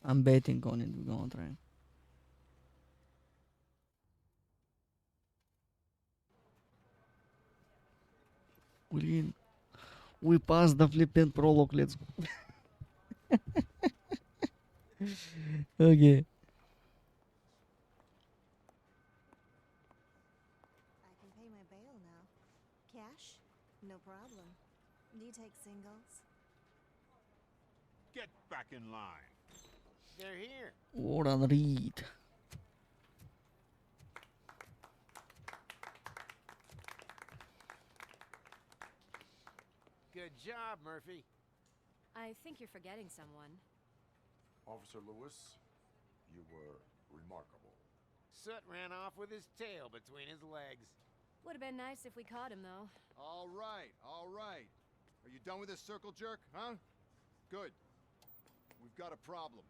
I'm betting on it. We're gonna try. We passed the flipping prologue. Let's go. Okay. I can pay my bail now. Cash? No problem. Do you take singles? Get back in line. They're here. What a read. Good job, Murphy. I think you're forgetting someone. Officer Lewis, you were remarkable. Soot ran off with his tail between his legs. Would have been nice if we caught him, though. All right, all right. Are you done with this circle jerk, huh? Good. We've got a problem.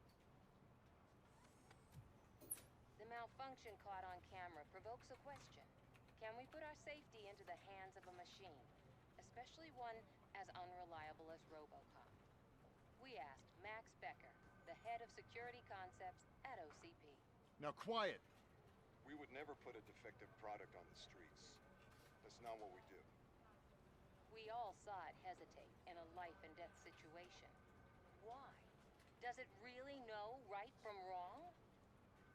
The malfunction caught on camera provokes a question. Can we put our safety into the hands of a machine, especially one as unreliable as Robocop? We asked Max Becker, the head of security concepts at OCP. Now quiet! We would never put a defective product on the streets. That's not what we do. We all saw it hesitate in a life and death situation. Why? Does it really know right from wrong?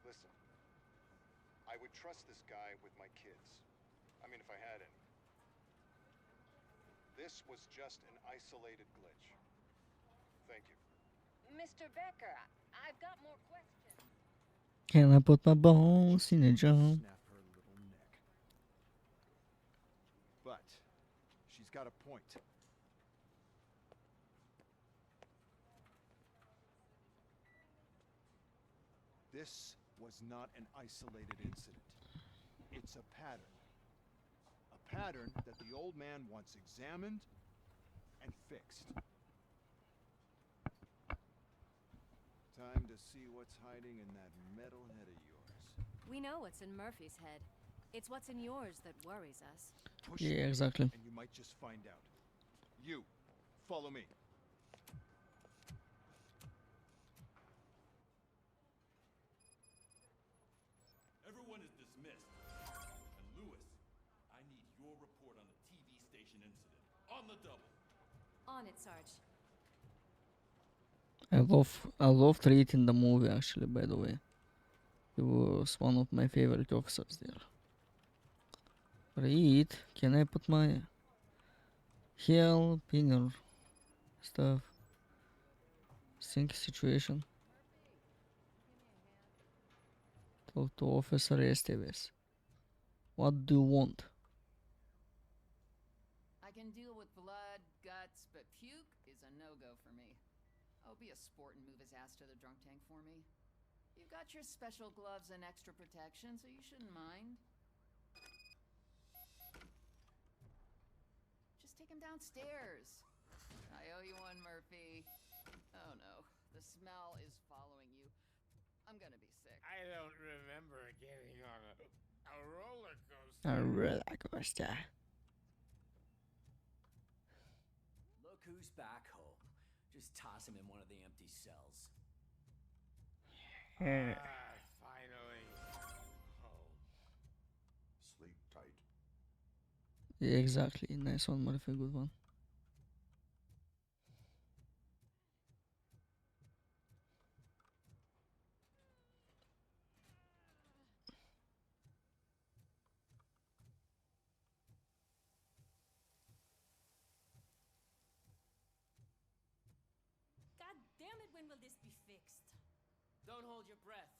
Listen, I would trust this guy with my kids. I mean, if I had any. This was just an isolated glitch. Thank you. Mr. Becker, I've got more questions. Can I put my bones in a jar? Snap her little neck. But she's got a point. This was not an isolated incident. It's a pattern. A pattern that the old man wants examined and fixed. Time to see what's hiding in that metal head of yours. We know what's in Murphy's head. It's what's in yours that worries us. Push Yeah, it, exactly. and you might just find out. You, follow me. Everyone is dismissed. And Lewis, I need your report on the TV station incident. On the double. On it, Sarge. I loved reading the movie actually, by the way. He was one of my favorite officers there. Read, can I put my help in your stuff? Think situation. Talk to Officer Estevez. What do you want? I can deal with blood, guts, but puke is a no-go for me. Oh, be a sport and move his ass to the drunk tank for me. You've got your special gloves and extra protection, so you shouldn't mind. Just take him downstairs. I owe you one, Murphy. Oh no, the smell is following you. I'm gonna be sick. I don't remember getting on a roller coaster. A roller coaster. Look who's back home. Just toss him in one of the empty cells. Finally. Home. Sleep tight. Yeah, exactly. Nice one, Murphy. Good one. God damn it, when will this be fixed? Don't hold your breath.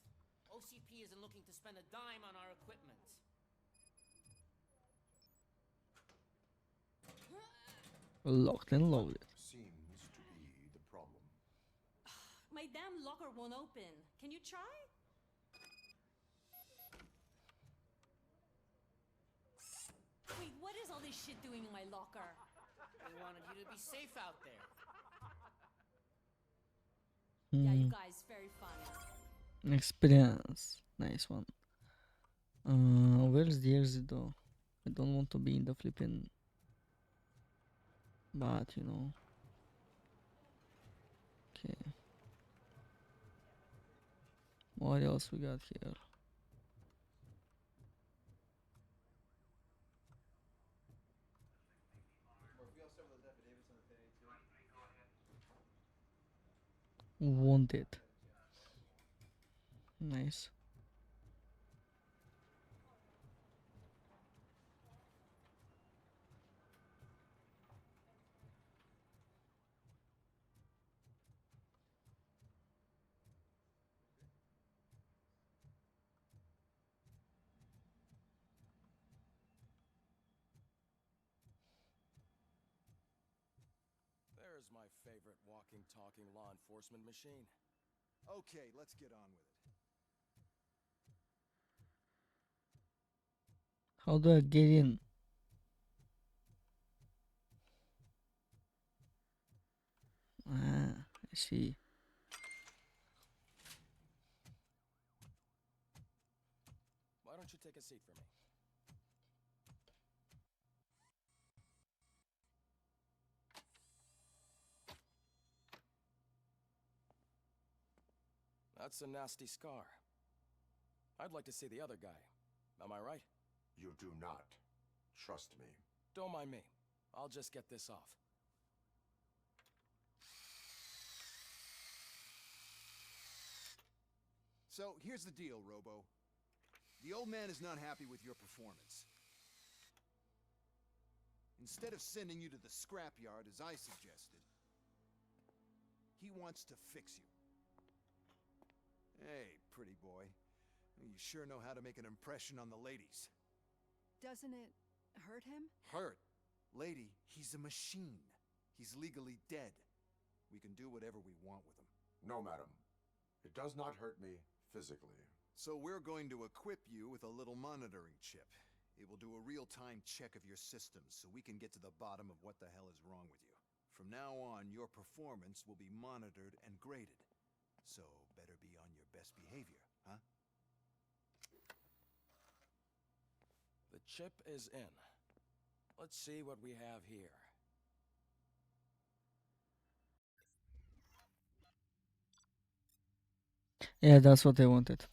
OCP isn't looking to spend a dime on our equipment. Locked and loaded. Seems to be the problem. My damn locker won't open. Can you try? Wait, what is all this shit doing in my locker? They wanted you to be safe out there. Yeah, you guys, very funny. Experience. Nice one. Where's the exit though? I don't want to be in the flipping. But you know. Okay. What else we got here? Wanted. Nice. There's my favorite walking, talking law enforcement machine. Okay, let's get on with it. How do I get in? Ah, I see. Why don't you take a seat for me? That's a nasty scar. I'd like to see the other guy. Am I right? You do not. Trust me. Don't mind me. I'll just get this off. So, here's the deal, Robo. The old man is not happy with your performance. Instead of sending you to the scrapyard, as I suggested, he wants to fix you. Hey, pretty boy. You sure know how to make an impression on the ladies. Doesn't it hurt him? Hurt? Lady, he's a machine. He's legally dead. We can do whatever we want with him. No, madam. It does not hurt me physically. So we're going to equip you with a little monitoring chip. It will do a real-time check of your systems so we can get to the bottom of what the hell is wrong with you. From now on, your performance will be monitored and graded. So better be on your best behavior, huh? The chip is in. Let's see what we have here. Yeah, that's what I wanted.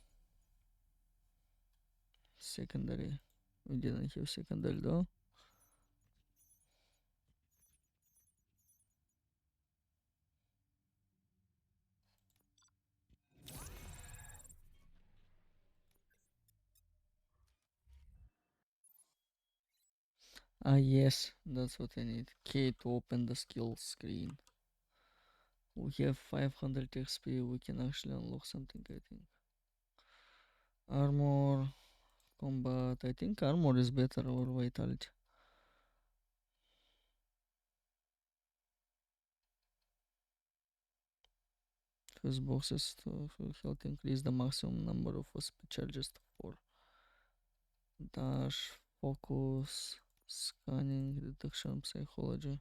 Secondary. We didn't have secondary though. Ah, yes, that's what I need. Key to open the skills screen. We have 500 XP. We can actually unlock something, I think. Armor, combat. I think armor is better or vitality. Fuse boxes to help increase the maximum number of SP charges to 4. Dash, focus, scanning, detection, psychology.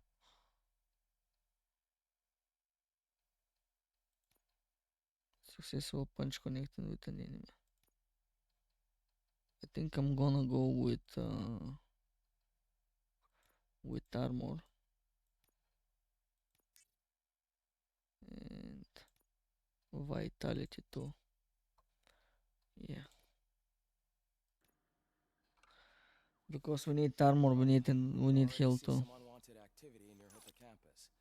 Successful punch connecting with an enemy. I think I'm gonna go with armor and vitality too. Yeah, because we need armor, we need health too. Some unwanted activity in your hippocampus.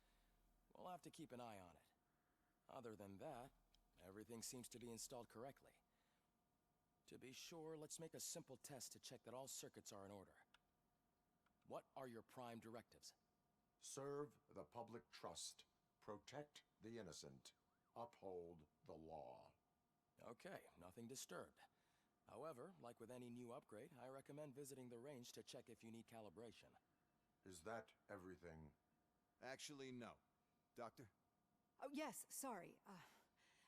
We'll have to keep an eye on it. Other than that, everything seems to be installed correctly. To be sure, let's make a simple test to check that all circuits are in order. What are your prime directives? Serve the public trust. Protect the innocent. Uphold the law. Okay, nothing disturbed. However, like with any new upgrade, I recommend visiting the range to check if you need calibration. Is that everything? Actually, no. Doctor? Oh, yes, sorry.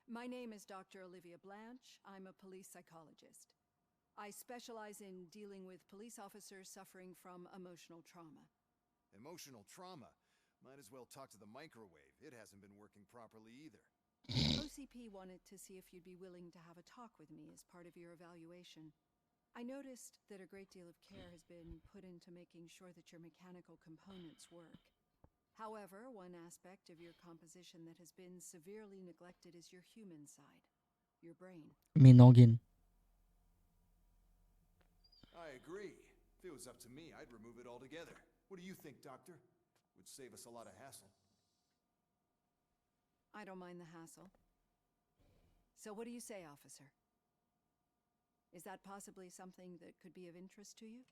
My name is Dr. Olivia Blanche. I'm a police psychologist. I specialize in dealing with police officers suffering from emotional trauma. Emotional trauma? Might as well talk to the microwave. It hasn't been working properly either. OCP wanted to see if you'd be willing to have a talk with me as part of your evaluation. I noticed that a great deal of care has been put into making sure that your mechanical components work. However, one aspect of your composition that has been severely neglected is your human side. your brain. Me noggin. I agree. If it was up to me, I'd remove it altogether. What do you think, Doctor? Would save us a lot of hassle. I don't mind the hassle. So what do you say, officer? Is that possibly something that could be of interest to you?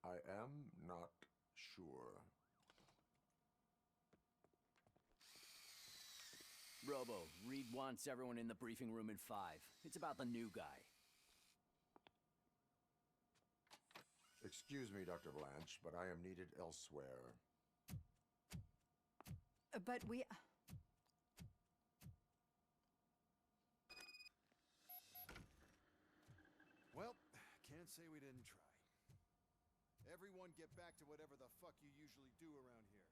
I am not sure. Robo, Reed wants everyone in the briefing room in 5. It's about the new guy. Excuse me, Dr. Blanche, but I am needed elsewhere. But we... Well, can't say we didn't try. Everyone get back to whatever the fuck you usually do around here.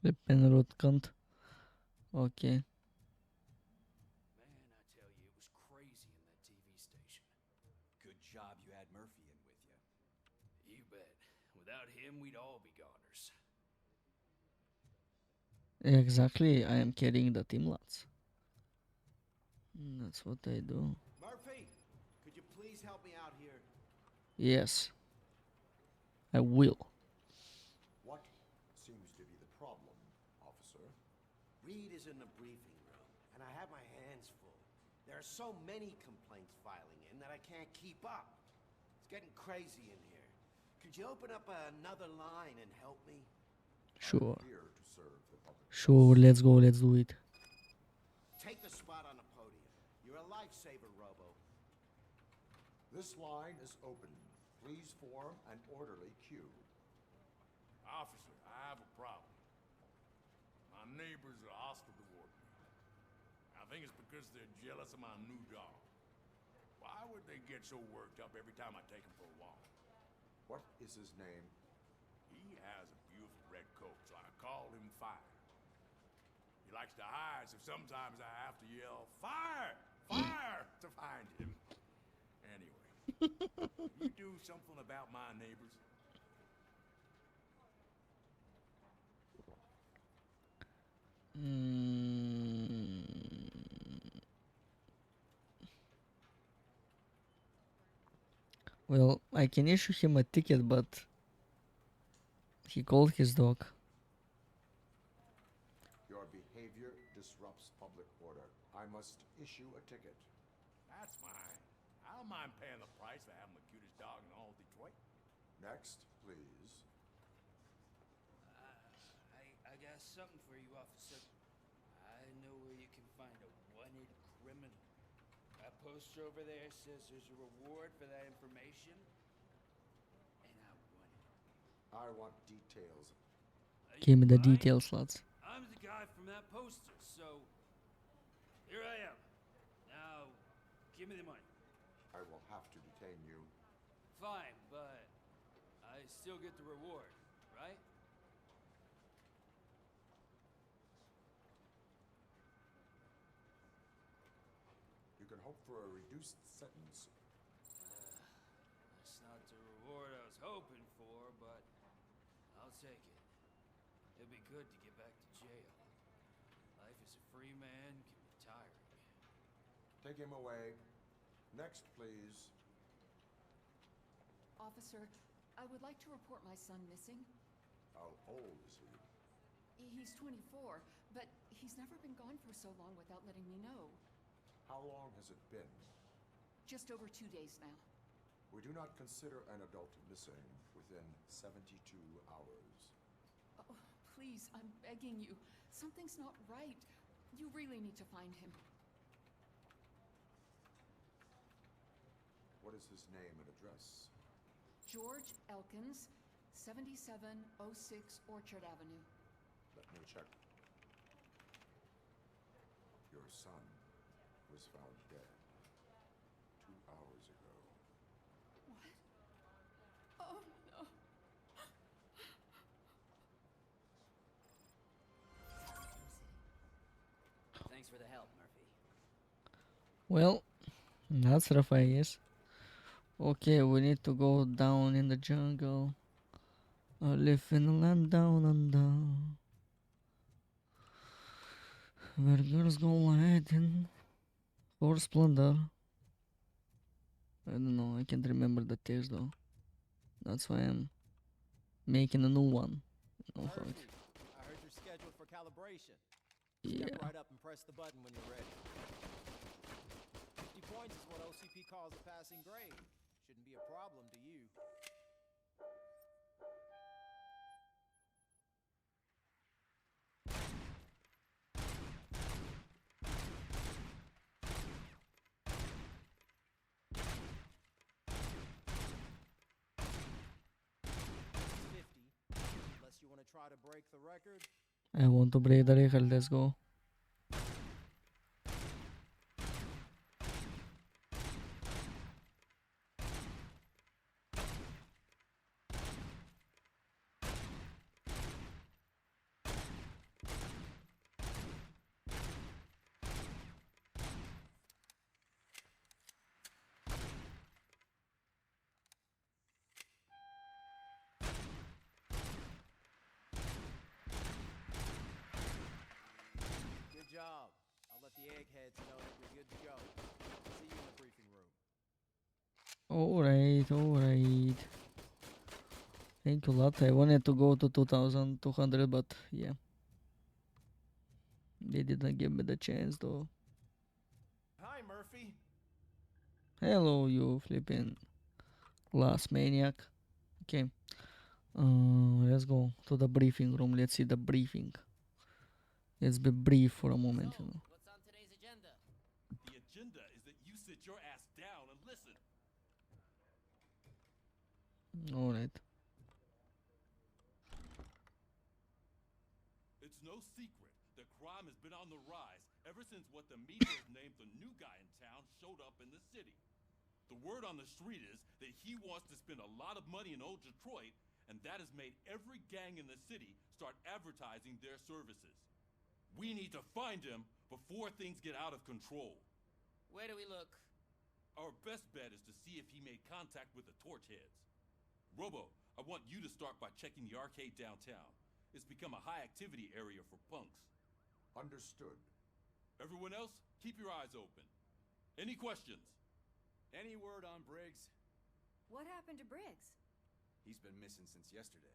Flippin' root cunt. Okay. Man, I tell you, it was crazy in that TV station. Good job you had Murphy in with you. You bet. Without him, we'd all be goners. Exactly, I am carrying the team, lads. That's what I do. Murphy, could you please help me out here? Yes. I will. What seems to be the problem, officer? Reed is in the briefing room, and I have my hands full. There are so many complaints filing in that I can't keep up. It's getting crazy in here. Could you open up another line and help me? Sure. I'm here to serve the public. Sure, let's go, let's do it. Take the spot on the podium. You're a lifesaver, Robo. This line is open. Please form an orderly queue. Officer, I have a problem. My neighbors are hostile toward me. I think it's because they're jealous of my new dog. Why would they get so worked up every time I take him for a walk? What is his name? He has a beautiful red coat, so I call him Fire. He likes to hide, so sometimes I have to yell, "Fire! Fire!" to find him. Anyway, you do something about my neighbors? Well, I can issue him a ticket, but he called his dog. Your behavior disrupts public order. I must issue a ticket. That's fine. I don't mind paying the price for having the cutest dog in all Detroit. Next, please. I got something for you, officer. I know where you can find a wanted criminal. That poster over there says there's a reward for that information, and I want it. I want details. Give me the Fine. details, lads. I'm the guy from that poster, so here I am. Now, give me the money. I will have to detain you. Fine, but I still get the reward, right? You can hope for a reduced sentence. That's not the reward I was hoping for, but I'll take it. It'll be good to get back to jail. Life as a free man can be tiring. Take him away. Next, please. Officer, I would like to report my son missing. How old is he? He's 24, but he's never been gone for so long without letting me know. How long has it been? Just over 2 days now. We do not consider an adult missing within 72 hours. Oh, please, I'm begging you. Something's not right. You really need to find him. What is his name and address? George Elkins, 7706 Orchard Avenue. Let me check. Your son was found dead 2 hours ago. What? Oh, no. Thanks for the help, Murphy. Well, that's rough, I guess. Okay, we need to go down in the jungle. I live in the land down under. Burgers go ahead and for Splendor. I don't know, I can't remember the text though. That's why I'm making a new one. Murphy, I heard you're scheduled for calibration. Yeah. Step right up and press the button when you're ready. 50 points is what OCP calls a passing grade. Shouldn't be a problem to you. Unless you want to try to break the record. I want to break the record, let's go. Good job. I'll let the eggheads know that you're good to go. See you in the briefing room. Alright. Thank you a lot. I wanted to go to 2200, but yeah. They didn't give me the chance though. Hi, Murphy. Hello, you flipping glass maniac. Okay. Let's go to the briefing room. Let's see the briefing. Let's be brief for a moment, you know. What's on today's agenda? The agenda is that you sit your ass down and listen. Alright. It's no secret that crime has been on the rise ever since what the media has named the new guy in town showed up in the city. The word on the street is that he wants to spend a lot of money in old Detroit, and that has made every gang in the city start advertising their services. We need to find him before things get out of control. Where do we look? Our best bet is to see if he made contact with the Torchheads. Robo, I want you to start by checking the arcade downtown. It's become a high-activity area for punks. Understood. Everyone else, keep your eyes open. Any questions? Any word on Briggs? What happened to Briggs? He's been missing since yesterday.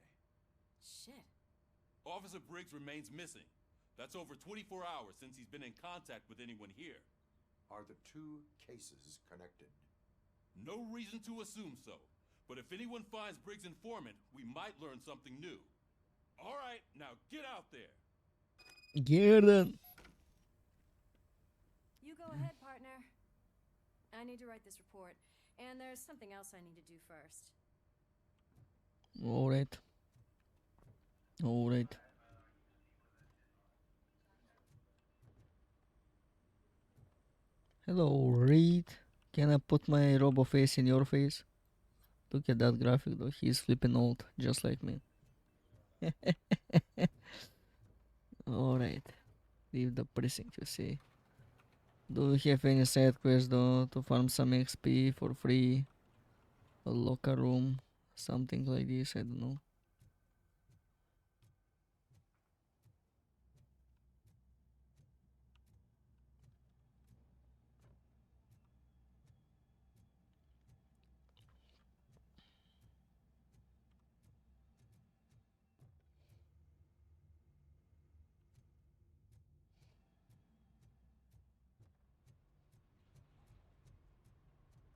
Shit. Officer Briggs remains missing. That's over 24 hours since he's been in contact with anyone here. Are the two cases connected? No reason to assume so. But if anyone finds Briggs' informant, we might learn something new. All right, now get out there. Get him. You go ahead, partner. I need to write this report, and there's something else I need to do first. Alright. Alright. Hello, Reed. Can I put my robo face in your face? Look at that graphic though, he's flipping old, just like me. Alright. Leave the precinct, you see. Do you have any side quests though to farm some XP for free? A locker room, something like this, I don't know.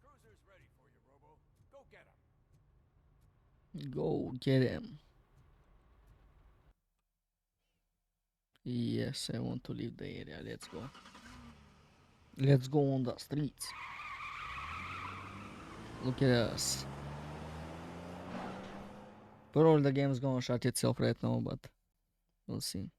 Cruiser's ready for you, Robo. Go get him. Go get him. Yes, I want to leave the area. Let's go. Let's go on the streets. Look at us. Probably the game's gonna shut itself right now, but we'll see.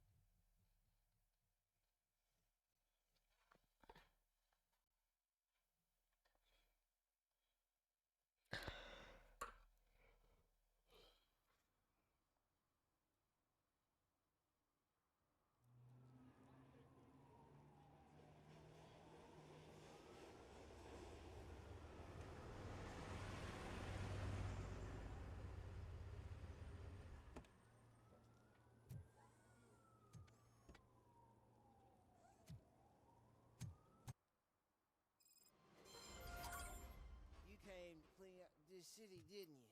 city, didn't you?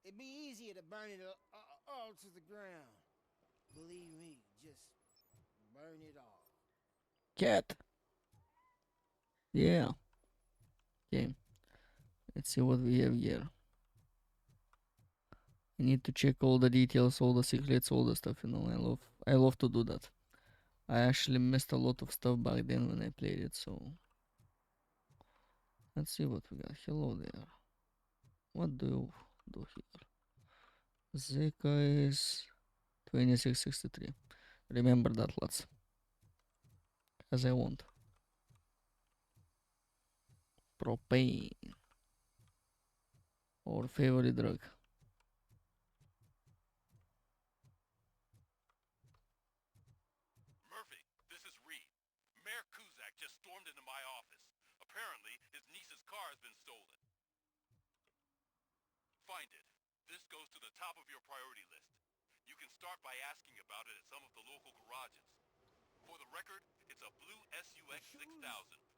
It'd be easier to burn it all to the ground. Believe me, just burn it all. Cat. Yeah. Okay. Let's see what we have here. I need to check all the details, all the secrets, all the stuff, you know. I love to do that. I actually missed a lot of stuff back then when I played it, so let's see what we got. Hello there. What do you do here? Zika is 2663. Remember that, lads. As I want. Propane. Our favorite drug. Murphy, this is Reed. Mayor Kuzak just stormed into my office. Apparently, his niece's car has been stolen. Find it. This goes to the top of your priority list. You can start by asking about it at some of the local garages. For the record, it's a blue SUX 6000,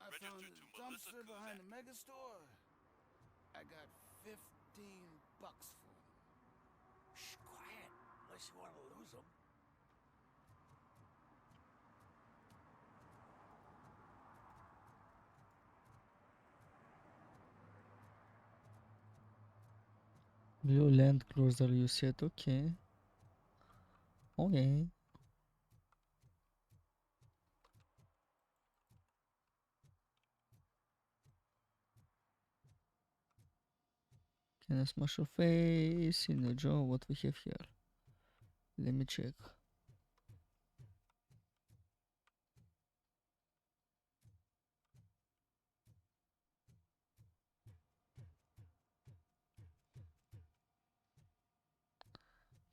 I found registered the to Melissa dumpster behind Kuzak. the mega store. I got $15 for them. Shh, quiet. Unless you want to lose them. Blue Land Cruiser, you said, okay. Okay. Can I smash your face in the jaw? What we have here? Let me check.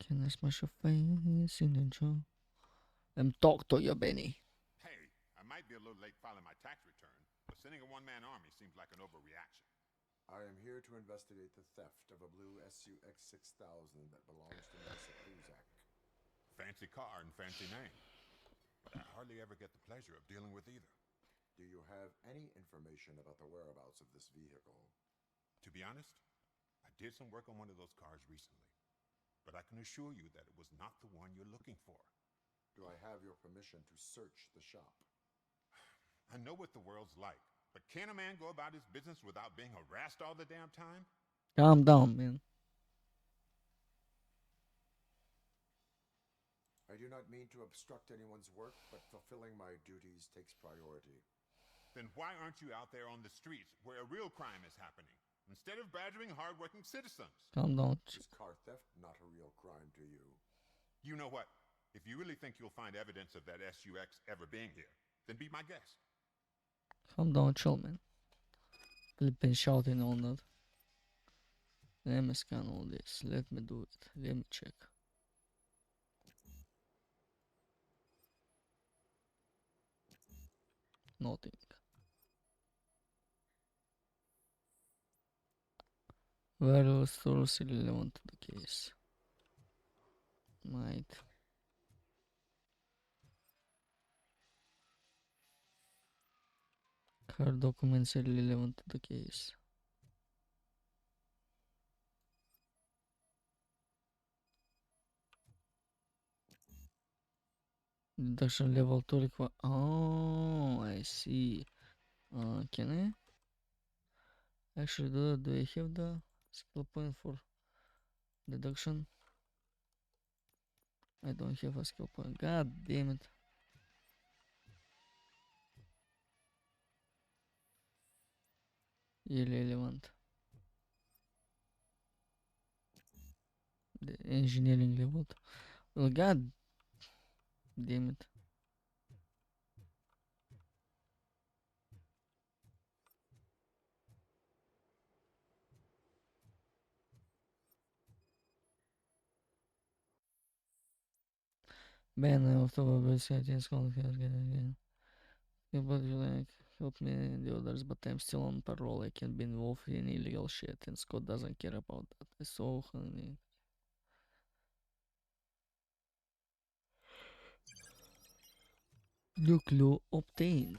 Can I smash your face in the jaw? Talk to you, Benny. Hey, I might be a little late filing my tax return, but sending a one-man army seems like an overreaction. I am here to investigate the theft of a blue SUX 6000 that belongs to Melissa Kuzak. Fancy car and fancy name, but I hardly ever get the pleasure of dealing with either. Do you have any information about the whereabouts of this vehicle? To be honest, I did some work on one of those cars recently, but I can assure you that it was not the one you're looking for. Do I have your permission to search the shop? I know what the world's like, but can a man go about his business without being harassed all the damn time? Calm down, man. I do not mean to obstruct anyone's work, but fulfilling my duties takes priority. Then why aren't you out there on the streets where a real crime is happening, instead of badgering hardworking citizens? Calm down. Is car theft not a real crime to you? You know what? If you really think you'll find evidence of that SUX ever being here, then be my guest. Calm down, chill, man. We've been shouting on that. Let me scan all this. Let me do it. Let me check. Nothing. Various sources relevant to the case. Might. Car documents relevant to the case. Deduction level 2 require. Oh, I see. Can I actually do that? Do I have the skill point for deduction? I don't have a skill point. God damn it. Irrelevant. The engineering level. Well, god damn it. Man, I have to be settings again. But you like help me and the others, but I'm still on parole. I can't be involved in illegal shit, and Scott doesn't care about that. It's so honey. New clue obtained.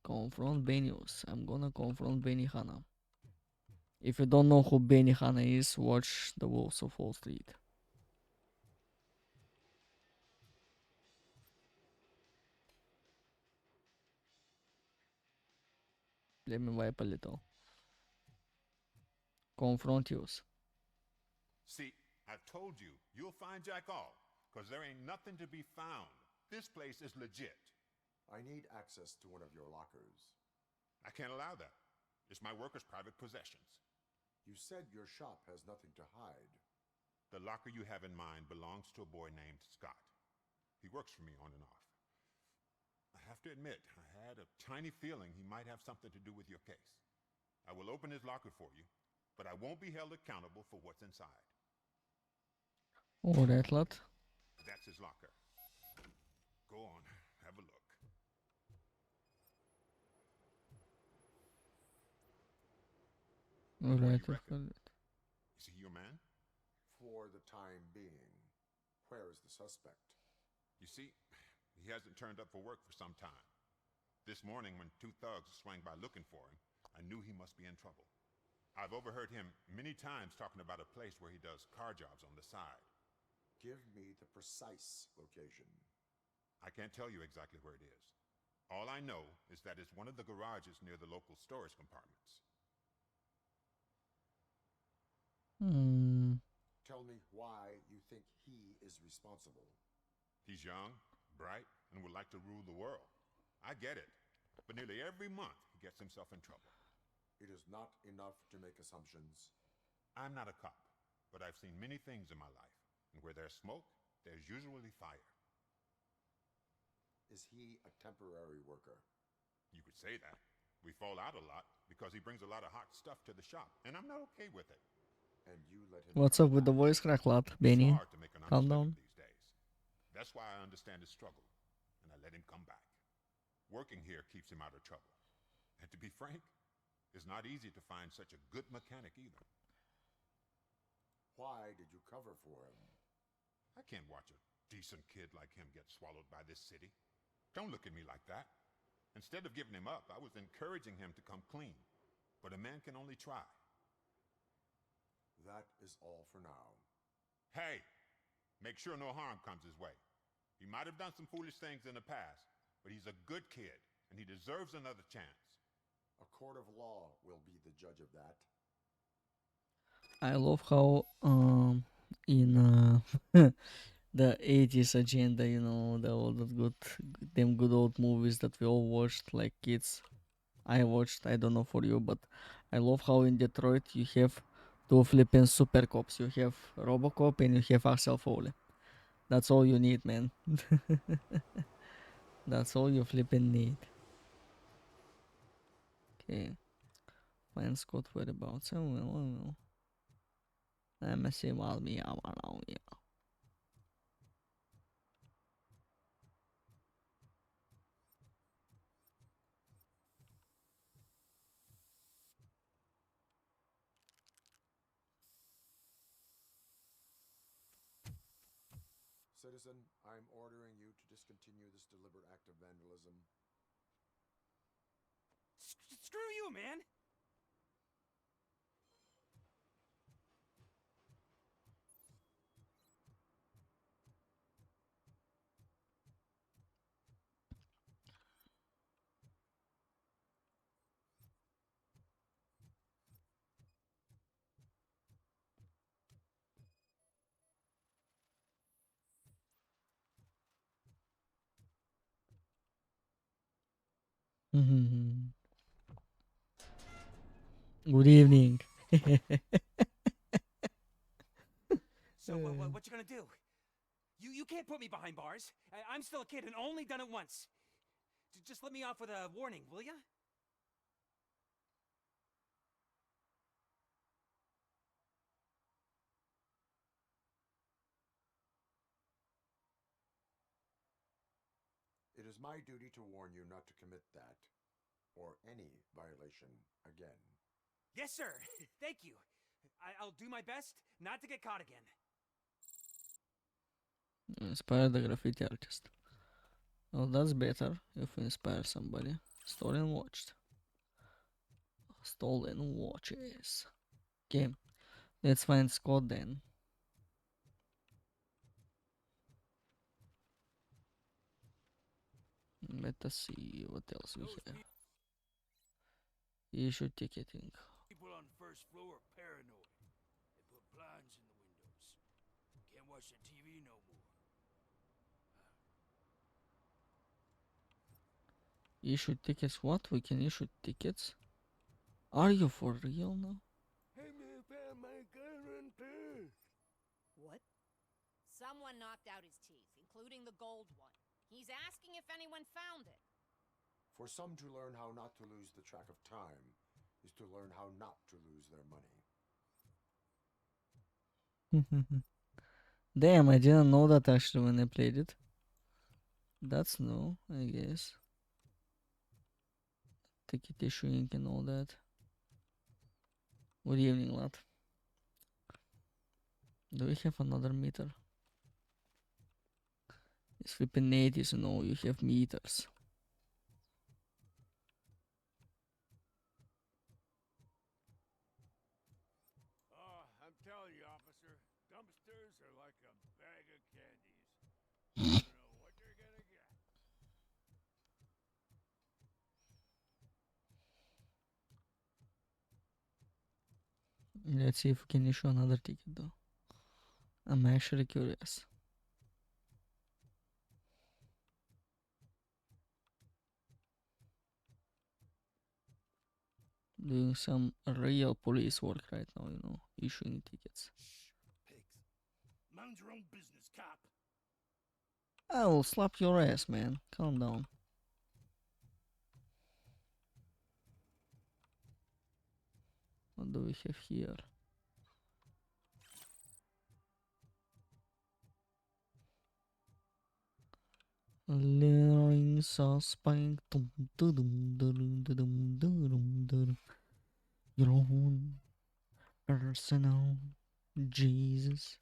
Confront Benius. I'm gonna confront Benny Hanna. If you don't know who Benihana is, watch The Wolves of Wall Street. Let me wipe a little. Confront use. See, I've told you, you'll find Jack all, because there ain't nothing to be found. This place is legit. I need access to one of your lockers. I can't allow that. It's my workers' private possessions. You said your shop has nothing to hide. The locker you have in mind belongs to a boy named Scott. He works for me on and off. I have to admit, I had a tiny feeling he might have something to do with your case. I will open his locker for you, but I won't be held accountable for what's inside. Alright, lad. That's his locker. Go on, have a look. Alright, you I've got it. Is he your man? For the time being. Where is the suspect? You see, he hasn't turned up for work for some time. This morning, when two thugs swang by looking for him, I knew he must be in trouble. I've overheard him many times talking about a place where he does car jobs on the side. Give me the precise location. I can't tell you exactly where it is. All I know is that it's one of the garages near the local storage compartments. Tell me why you think he is responsible. He's young, bright, and would like to rule the world. I get it, but nearly every month he gets himself in trouble. It is not enough to make assumptions. I'm not a cop, but I've seen many things in my life, and where there's smoke, there's usually fire. Is he a temporary worker? You could say that. We fall out a lot because he brings a lot of hot stuff to the shop, and I'm not okay with it. And you let him What's up with the voice crack, lad? Benny, It's hard to make an calm honest living down. these days. That's why I understand his struggle, and I let him come back. Working here keeps him out of trouble. And to be frank, it's not easy to find such a good mechanic either. Why did you cover for him? I can't watch a decent kid like him get swallowed by this city. Don't look at me like that. Instead of giving him up, I was encouraging him to come clean. But a man can only try. That is all for now. Hey, make sure no harm comes his way. He might have done some foolish things in the past, but he's a good kid, and he deserves another chance. A court of law will be the judge of that. I love how in the 80s agenda, you know, the all that good old movies that we all watched like kids. I watched, I don't know for you, but I love how in Detroit you have two flipping super cops. You have Robocop and you have Axel Foley. That's all you need, man. That's all you flipping need. Okay. Find Scott whereabouts. I will. Let me see what me around here. Citizen, I'm ordering you to discontinue this deliberate act of vandalism. Screw you, man! Good evening. So what you gonna do? You can't put me behind bars. I'm still a kid and only done it once. Just let me off with a warning, will ya? It is my duty to warn you not to commit that, or any violation, again. Yes, sir. Thank you. I'll do my best not to get caught again. Inspire the graffiti artist. Well, that's better if we inspire somebody. Stolen watched. Stolen watches. Okay, let's find Scott then. Let us see what else we have. Issue ticketing. People on the first floor are paranoid. They put blinds in the windows. Can't watch the TV no more. Issue tickets? What? We can issue tickets? Are you for real now? Hey, man, found my gun run too. What? Someone knocked out his teeth, including the gold one. He's asking if anyone found it. For some to learn how not to lose the track of time is to learn how not to lose their money. Damn, I didn't know that actually when I played it. That's new, I guess. Ticket issuing and all that. Good evening, lad. Do we have another meter? It's flipping 80s, no, you have meters. Oh, I'm telling you, officer, dumpsters are like a bag of candies. You don't know what you're gonna get. Let's see if we can issue another ticket though. I'm actually curious. Doing some real police work right now, you know, issuing tickets. Pigs. Mind your own business, cop. I will slap your ass, man. Calm down. What do we have here? Leering suspect. Your own personal Jesus.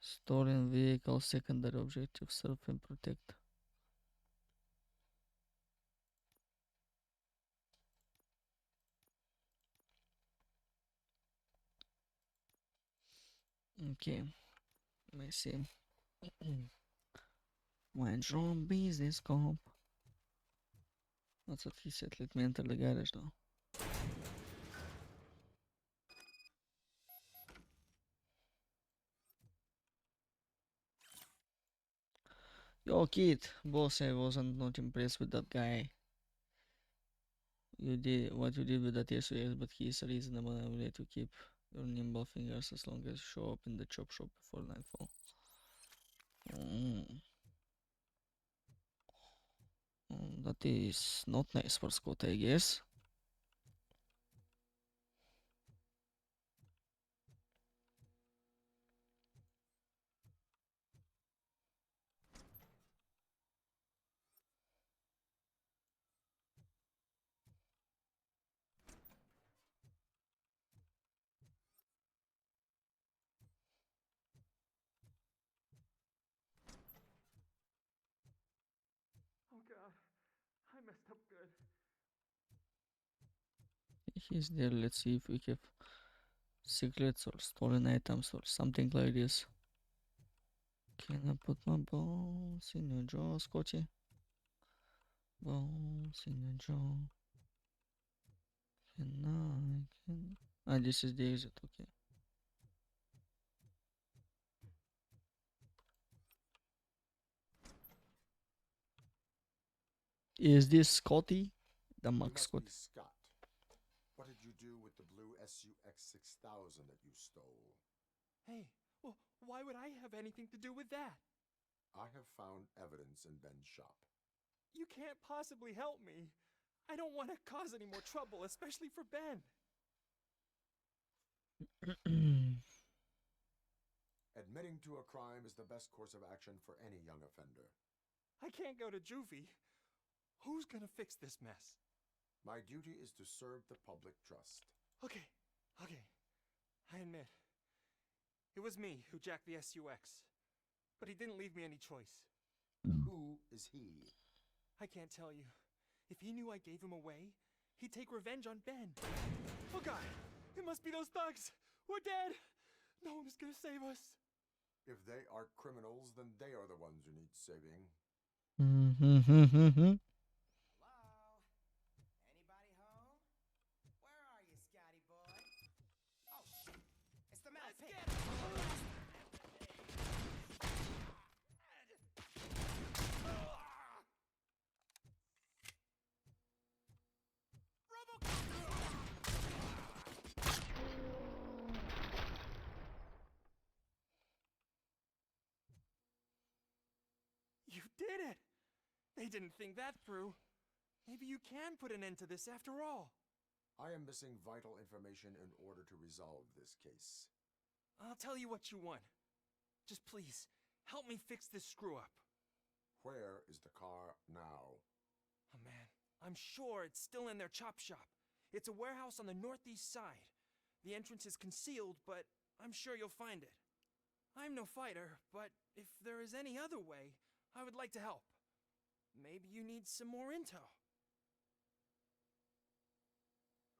Stolen vehicle, secondary objective, serve and protect. Okay, let me see. Mind your own business, cop. That's what he said. Let me enter the garage now. Yo, kid, boss, I wasn't not impressed with that guy. You did what you did with that SOS, but he is reasonable. I will let you keep your nimble fingers as long as you show up in the chop shop before nightfall. That is not nice for Scott, I guess. Oh god, I messed up good. He's there. Let's see if we have secrets or stolen items or something like this. Can I put my balls in your jaw, Scotty? Balls in your jaw. Can Ah, this is the exit, okay. Is this Scotty? The You Max must Scotty. be Scott. What did you do with the blue SUX 6000 that you stole? Hey, well, why would I have anything to do with that? I have found evidence in Ben's shop. You can't possibly help me. I don't want to cause any more trouble, especially for Ben. Admitting to a crime is the best course of action for any young offender. I can't go to juvie. Who's gonna fix this mess? My duty is to serve the public trust. Okay. I admit. It was me who jacked the SUX. But he didn't leave me any choice. Who is he? I can't tell you. If he knew I gave him away, he'd take revenge on Ben. Oh God! It must be those thugs! We're dead! No one was gonna save us. If they are criminals, then they are the ones who need saving. Mm-hmm. Hello? Anybody home? Where are you, Scotty boy? Oh, shit. It's the metal pig. You did it! They didn't think that through. Maybe you can put an end to this after all. I am missing vital information in order to resolve this case. I'll tell you what you want. Just please, help me fix this screw-up. Where is the car now? Oh man, I'm sure it's still in their chop shop. It's a warehouse on the northeast side. The entrance is concealed, but I'm sure you'll find it. I'm no fighter, but if there is any other way, I would like to help. Maybe you need some more intel.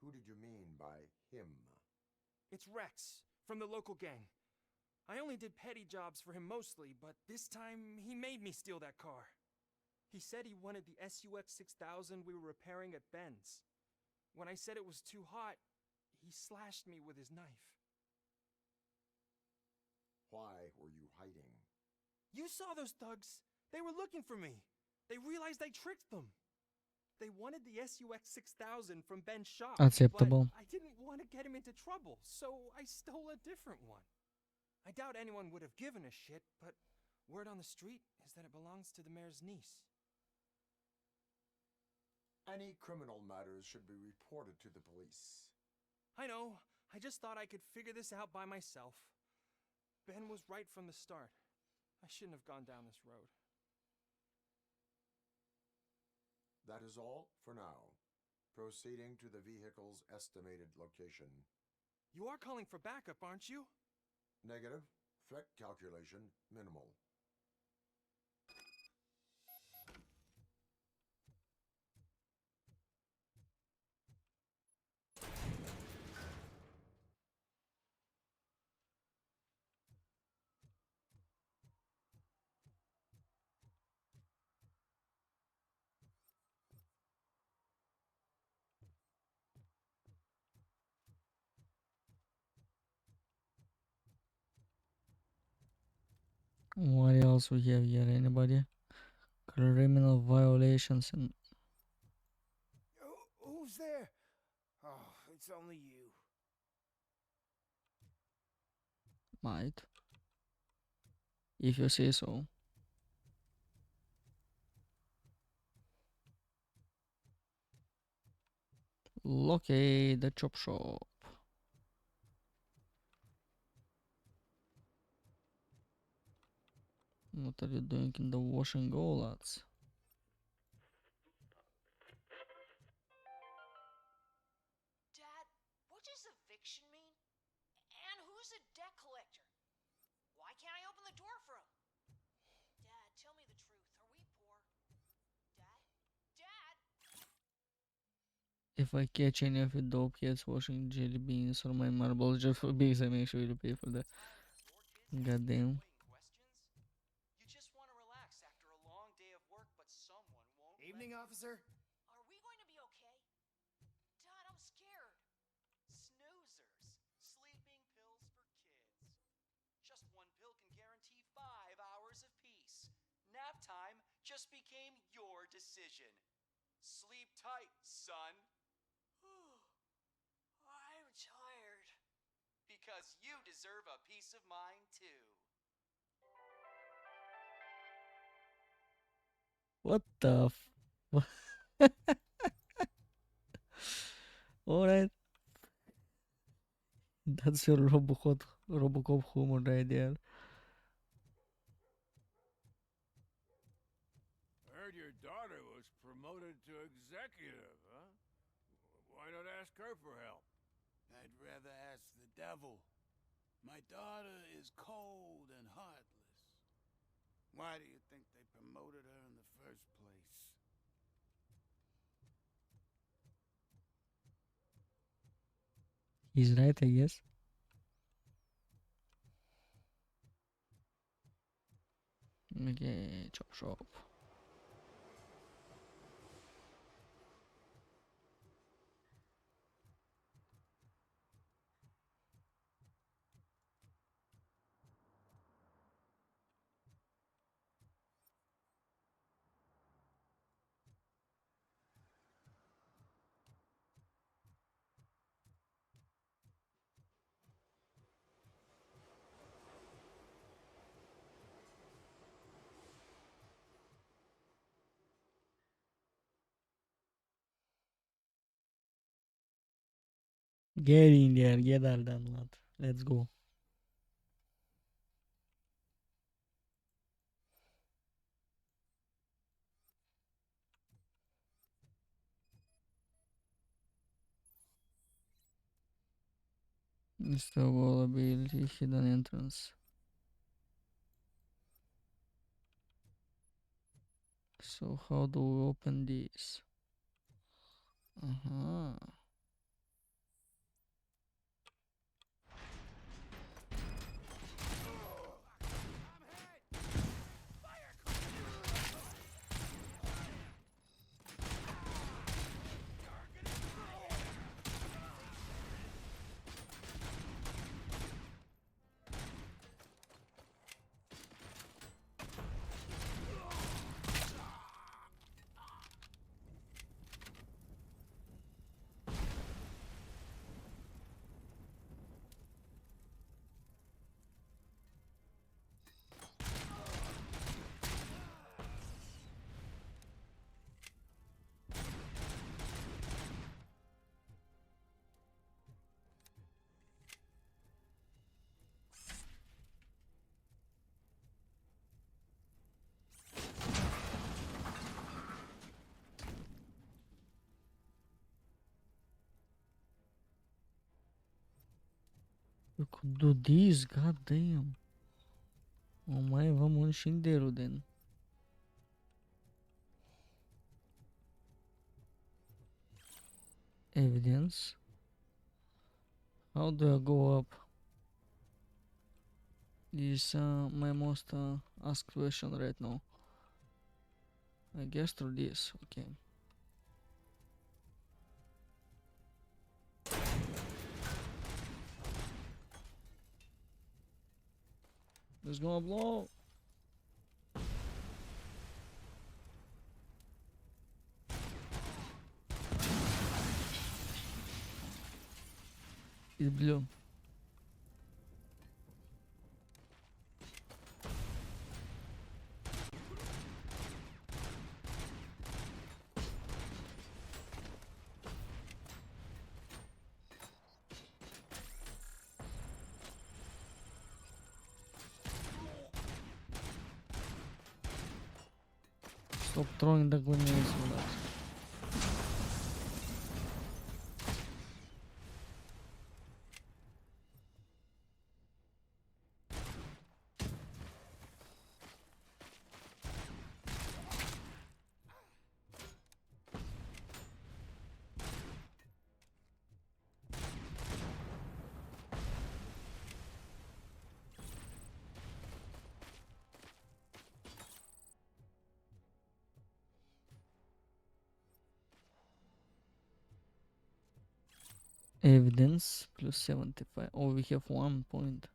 Who did you mean by him? It's Rex, from the local gang. I only did petty jobs for him mostly, but this time he made me steal that car. He said he wanted the SUX 6000 we were repairing at Ben's. When I said it was too hot, he slashed me with his knife. Why were you hiding? You saw those thugs. They were looking for me. They realized I tricked them. They wanted the SUX 6000 from Ben's shop. Acceptable. But I didn't want to get him into trouble, so I stole a different one. I doubt anyone would have given a shit, but word on the street is that it belongs to the mayor's niece. Any criminal matters should be reported to the police. I know. I just thought I could figure this out by myself. Ben was right from the start. I shouldn't have gone down this road. That is all for now. Proceeding to the vehicle's estimated location. You are calling for backup, aren't you? Negative. Threat calculation minimal. What else we have here? Anybody? Criminal violations and Who's there? Oh, it's only you. might. If you say so. Locate the chop shop. What are you doing in the wash and go, lads? Dad, what does eviction mean? And who's a debt collector? Why can't I open the door for him? Dad, tell me the truth. Are we poor? Dad? Dad? If I catch any of you dope kids washing jelly beans or my marbles just for bees, I make sure you pay for that. Goddamn. You just want to relax after a long day of work, but someone won't. Evening, officer. Are we going to be okay? Dad, I'm scared. Snoozers. Sleeping pills for kids. Just one pill can guarantee 5 hours of peace. Nap time just became your decision. Sleep tight, son. I'm tired. Because you deserve a peace of mind, too. What the Alright. That's your Robocop humor right there. Heard your daughter was promoted to executive, huh? Why not ask her for help? I'd rather ask the devil. My daughter is cold and heartless. Why why do you think they promoted her in the first place? He's right, I guess. Okay, chop shop. Get in there, get all done, lad. Let's go. Install availability, hidden entrance. So how do we open this? Uh-huh. We could do this, god damn. Oh my, vamos înși inteiro then. Evidence. How do I go up? This is my most asked question right now. I guess through this, okay. It's gonna blow. It blew. Stop throwing the grenades, relax. Evidence plus 75. Oh, we have 1 point.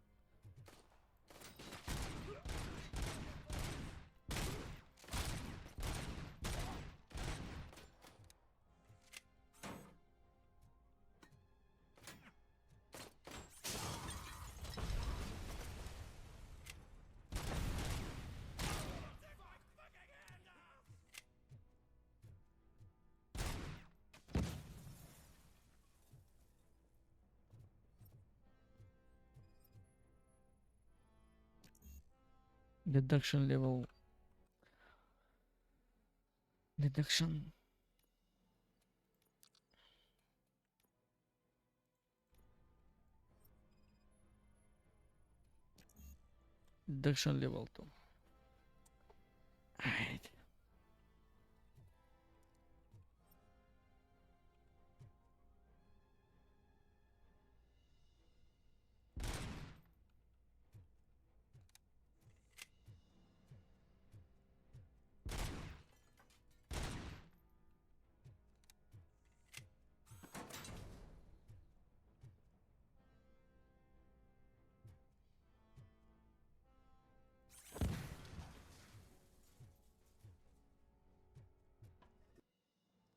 Deduction level. Deduction. Deduction level 2. Alright.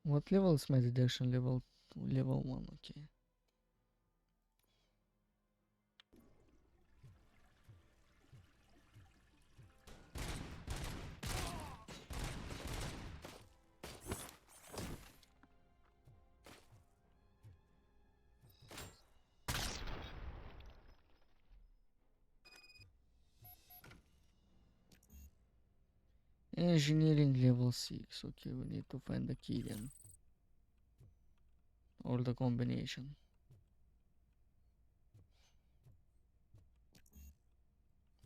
What level is my detection? Level 1, okay. Engineering level 6. Okay, we need to find the key then. Or the combination.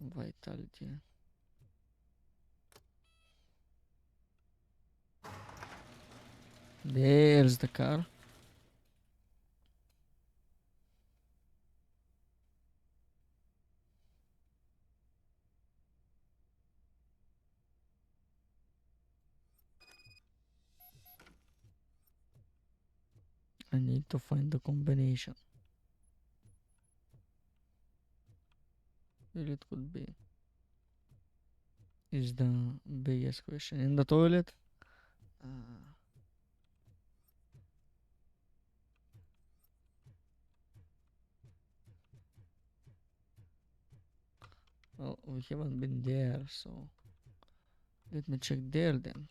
Vitality. There's the car. I need to find the combination. Well, it could be. Is the biggest question. In the toilet? Well, we haven't been there, so let me check there then.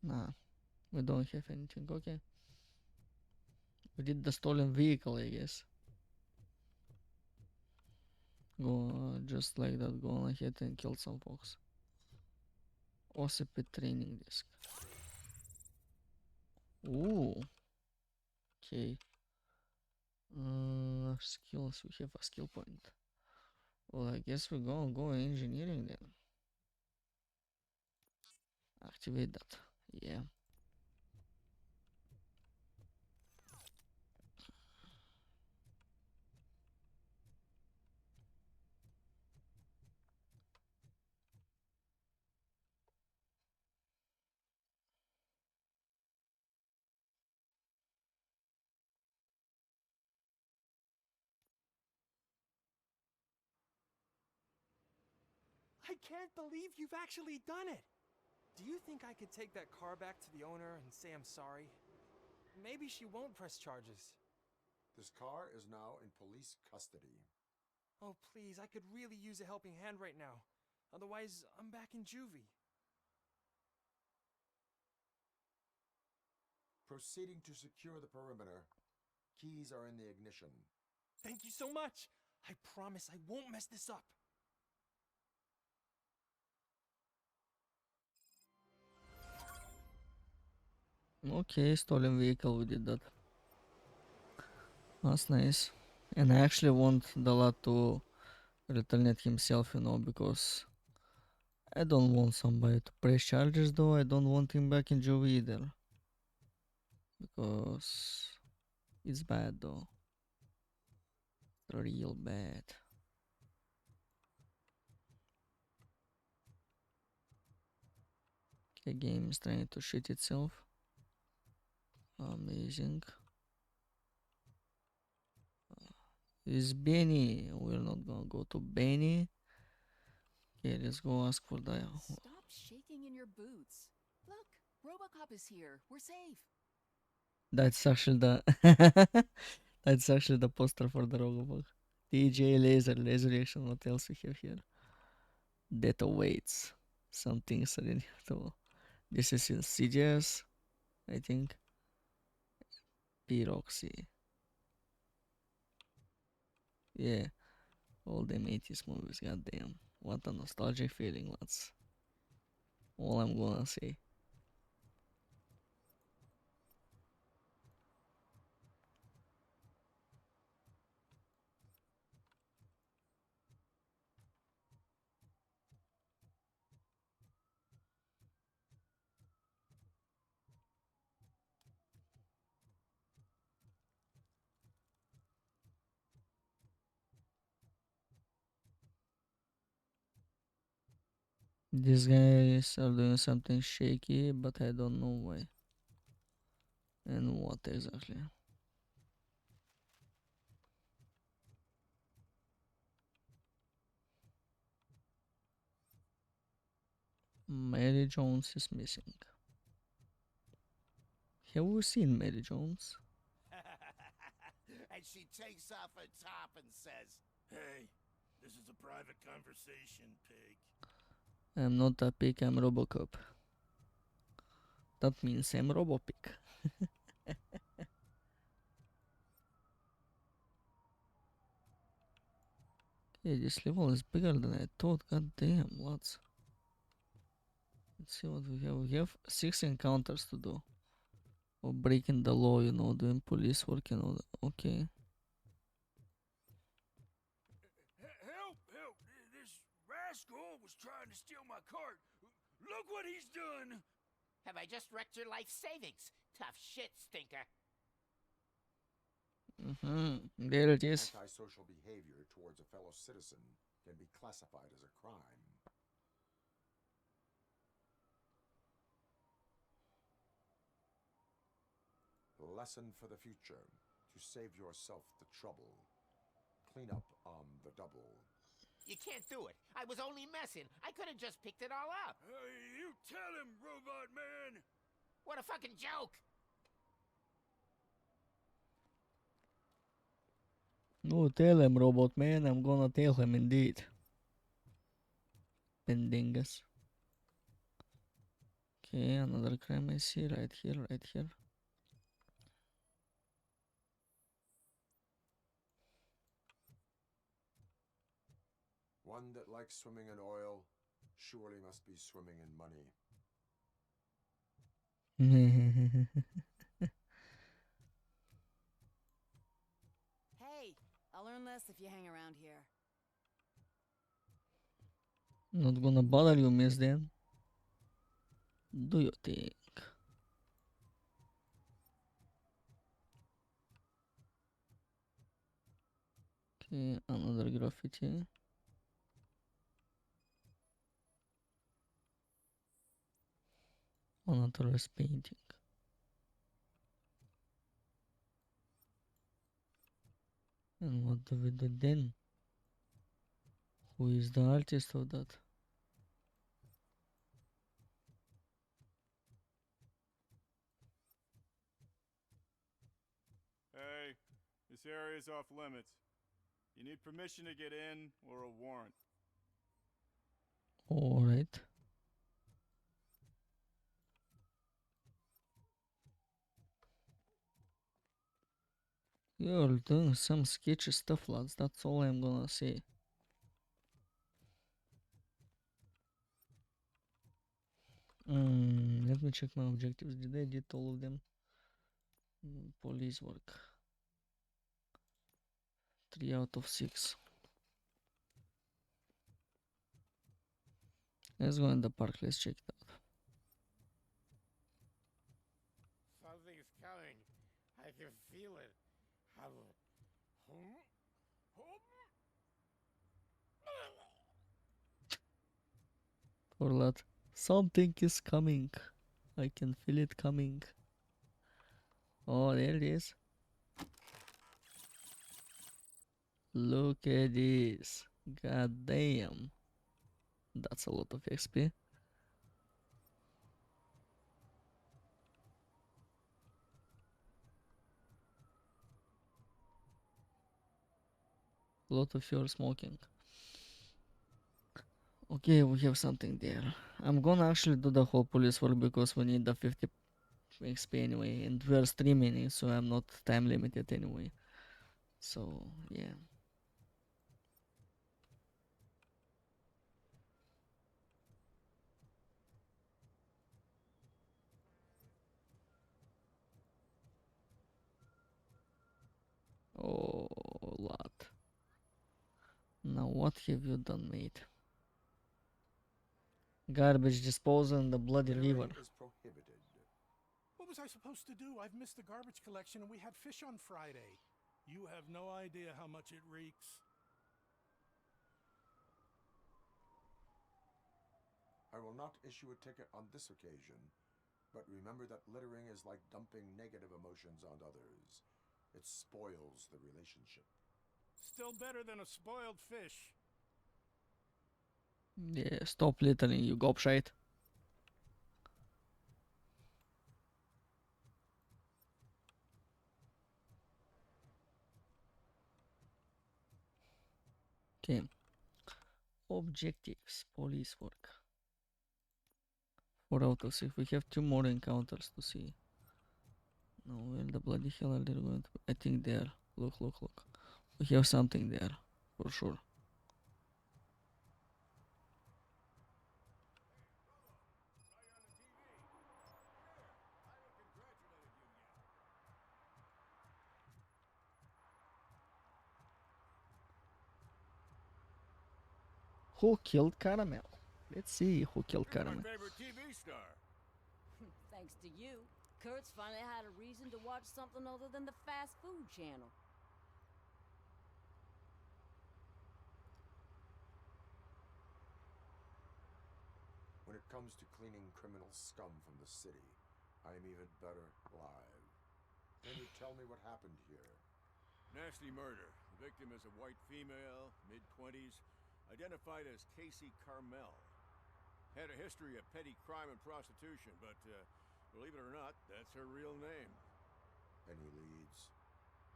Nah, we don't have anything. Okay. We did the stolen vehicle, I guess. Go just like that. Go on ahead and kill some folks. OCP training disk. Ooh. Okay. Skills. We have a skill point. Well, I guess we're gonna go engineering then. Activate that. Yeah. I can't believe you've actually done it! Do you think I could take that car back to the owner and say I'm sorry? Maybe she won't press charges. This car is now in police custody. Oh, please, I could really use a helping hand right now. Otherwise, I'm back in juvie. Proceeding to secure the perimeter. Keys are in the ignition. Thank you so much! I promise I won't mess this up. Okay, stolen vehicle, we did that. That's nice. And I actually want the lad to retaliate himself, you know, because I don't want somebody to press charges, though. I don't want him back in juvie either. Because it's bad, though. Real bad. Okay, game is trying to shit itself. Amazing. Is Benny? We're not gonna go to Benny. Okay, let's go ask for the. Stop shaking in your boots. Look, Robocop is here. We're safe. That's actually the. That's actually the poster for the Robocop. DJ Laser, laser reaction. What else we have here? Death awaits. Some things are in here too. This is in CGS, I think. Pyroxy. Yeah. All them 80s movies, goddamn. What a nostalgic feeling, that's all I'm gonna say. These guys are doing something shaky, but I don't know why. And what exactly. Mary Jones is missing. Have we seen Mary Jones? And she takes off her top and says, Hey, this is a private conversation, pig. I'm not a pig, I'm Robocop. That means I'm Robopig. Okay, this level is bigger than I thought. God damn, lots. Let's see what we have. We have 6 encounters to do. Or breaking the law, you know, doing police work, you know. Okay. Help! Help! This rascal was trying to steal my cart. Look what he's done! Have I just wrecked your life savings? Tough shit, stinker. There it is. Antisocial behavior towards a fellow citizen can be classified as a crime. Lesson for the future. To save yourself the trouble. Clean up on the double. You can't do it. I was only messing. I could have just picked it all up. You tell him, Robot Man! What a fucking joke! No, tell him, Robot Man. I'm gonna tell him indeed. Pendingus. Okay, another crime I see right here, right here. One that likes swimming in oil surely must be swimming in money. Hey, I'll learn less if you hang around here. Not gonna bother you, miss, then. Do you think? Okay, another graffiti. Another painting. And what do we do then? Who is the artist of that? Hey, this area is off limits. You need permission to get in or a warrant. Alright. You're doing some sketchy stuff, lads. That's all I'm gonna say. Let me check my objectives. Did I did all of them? Police work. 3 out of 6. Let's go in the park. Let's check it out. Something's coming. I can feel it. For that, something is coming. I can feel it coming. Oh, there it is. Look at this. God damn. That's a lot of XP. A lot of your smoking. Okay, we have something there. I'm gonna actually do the whole police work because we need the 50 XP anyway, and we're streaming it, so I'm not time limited anyway. So, yeah. Oh, lot. Now what have you done, mate? Garbage disposal in the bloody river. Littering is prohibited. What was I supposed to do? I've missed the garbage collection and we had fish on Friday. You have no idea how much it reeks. I will not issue a ticket on this occasion, but remember that littering is like dumping negative emotions on others. It spoils the relationship. Still better than a spoiled fish. Yeah, stop littering, you gobshite. Okay. Objectives, police work. 4 out of 6. We have 2 more encounters to see. No, where the bloody hell are they going to? I think there. Look. We have something there, for sure. Who killed Caramel? Let's see who killed You're Caramel. my favorite TV star. Thanks to you, Kurt's finally had a reason to watch something other than the fast food channel. When it comes to cleaning criminal scum from the city, I am even better live. Can you tell me what happened here? Nasty murder. The victim is a white female, mid-20s, identified as Casey Carmel. Had a history of petty crime and prostitution, but believe it or not, that's her real name. Any leads?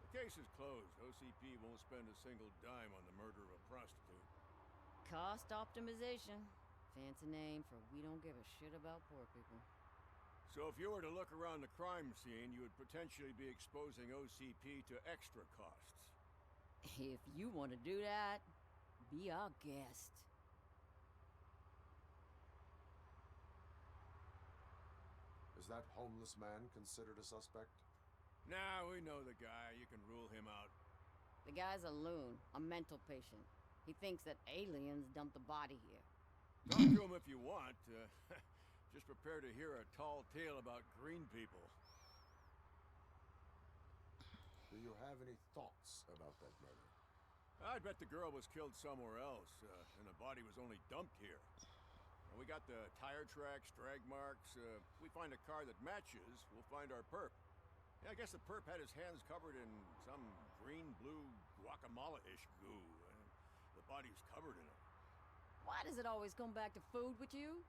The case is closed. OCP won't spend a single dime on the murder of a prostitute. Cost optimization. Fancy name for we don't give a shit about poor people. So if you were to look around the crime scene, you would potentially be exposing OCP to extra costs. If you want to do that, be our guest. Is that homeless man considered a suspect? Nah, we know the guy. You can rule him out. The guy's a loon, a mental patient. He thinks that aliens dumped the body here. Talk to him if you want. Just prepare to hear a tall tale about green people. Do you have any thoughts about that murder? I bet the girl was killed somewhere else, and the body was only dumped here. And we got the tire tracks, drag marks. We find a car that matches, we'll find our perp. Yeah, I guess the perp had his hands covered in some green-blue guacamole-ish goo. The body's covered in it. Why does it always come back to food with you?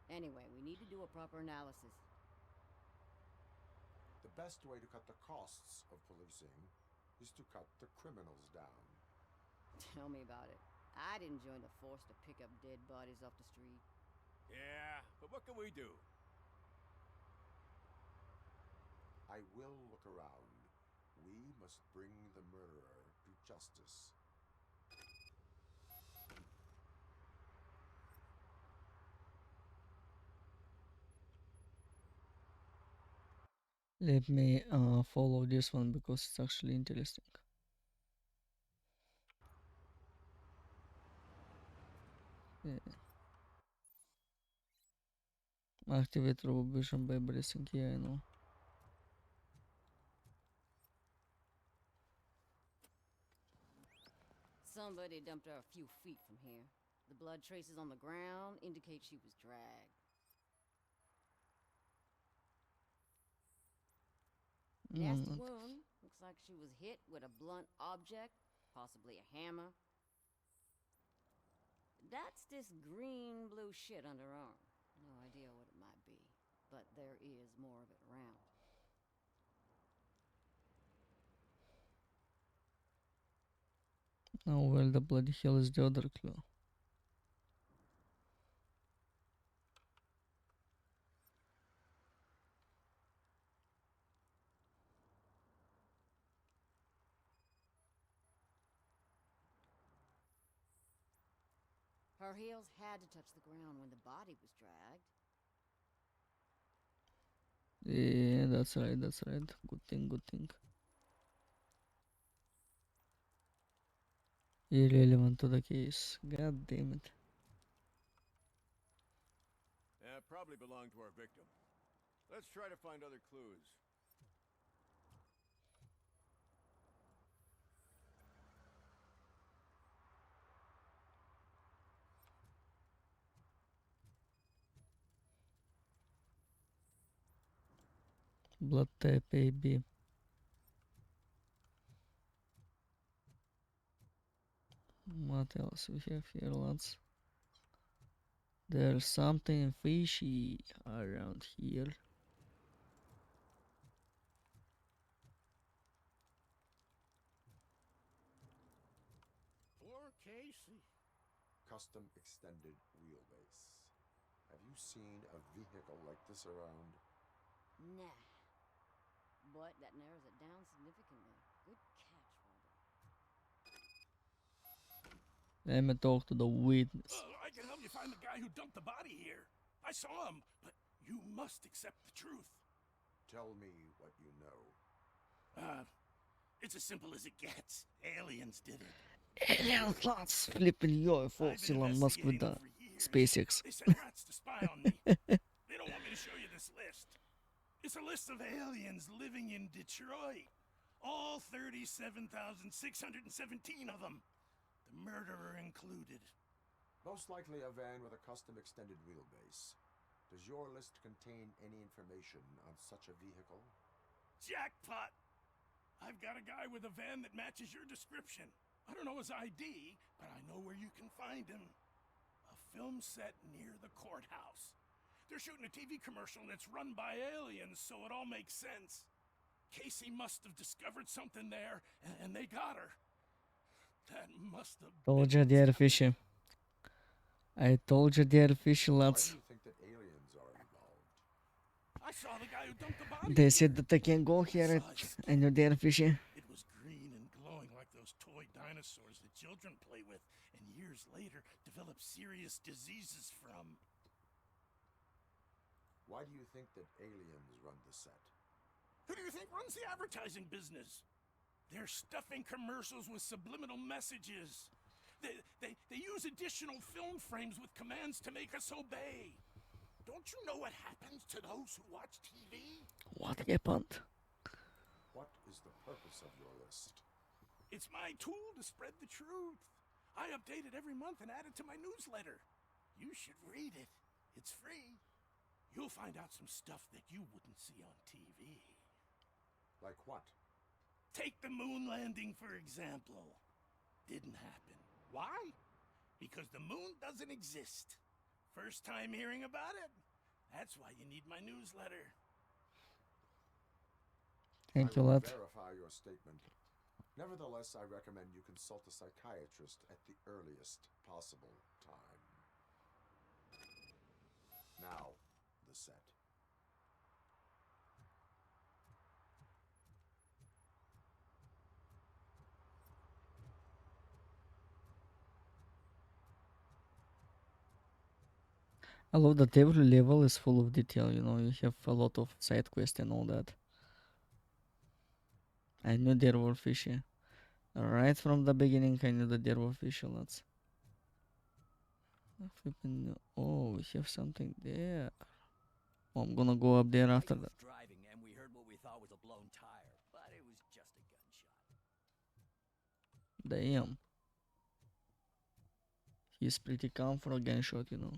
Anyway, we need to do a proper analysis. The best way to cut the costs of policing is to cut the criminals down. Tell me about it. I didn't join the force to pick up dead bodies off the street. Yeah, but what can we do? I will look around. We must bring the murderer to justice. Let me follow this one because it's actually interesting. Yeah. Activate RoboVision by bracing. Yeah, I know. Somebody dumped her a few feet from here. The blood traces on the ground indicate she was dragged. Nasty wound. Looks like she was hit with a blunt object, possibly a hammer. That's this green-blue shit on her arm. No idea what it might be, but there is more of it around. Now, where the bloody hell is the other clue? Her heels had to touch the ground when the body was dragged. Yeah, that's right. Good thing. Irrelevant to the case. God damn it. Probably belonged to our victim. Let's try to find other clues. Blood tap, baby. What else we have here, lads? There's something fishy around here. Poor Casey. Custom extended wheelbase. Have you seen a vehicle like this around? Nah. But that narrows it down significantly. Good catch, Robert. Let me talk to the witness. I can help you find the guy who dumped the body here. I saw him, but you must accept the truth. Tell me what you know. It's as simple as it gets. Aliens did it. Alien lads! Flipping UFOs, Elon Musk with the SpaceX. They sent rats to spy on me. They don't want me to show you this list. It's a list of aliens living in Detroit. All 37,617 of them. The murderer included. Most likely a van with a custom extended wheelbase. Does your list contain any information on such a vehicle? Jackpot! I've got a guy with a van that matches your description. I don't know his ID, but I know where you can find him. A film set near the courthouse. They're shooting a TV commercial and it's run by aliens, so it all makes sense. Casey must have discovered something there, and they got her. That must have Told you they're fishy. I told you they're fishy, lads. Why do you think that aliens are involved? I saw the guy who dumped the body. They said that I can go here. I know they're fishy. It was green and glowing like those toy dinosaurs that children play with, and years later develop serious diseases from. Why do you think that aliens run the set? Who do you think runs the advertising business? They're stuffing commercials with subliminal messages. They use additional film frames with commands to make us obey. Don't you know what happens to those who watch TV? What happened? What is the purpose of your list? It's my tool to spread the truth. I update it every month and add it to my newsletter. You should read it. It's free. You'll find out some stuff that you wouldn't see on TV. Like what? Take the moon landing, for example. Didn't happen. Why? Because the moon doesn't exist. First time hearing about it? That's why you need my newsletter. Thank you, I will lad. verify your statement. Nevertheless, I recommend you consult a psychiatrist at the earliest possible time. Now, the set. I love that every level is full of detail, you know, you have a lot of side quests and all that. I knew there were fishy. Right from the beginning I knew that there were fishy, lads. Oh, we have something there. Oh, I'm gonna go up there after that. Driving and we heard what we thought was a blown tire, but it was just a gunshot. Damn. He's pretty calm for a gunshot, you know.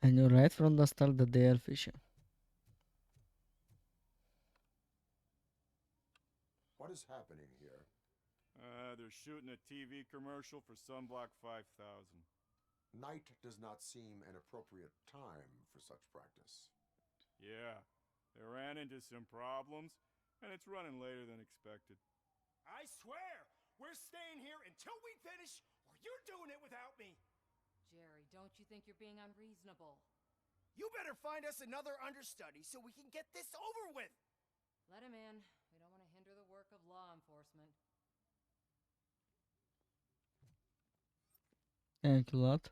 I knew right from the start that they are fishing. What is happening here? They're shooting a TV commercial for Sunblock 5000. Night does not seem an appropriate time for such practice. Yeah, they ran into some problems, and it's running later than expected. I swear, we're staying here until we finish, or you're doing it without me. Jerry, don't you think you're being unreasonable? You better find us another understudy so we can get this over with. Let him in. We don't want to hinder the work of law enforcement. enforcement. Thank you a lot.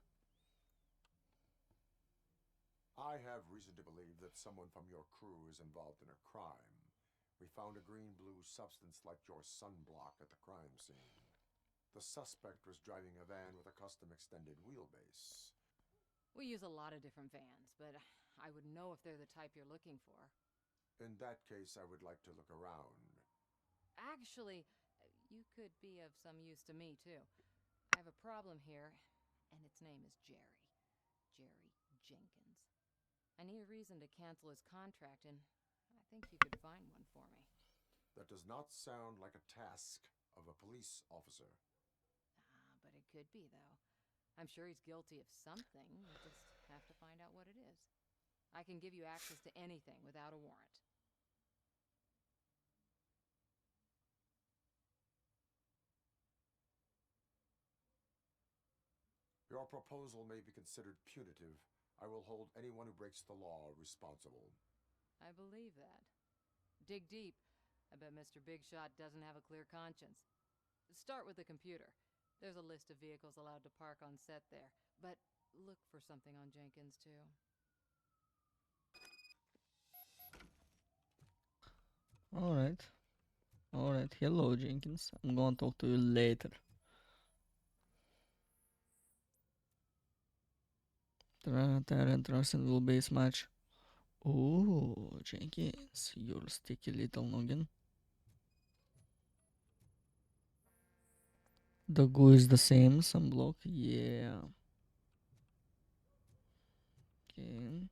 I have reason to believe that someone from your crew is involved in a crime. We found a green-blue substance like your sunblock at the crime scene. The suspect was driving a van with a custom extended wheelbase. We use a lot of different vans, but I wouldn't know if they're the type you're looking for. In that case, I would like to look around. Actually, you could be of some use to me, too. I have a problem here, and its name is Jerry. Jerry Jenkins. I need a reason to cancel his contract, and I think you could find one for me. That does not sound like a task of a police officer. But it could be, though. I'm sure he's guilty of something. We just have to find out what it is. I can give you access to anything without a warrant. Your proposal may be considered punitive. I will hold anyone who breaks the law responsible. I believe that. Dig deep. I bet Mr. Big Shot doesn't have a clear conscience. Start with the computer. There's a list of vehicles allowed to park on set there, but look for something on Jenkins, too. Alright. Alright, hello Jenkins. I'm gonna talk to you later. Entrance in wheelbase match. Oh, Jenkins, your sticky little noggin. The go is the same, sunblock, yeah. Okay.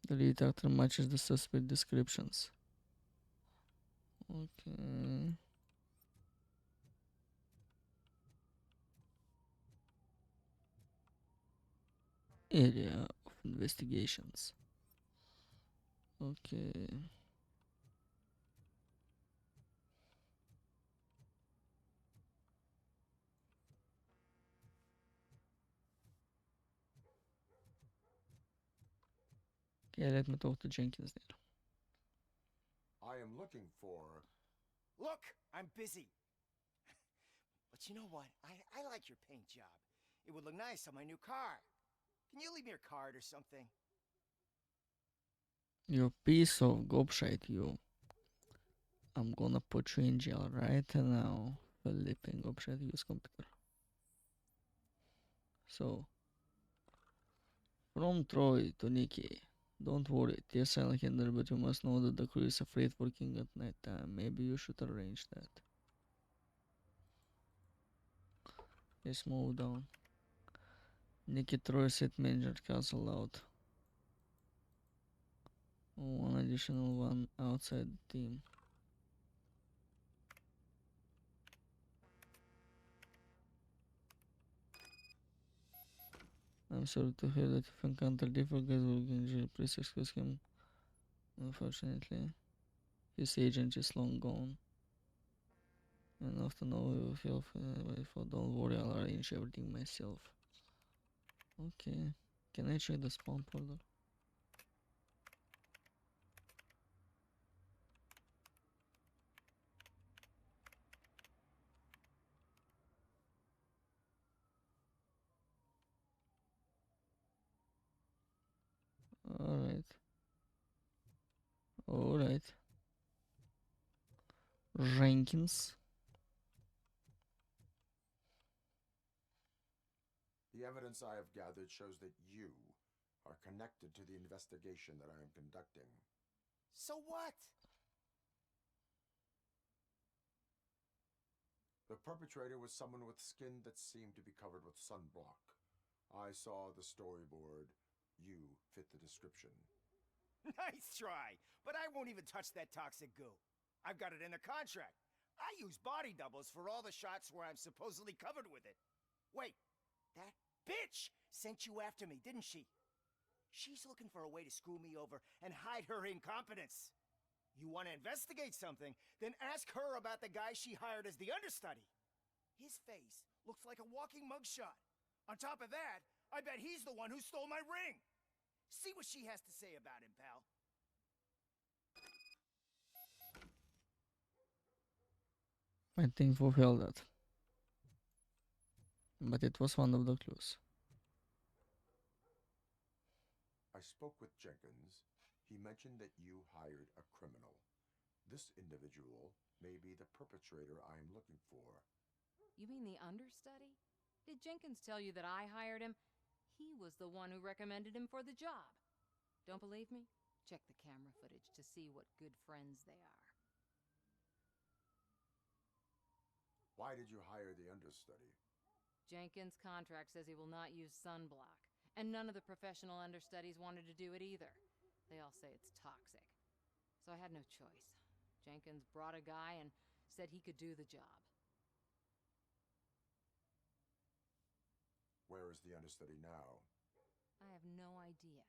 The lead actor matches the suspect descriptions. Okay. Area of investigations. Okay. Okay, let me talk to Jenkins there. I am looking for... Look, I'm busy. But you know what? I like your paint job. It would look nice on my new car. Can you leave me your card or something? You piece of gobshite, you. I'm gonna put you in jail right now. Flipping gobshite, use computer. So, from Troy to Nikki. Don't worry, yes, I'll handle, but you must know that the crew is afraid working at night time. Maybe you should arrange that. Let's move down. Nikki Troy set manager cancel out. One additional one outside team. I'm sorry to hear that you've encountered difficulties working jail. Please excuse him. Unfortunately, his agent is long gone. And after know you feel for don't worry, I'll arrange everything myself. Okay. Can I check the spawn folder? Alright. Alright. Rankings. The evidence I have gathered shows that you are connected to the investigation that I am conducting. So what? The perpetrator was someone with skin that seemed to be covered with sunblock. I saw the storyboard. You fit the description. Nice try, but I won't even touch that toxic goo. I've got it in the contract. I use body doubles for all the shots where I'm supposedly covered with it. Wait, that bitch sent you after me, didn't she? She's looking for a way to screw me over and hide her incompetence. You want to investigate something, then ask her about the guy she hired as the understudy. His face looks like a walking mugshot. On top of that, I bet he's the one who stole my ring. See what she has to say about him, pal. I think fulfilled that. But it was one of the clues. I spoke with Jenkins. He mentioned that you hired a criminal. This individual may be the perpetrator I am looking for. You mean the understudy? Did Jenkins tell you that I hired him? He was the one who recommended him for the job. Don't believe me? Check the camera footage to see what good friends they are. Why did you hire the understudy? Jenkins' contract says he will not use sunblock, and none of the professional understudies wanted to do it either. They all say it's toxic. So I had no choice. Jenkins brought a guy and said he could do the job. Where is the understudy now? I have no idea.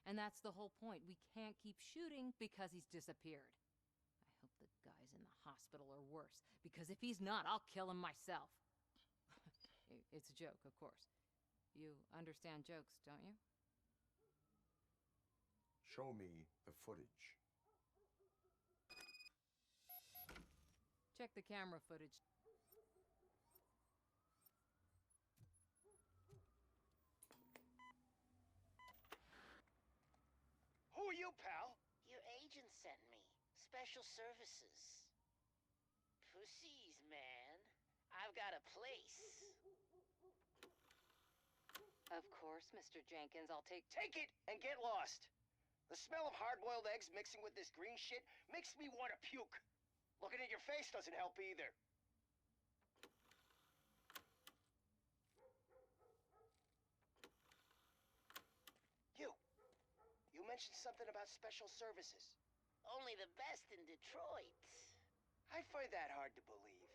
And that's the whole point. We can't keep shooting because he's disappeared. I hope the guy's in the hospital or worse, because if he's not, I'll kill him myself. It's a joke, of course. You understand jokes, don't you? Show me the footage. Check the camera footage. Who are you, pal? Your agent sent me. Special services. Pussies, man. I've got a place. Of course, Mr. Jenkins, I'll take... Take it and get lost. The smell of hard-boiled eggs mixing with this green shit makes me want to puke. Looking at your face doesn't help either. You mentioned something about special services. Only the best in Detroit. I find that hard to believe.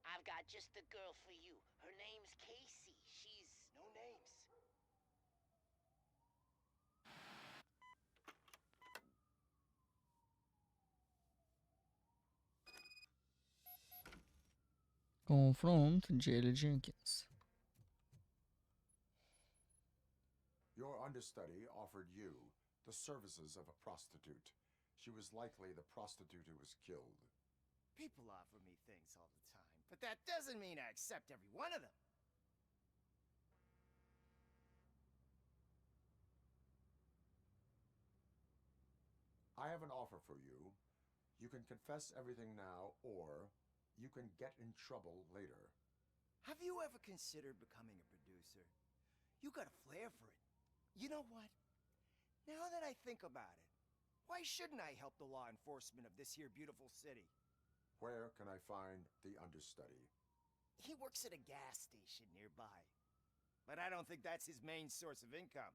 I've got just the girl for you. Her name's Casey. She's... No names. Confront Jerry Jenkins. Your understudy offered you the services of a prostitute. She was likely the prostitute who was killed. People offer me things all the time, but that doesn't mean I accept every one of them. I have an offer for you. You can confess everything now, or you can get in trouble later. Have you ever considered becoming a producer? You got a flair for it. You know what? Now that I think about it, why shouldn't I help the law enforcement of this here beautiful city? Where can I find the understudy? He works at a gas station nearby. But I don't think that's his main source of income.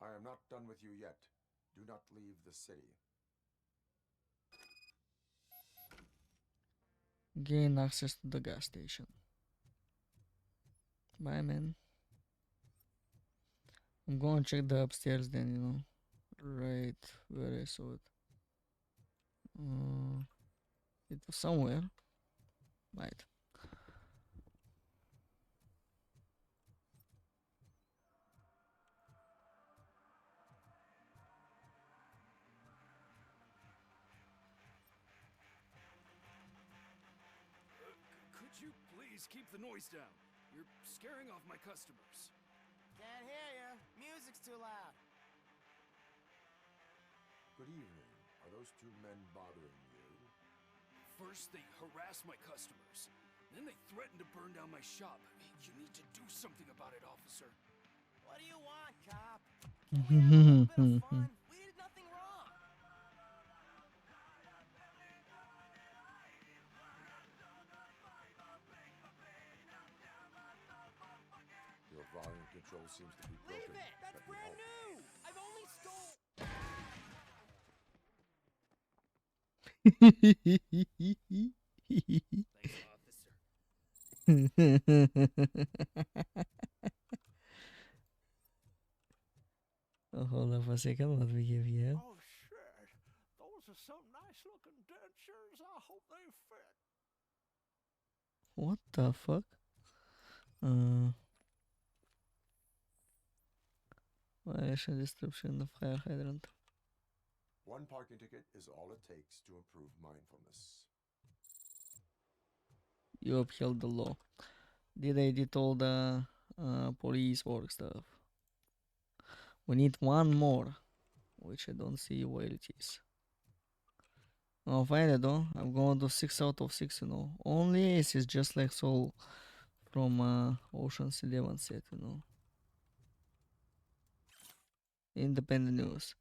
I am not done with you yet. Do not leave the city. Gain access to the gas station. Bye, man. I'm gonna check the upstairs then, you know. Right where I saw it. It was somewhere. Right. Could you please keep the noise down? You're scaring off my customers. Can't hear you. Music's too loud. Good evening. Are those two men bothering you? First, they harass my customers. Then they threaten to burn down my shop. You need to do something about it, officer. What do you want, cop? Can we have a little bit of fun? We did nothing wrong. Your volume control seems to be broken. Leave it! That's Let me brand help. new! I've only stole... Thanks, officer. Oh, hold up a second, what we give you? Oh, shit. Those are some nice-looking dentures. I hope they fit. What the fuck? Violation description of fire hydrant. One parking ticket is all it takes to improve mindfulness. You upheld the law. Did I did all the police work stuff? We need one more, which I don't see where it is. Oh, finally though, I'm going to 6 out of 6, you know. Only ace is just like Soul from Ocean's 11 set, you know. Independent news.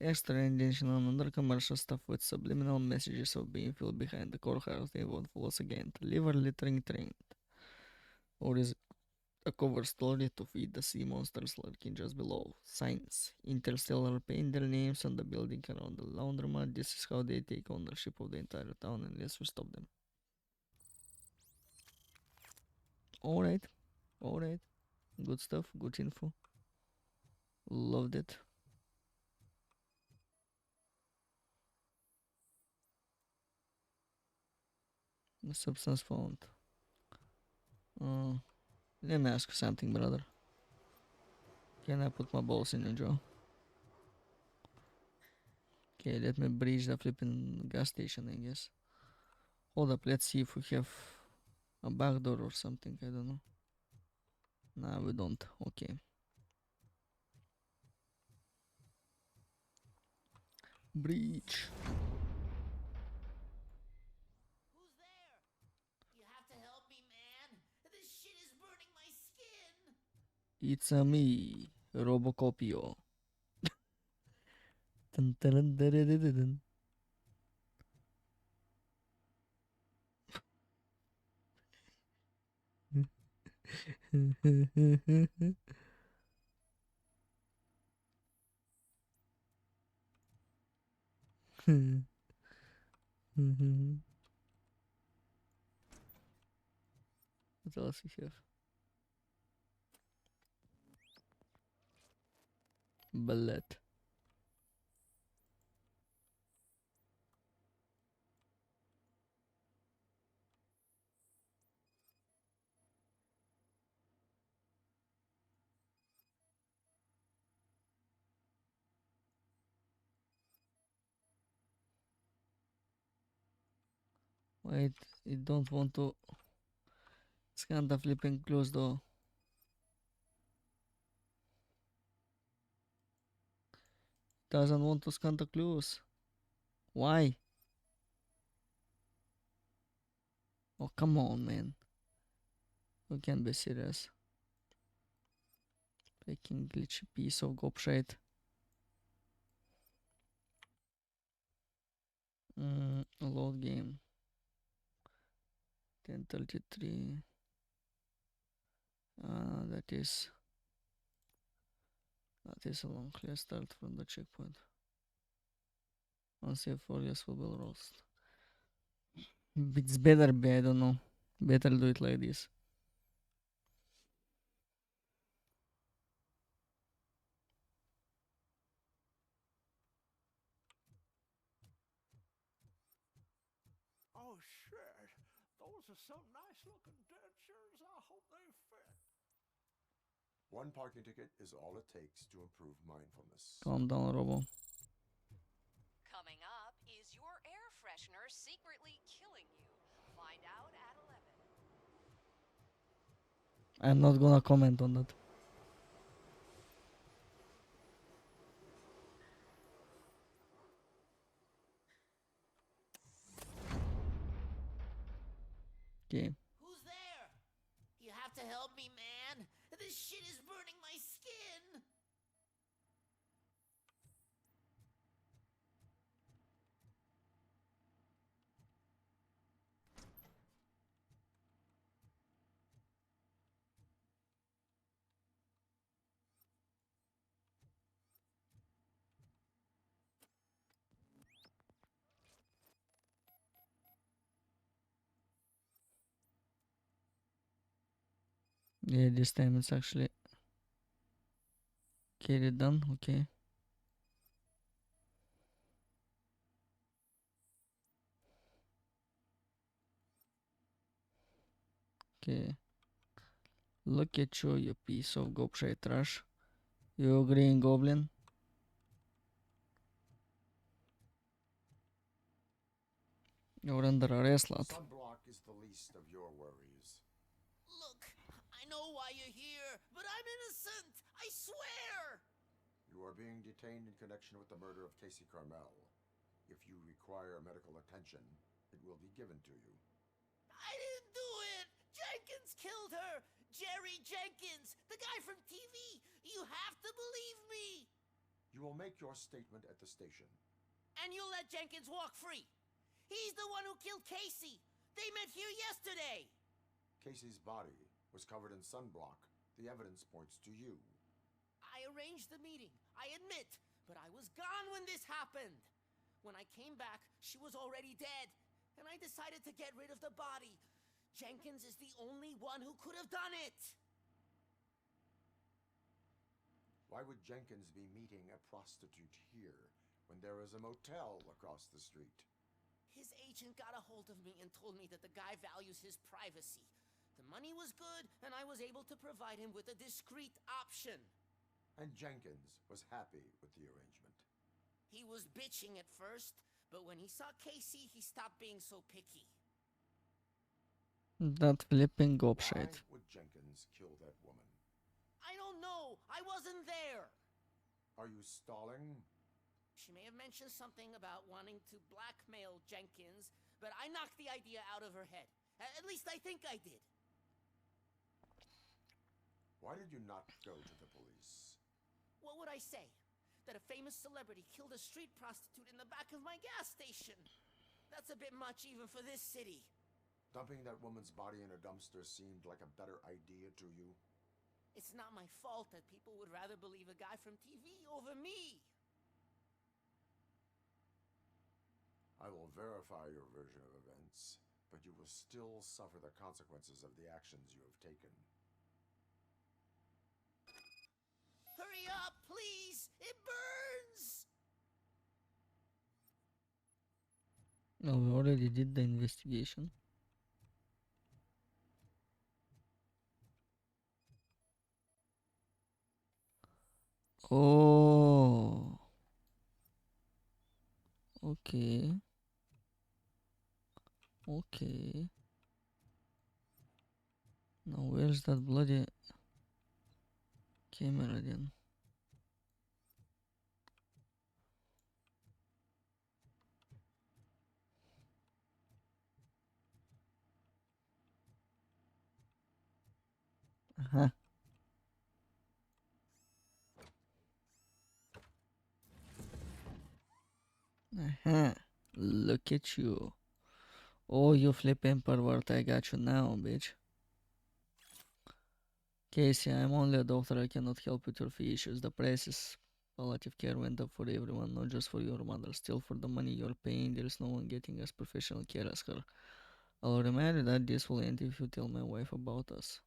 Extra intentional and other commercial stuff with subliminal messages of being filled behind the courthouse they won't follow us again. Liver littering trained. Or is a cover story to feed the sea monsters lurking just below. Signs. Interstellar paint their names on the building around the laundromat. This is how they take ownership of the entire town unless we stop them. Alright. Alright. Good stuff. Good info. Loved it. The substance found. Let me ask you something, brother. Can I put my balls in your jaw? Okay, let me breach the flipping gas station, I guess. Hold up, let's see if we have a back door or something, I don't know. Nah, we don't. Okay. Breach. Who's there? You have to help me, man. This shit is burning my skin. It's a me, Robocopio. Dun, dun, dun, dun, dun, dun, dun. What else we have? Ballet. Wait, it don't want to scan the flipping close though. Doesn't want to scan the clues. Why? Oh, come on, man. You can't be serious. Freaking glitchy piece of gobshite. Load game. 10:33. That is a long clear start from the checkpoint. Unsafe for useful roast. It's better be, I don't know. Better do it like this. Oh, shit. Those are some nice looking dentures. I hope they fit. One parking ticket is all it takes to improve mindfulness. Calm down, Robo. Coming up, is your air freshener secretly killing you? Find out at 11. I'm not gonna comment on that. Okay. Who's there? You have to help me, man. This shit is burning my skin. Yeah, this time it's actually carried done. Okay. Okay. Look at you, you piece of gobshite trash. You green goblin? You're under arrest, lad. Sunblock is the least of your worries. Look, I know why you're here, but I'm innocent! I swear! You are being detained in connection with the murder of Casey Carmel. If you require medical attention, it will be given to you. I didn't do it! Jenkins killed her! Jerry Jenkins! The guy from TV! You have to believe me! You will make your statement at the station. And you'll let Jenkins walk free! He's the one who killed Casey! They met here yesterday! Casey's body was covered in sunblock. The evidence points to you. I arranged the meeting, I admit, but I was gone when this happened. When I came back, she was already dead, and I decided to get rid of the body. Jenkins is the only one who could have done it! Why would Jenkins be meeting a prostitute here when there is a motel across the street? His agent got a hold of me and told me that the guy values his privacy. The money was good, and I was able to provide him with a discreet option. And Jenkins was happy with the arrangement. He was bitching at first, but when he saw Casey, he stopped being so picky. That flipping gobshite. Why would Jenkins kill that woman? I don't know. I wasn't there. Are you stalling? She may have mentioned something about wanting to blackmail Jenkins, but I knocked the idea out of her head. At least I think I did. Why did you not go to the police? What would I say? That a famous celebrity killed a street prostitute in the back of my gas station? That's a bit much even for this city. Dumping that woman's body in a dumpster seemed like a better idea to you? It's not my fault that people would rather believe a guy from TV over me. I will verify your version of events, but you will still suffer the consequences of the actions you have taken. Hurry up, please! It burns! No, we already did the investigation. Oh. Okay. Okay. Now where's that bloody camera then? Uh-huh. Uh-huh. Look at you. Oh, you flipping pervert, I got you now, bitch. Casey, I'm only a doctor, I cannot help with your fee issues. The price is palliative care went up for everyone, not just for your mother. Still, for the money you're paying, there is no one getting as professional care as her. I'll remind you that this will end if you tell my wife about us.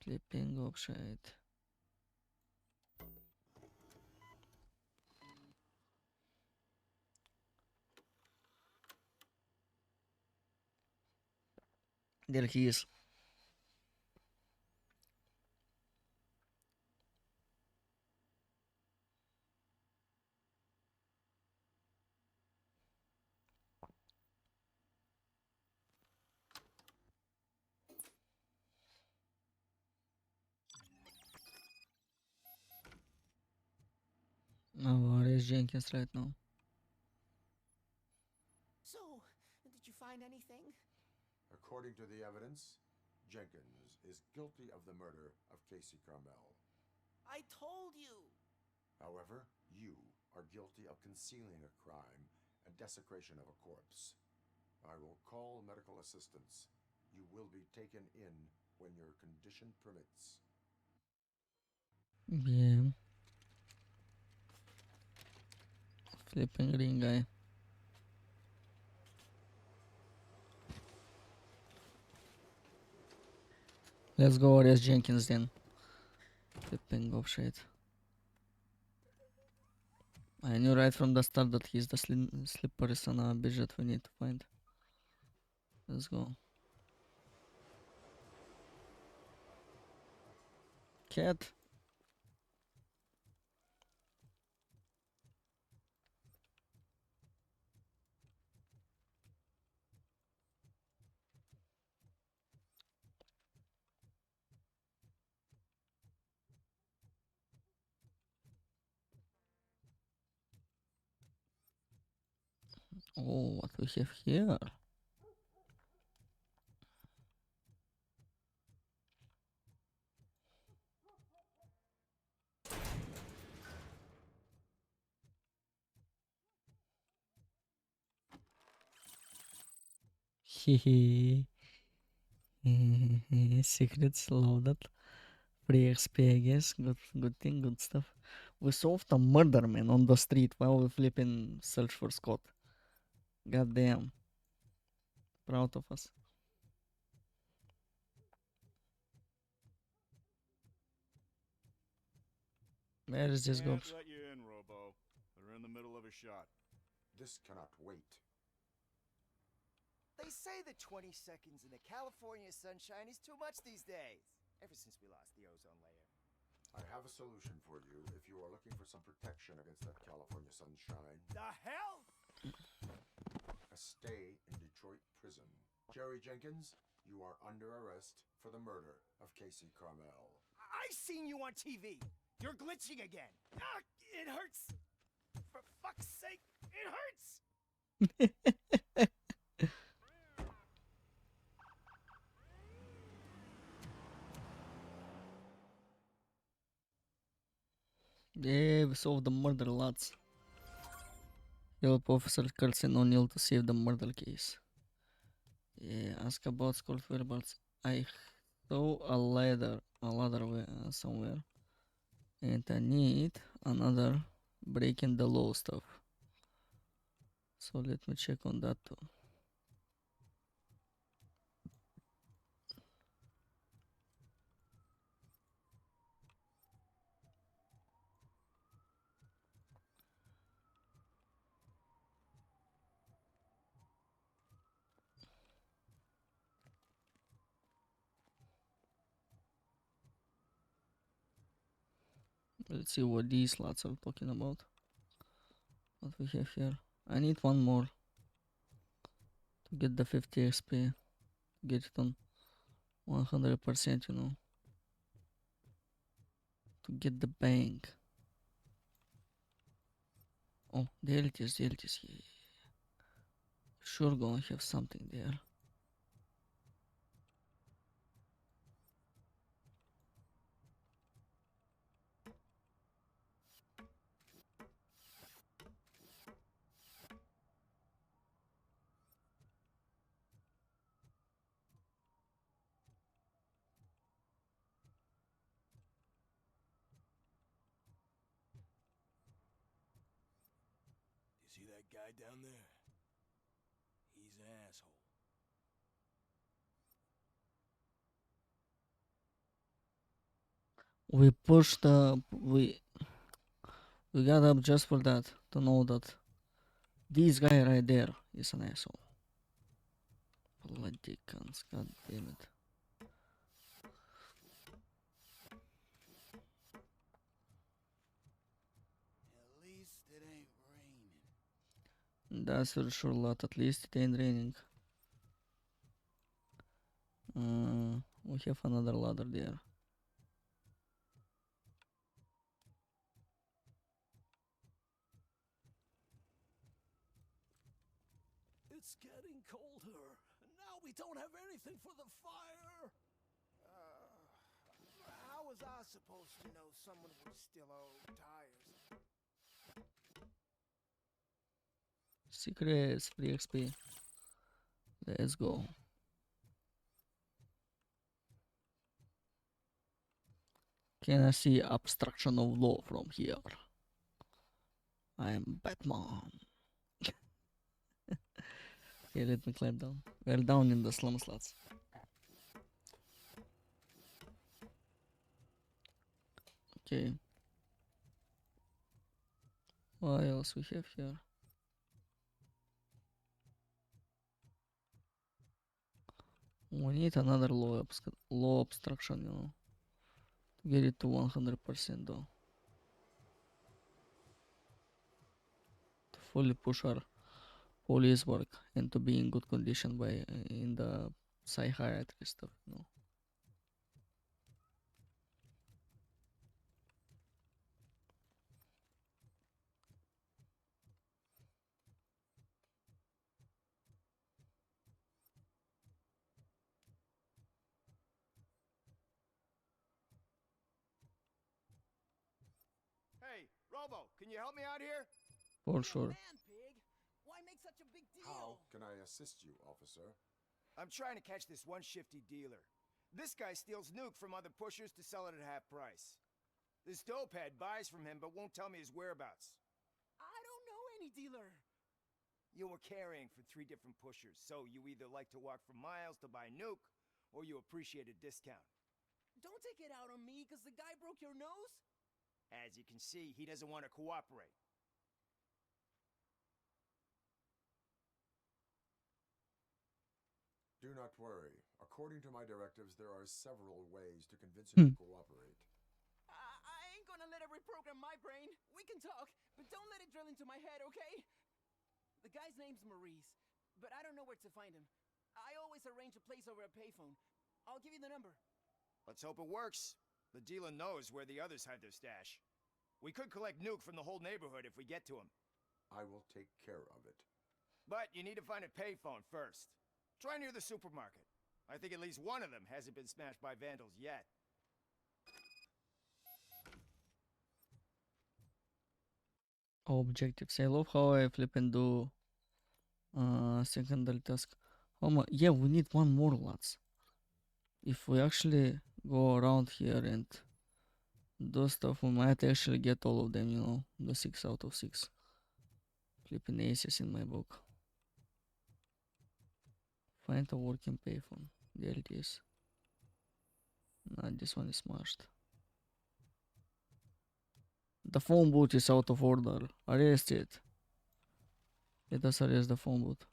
Flipping gobshite. There he is. Now, where is Jenkins right now? So, did you find anything? According to the evidence, Jenkins is guilty of the murder of Casey Carmel. I told you! However, you are guilty of concealing a crime and desecration of a corpse. I will call medical assistance. You will be taken in when your condition permits. Yeah. Flipping green guy. Let's go arrest Jenkins then. Flipping gobshite. I knew right from the start that he's the slippery son of a bitch that we need to find. Let's go. cat. Oh, what we have here? Hehe. Secrets loaded. Free XP, I guess. Good thing, good stuff. We solved a murder, man, on the street while we flipping search for Scott. God damn. Proud of us. Where is this Can't gobs? let you in, Robo. They're in the middle of a shot. This cannot wait. They say that 20 seconds in the California sunshine is too much these days, ever since we lost the ozone layer. I have a solution for you if you are looking for some protection against that California sunshine. The hell? A stay in Detroit prison. Jerry Jenkins, you are under arrest for the murder of Casey Carmel. I seen you on TV. You're glitching again. Ah, it hurts. For fuck's sake, it hurts. Yeah, we solved the murder, lads. Help Officer Carlson O'Neill to save the murder case. Yeah, ask about Scott whereabouts. I saw a ladder somewhere. And I need another breaking the law stuff. So let me check on that too. Let's see what these lots are talking about. What we have here. I need one more to get the 50 XP. Get it on 100%, you know. To get the bank. Oh, there it is, there it is. Yeah. Sure gonna have something there. You see that guy down there? He's an asshole. We pushed we got up just for that, to know that this guy right there is an asshole. Bloody cunts, god damn it. At least it ain't raining. That's for sure, lot. At least it ain't raining. We have another ladder there. It's getting colder, and now we don't have anything for the fire. How was I supposed to know someone would steal our old tires? Secrets, free XP. Let's go. Can I see obstruction of law from here? I am Batman. Okay, let me climb down. We're down in the slums, lads. Okay. What else we have here? We need another law obstruction, you know, get it to 100% though. To fully push our police work and to be in good condition by in the psychiatry stuff, you know. Hey, Robo, can you help me out here? For sure. Pig, why make such a big deal? How can I assist you, officer? I'm trying to catch this one shifty dealer. This guy steals nuke from other pushers to sell it at half price. This dopehead buys from him but won't tell me his whereabouts. I don't know any dealer. You were carrying for 3 different pushers, so you either like to walk for miles to buy nuke, or you appreciate a discount. Don't take it out on me because the guy broke your nose? As you can see, he doesn't want to cooperate. Do not worry. According to my directives, there are several ways to convince him to cooperate. I ain't gonna let it reprogram my brain. We can talk, but don't let it drill into my head, okay? The guy's name's Maurice, but I don't know where to find him. I always arrange a place over a payphone. I'll give you the number. Let's hope it works. The dealer knows where the others hide their stash. We could collect nuke from the whole neighborhood if we get to him. I will take care of it. But you need to find a payphone first. Try near the supermarket. I think at least one of them hasn't been smashed by vandals yet. Objectives. I love how I flip and do secondary task. Yeah, we need one more, lads. If we actually go around here and do stuff, we might actually get all of them, you know, the 6 out of 6. Flipping aces in my book. Find a working payphone. There it is. Nah, this one is smashed. The phone booth is out of order. Arrest it. Let us arrest the phone booth.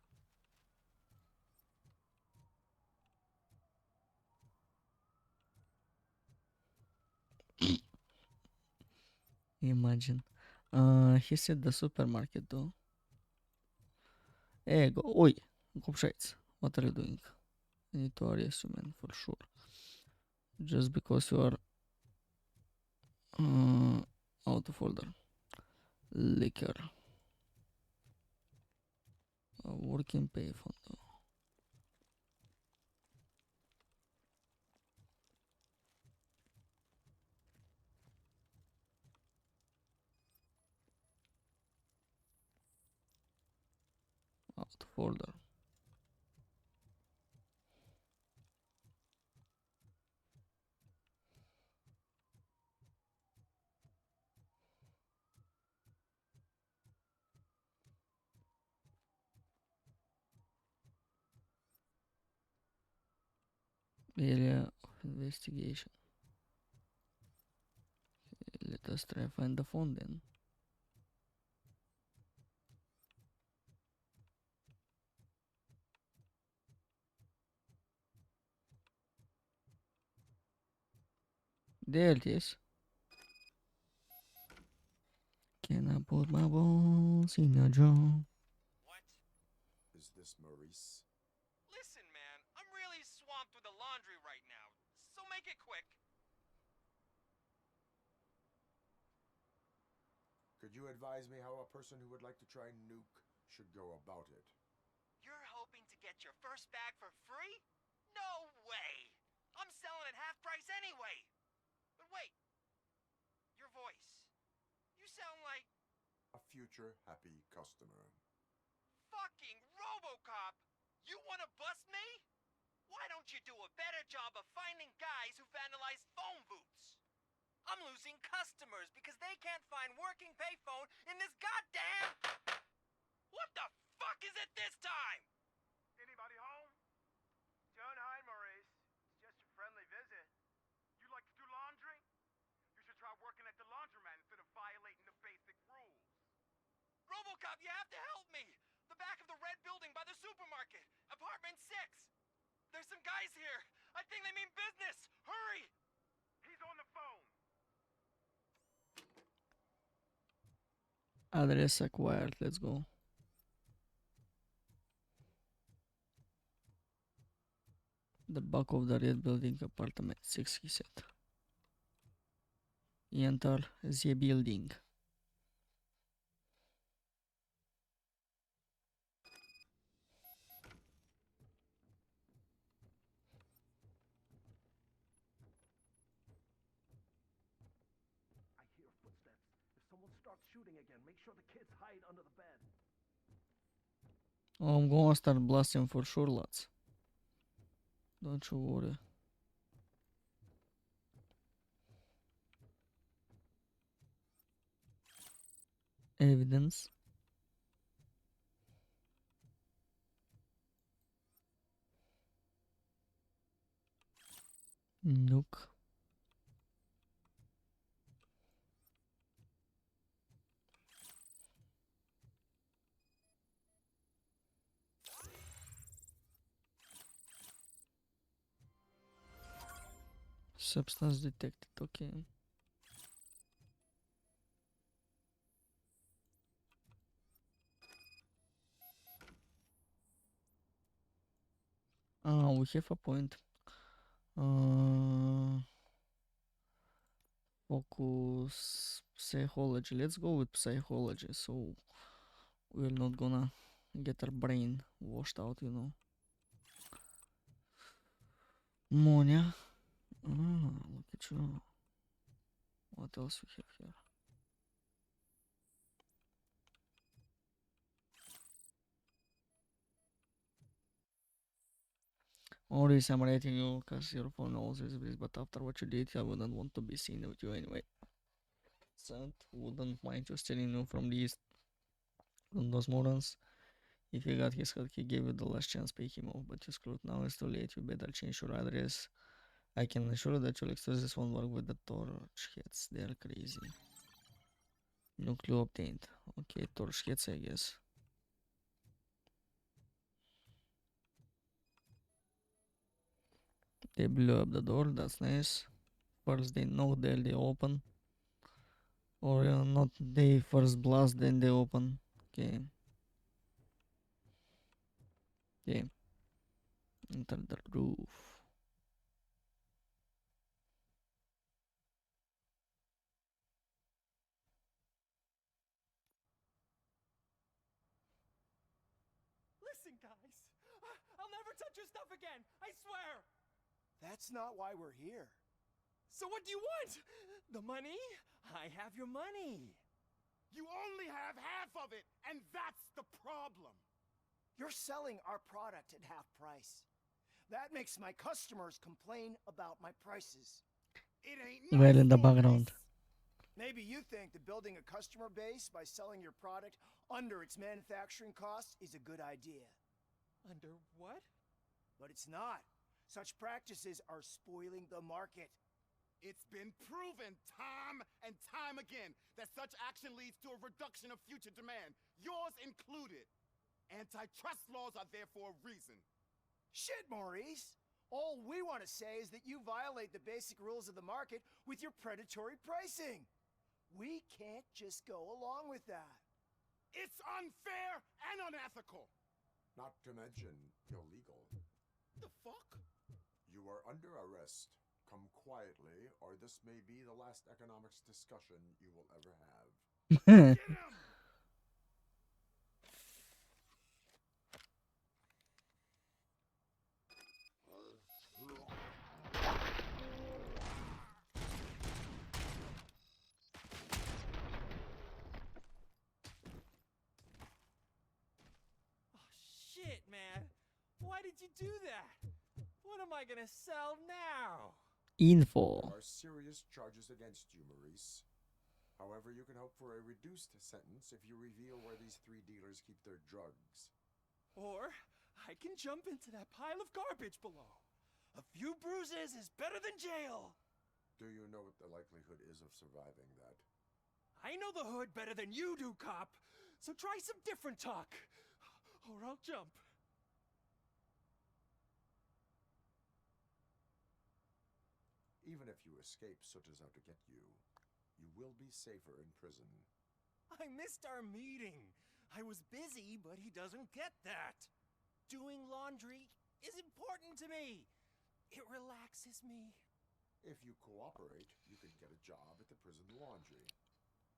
Imagine. He said the supermarket though. Hey, go. Oi, Gopshites. What are you doing? I need to arrest you, man, for sure. Just because you are out of order. Liquor. A working payphone though. Out of order. Area of investigation. Let us try find the phone then. There it is. Can I put my balls in a jar? What? Is this Maurice? Listen, man, I'm really swamped with the laundry right now, so make it quick. Could you advise me how a person who would like to try nuke should go about it? You're hoping to get your first bag for free? No way! I'm selling at half price anyway! But wait, your voice. You sound like A future happy customer. fucking Robocop! You wanna bust me? Why don't you do a better job of finding guys who vandalize phone booths? I'm losing customers because they can't find working payphone in this goddamn... What the fuck is it this time? Anybody home? John, hi, Maurice. It's just a friendly visit. You like to do laundry? You should try working at the laundromat instead of violating the basic rules. Robocop, you have to help me! The back of the red building by the supermarket. Apartment 6. There's some guys here. I think they mean business. Hurry! He's on the phone. Address acquired. Let's go. The back of the red building, apartment 6, he said. Enter the building. I hear footsteps. If someone starts shooting again, make sure the kids hide under the bed. Oh, I'm gonna start blasting for sure, lads. Don't you worry. Evidence. Nook. Substance detected, okay. We have a point. Focus psychology. Let's go with psychology, so we're not gonna get our brain washed out, you know. Monia. Look at you. What else we have here? Always I'm writing you because your phone knows this, but after what you did, I wouldn't want to be seen with you anyway. Sant wouldn't mind you stealing you from those morons. If he got his head, he gave you the last chance, pay him off, but you screwed. Now it's too late, you better change your address. I can assure you that your excuses won't work with the torch heads, they're crazy. No clue obtained. Okay, torch heads, I guess. They blew up the door, that's nice. First they knock, then they open. Or not, they first blast, then they open. Okay. Okay. Enter the roof. Listen, guys. I'll never touch your stuff again. I swear. That's not why we're here. So what do you want? The money? I have your money. You only have half of it, and that's the problem. You're selling our product at half price. That makes my customers complain about my prices. It ain't nice, Well in the Maurice. background. Maybe you think that building a customer base by selling your product under its manufacturing cost is a good idea. Under what? But it's not. Such practices are spoiling the market. It's been proven time and time again that such action leads to a reduction of future demand, yours included. Antitrust laws are there for a reason. Shit, Maurice! All we want to say is that you violate the basic rules of the market with your predatory pricing. We can't just go along with that. It's unfair and unethical. Not to mention illegal. The fuck? You are under arrest. Come quietly, or this may be the last economics discussion you will ever have. Get him! Shit, man. Why did you do that? What am I gonna sell now? Info. There are serious charges against you, Maurice. However, you can hope for a reduced sentence if you reveal where these 3 dealers keep their drugs. Or I can jump into that pile of garbage below. A few bruises is better than jail. Do you know what the likelihood is of surviving that? I know the hood better than you do, cop. So try some different talk, or I'll jump. Even if you escape Soot is out to get you, you will be safer in prison. I missed our meeting. I was busy, but he doesn't get that. Doing laundry is important to me. It relaxes me. If you cooperate, you can get a job at the prison laundry.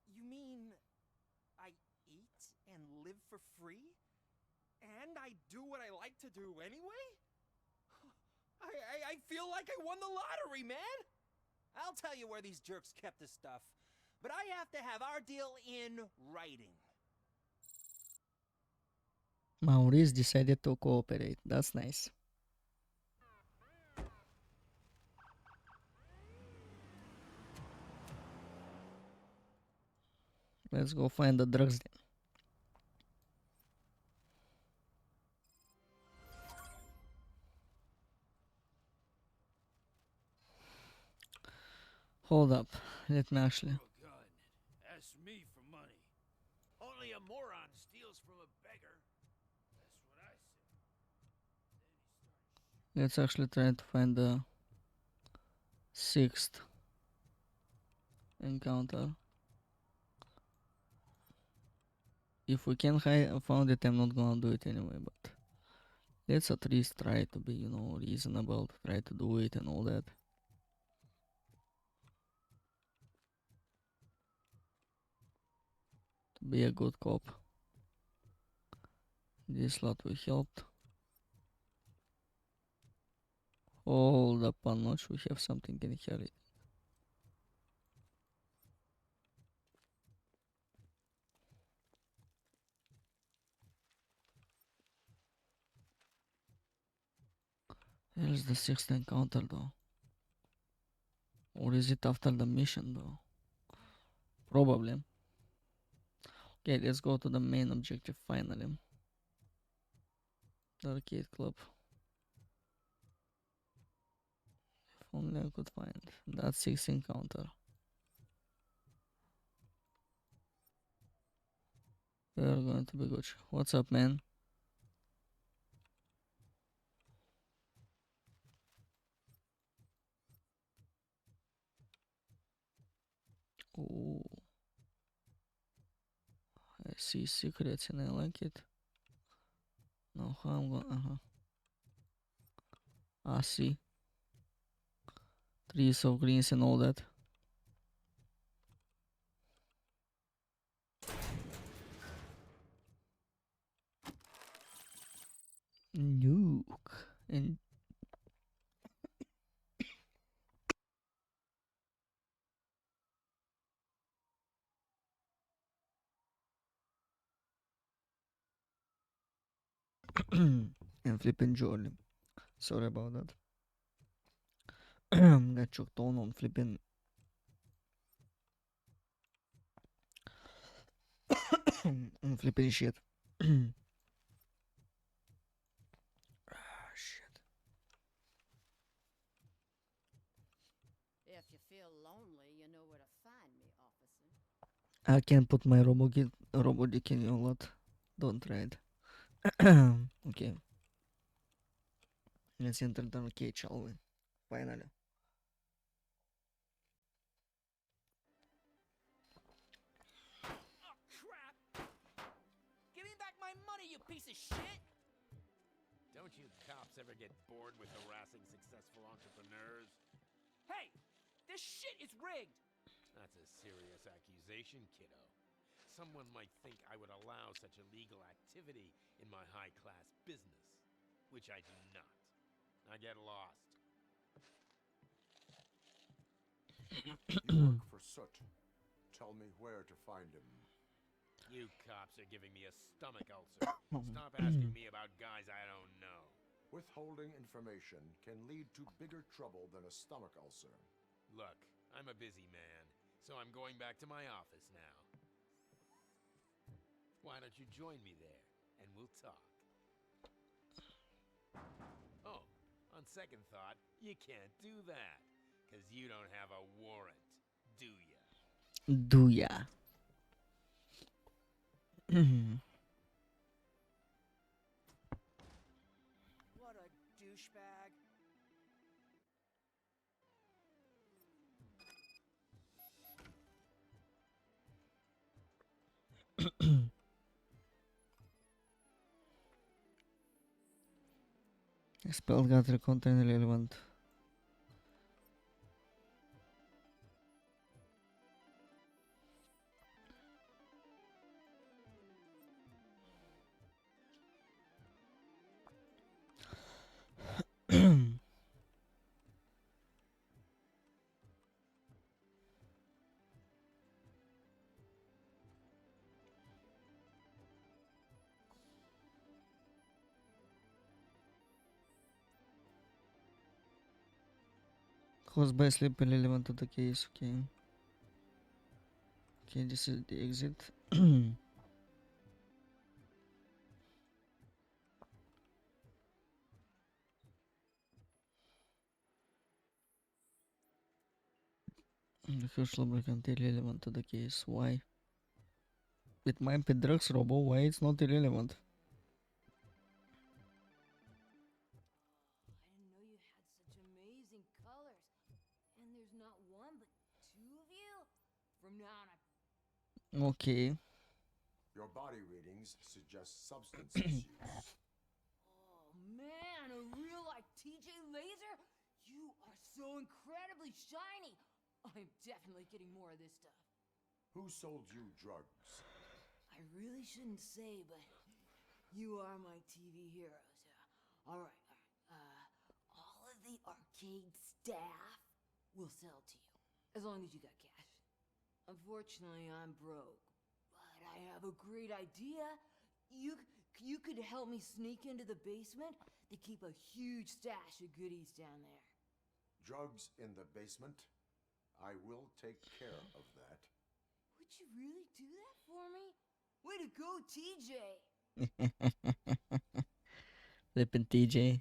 You mean I eat and live for free? And I do what I like to do anyway? I feel like I won the lottery, man! I'll tell you where these jerks kept the stuff, but I have to have our deal in writing. Maurice decided to cooperate. That's nice. Let's go find the drugs then. Hold up. Let me actually. Oh, God. Ask me for money. Only a moron steals from a beggar. That's what I said. Let's actually try to find the 6th encounter. If we can found it, I'm not gonna do it anyway, but let's at least try to be, you know, reasonable, to try to do it and all that. To be a good cop. This lot we helped. Hold up a notch, we have something in here. Here's the 6th encounter though. Or is it after the mission though? Probably. Okay, let's go to the main objective finally. The arcade club. If only I could find that 6th encounter. We're going to be good. What's up, man? Oh, I see secrets and I like it. Now how I'm going? I see trees of greens and all that. Nuke and and flipping Jolly. Sorry about that. Got choked on flipping. On flipping shit. Shit. If you feel lonely, you know where to find me, officer. I can put my robodick in your lot. Don't try it. Okay. Let's enter the arcade, shall we? Finally. Oh, crap! Give me back my money, you piece of shit! Don't you cops ever get bored with harassing successful entrepreneurs? Hey! This shit is rigged! That's a serious accusation, kiddo. Someone might think I would allow such illegal activity in my high-class business, which I do not. I get lost. You work for Soot. Tell me where to find him. You cops are giving me a stomach ulcer. Stop asking me about guys I don't know. Withholding information can lead to bigger trouble than a stomach ulcer. Look, I'm a busy man, so I'm going back to my office now. Why don't you join me there, and we'll talk. Oh, on second thought, you can't do that, because you don't have a warrant, do ya? Do ya? What a douchebag. Spell gather contain relevant. Close by sleep relevant to the case, okay. Okay, this is the exit. The huge lubricant irrelevant to the case. Why? It might be drugs, Robo. Why it's not irrelevant? I didn't know you had such amazing colors. And there's not one, but two of you? From now on, Okay. Your body readings suggest substance misuse. Oh man, a real like TJ laser? You are so incredibly shiny. I'm definitely getting more of this stuff. Who sold you drugs? I really shouldn't say, but you are my TV heroes. All right. All of the arcade staff will sell to you, as long as you got cash. Unfortunately, I'm broke, but I have a great idea. You could help me sneak into the basement. They keep a huge stash of goodies down there. Drugs in the basement? I will take care of that. Would you really do that for me? Way to go, TJ! Flippin' TJ.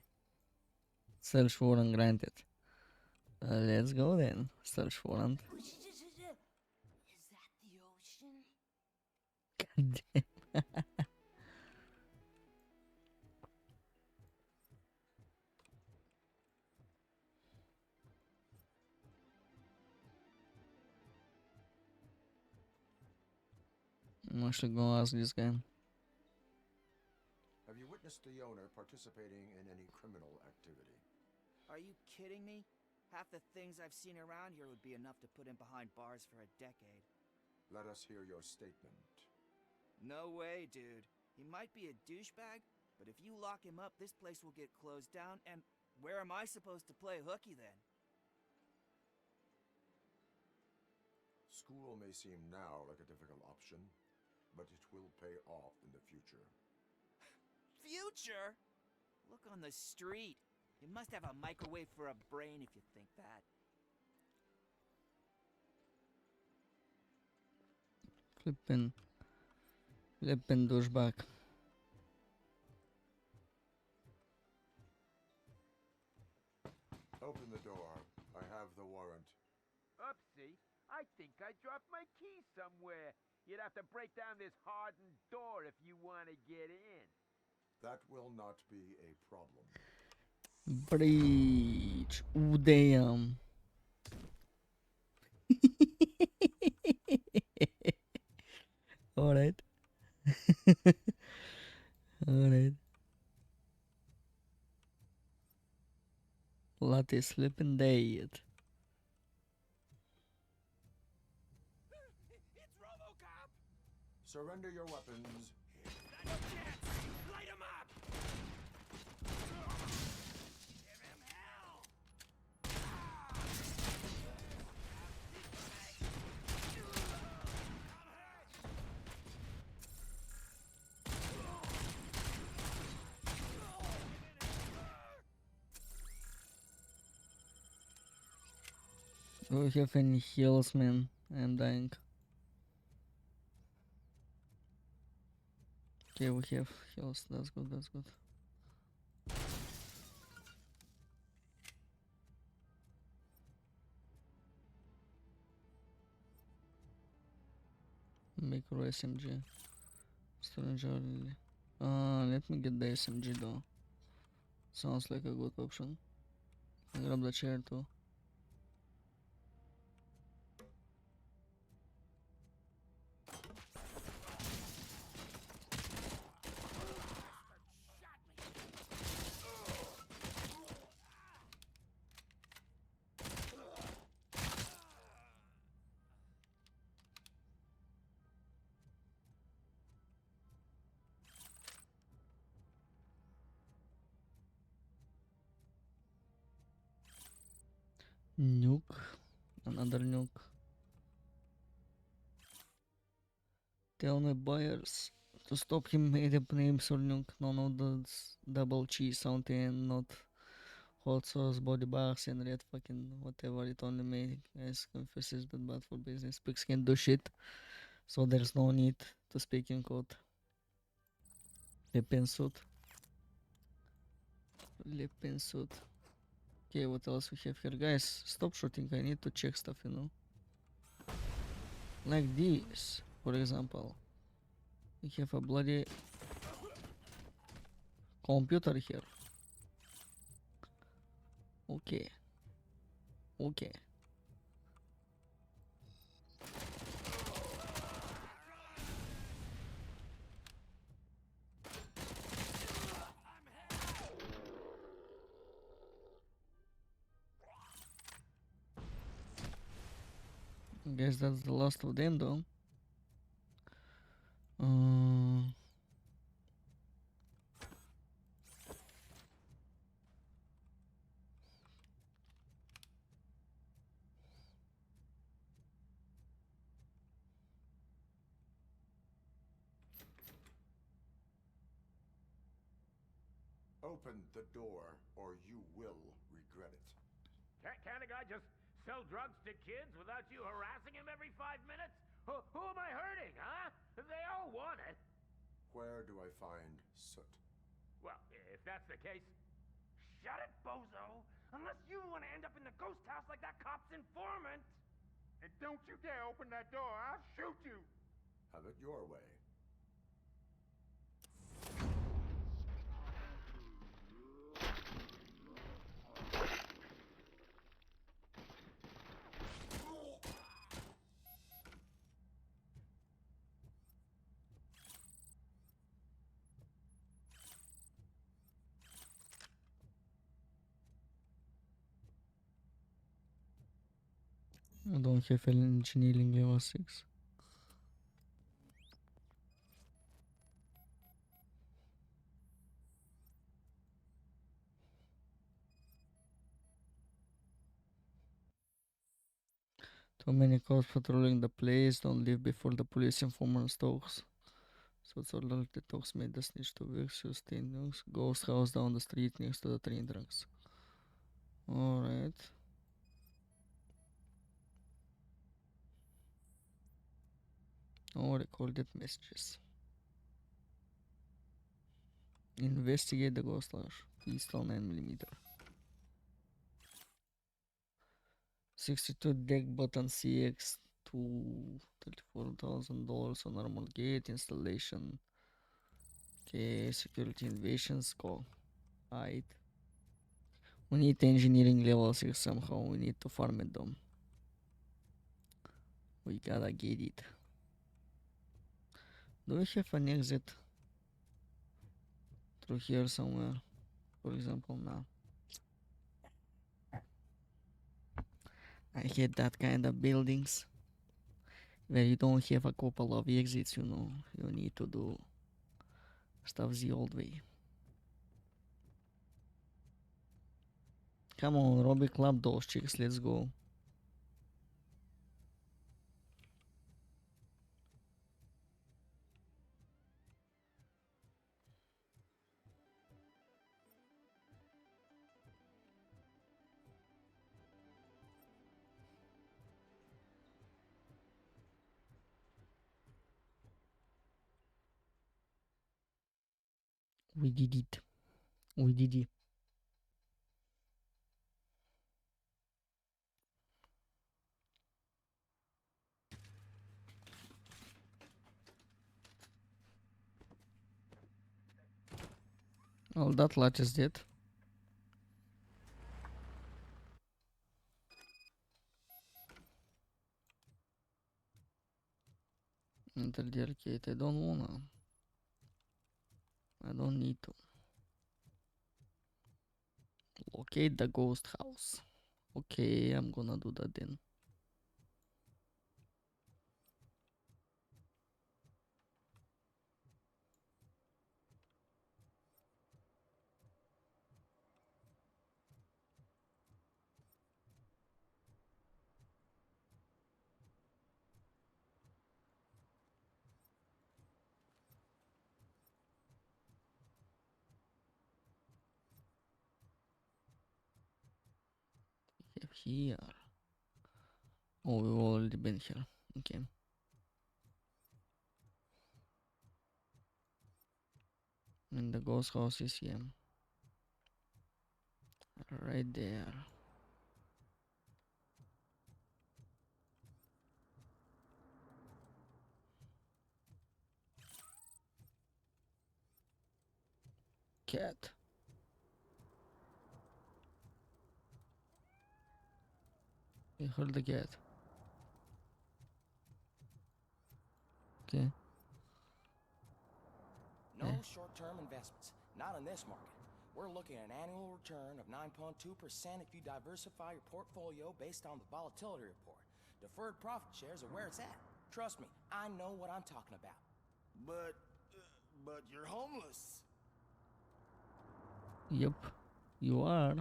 Selvsvorant granted. Let's go then. Selvsvorant. Is that the ocean? God damn. I'm actually gonna ask this guy. Have you witnessed the owner participating in any criminal activity? Are you kidding me? Half the things I've seen around here would be enough to put him behind bars for a decade. Let us hear your statement. No way, dude. He might be a douchebag, but if you lock him up, this place will get closed down, and where am I supposed to play hooky then? School may seem now like a difficult option, but it will pay off in the future. Future? Look on the street. You must have a microwave for a brain if you think that. Flippin' douchebag. Open the door. I have the warrant. Oopsie, I think I dropped my key somewhere. You'd have to break down this hardened door if you want to get in. That will not be a problem. Breach. Ooh, damn. Alright. Alright. Let it slip and dead. It's Robocop! Surrender your weapons. Not a chance! Light him up! Give him hell! Do we have any heals, man? I'm dying. Okay, we have heals. That's good, that's good. Micro SMG. Storage only. Let me get the SMG though. Sounds like a good option. I grab the chair too. Nuke. Another nuke. Tell my buyers to stop him made up names or nuke. None of those double cheese something, not hot sauce, body bags, and red fucking whatever. It only made guys confuses but bad for business. Pigs can do shit, so there's no need to speak in code. Weapon suit. Weapon suit. Okay, what else we have here? Guys, stop shooting. I need to check stuff, you know. Like this, for example. We have a bloody computer here. Okay. Okay. Guess that's the last of them though. Open the door, or you will regret it. Can't a guy just sell drugs to kids without you harassing him every 5 minutes? Who am I hurting, huh? They all want it. Where do I find soot? Well, if that's the case, shut it, bozo! Unless you want to end up in the ghost house like that cop's informant! And don't you dare open that door, I'll shoot you! Have it your way. I don't have an engineering level 6. Too many cops patrolling the place. Don't leave before the police informant talks. So it's all like the talks made the snitch to work. So stay news. Ghost house down the street next to the train tracks. Alright. Oh, recorded messages. Investigate the ghost house. Pistol 9mm. 62 deck button CX to $34,000 on normal gate installation. Okay, security invasions go. Alright. We need engineering level 6 somehow. We need to farm it though. We gotta get it. Do we have an exit through here somewhere? For example, now. I hate that kind of buildings where you don't have a couple of exits, you know. You need to do stuff the old way. Come on, Robbie, club those chicks, let's go. We did it. We did it. All that latch is dead. Enter the arcade. I don't wanna. I don't need to. Locate the ghost house. Okay, I'm gonna do that then. here. Oh, we've already been here. Okay. And the ghost house is here. Right there. Cat. I heard the cat. Okay. No short-term investments. Not in this market. We're looking at an annual return of 9.2% if you diversify your portfolio based on the volatility report. Deferred profit shares are where it's at. Trust me, I know what I'm talking about. But you're homeless. Yep, you are.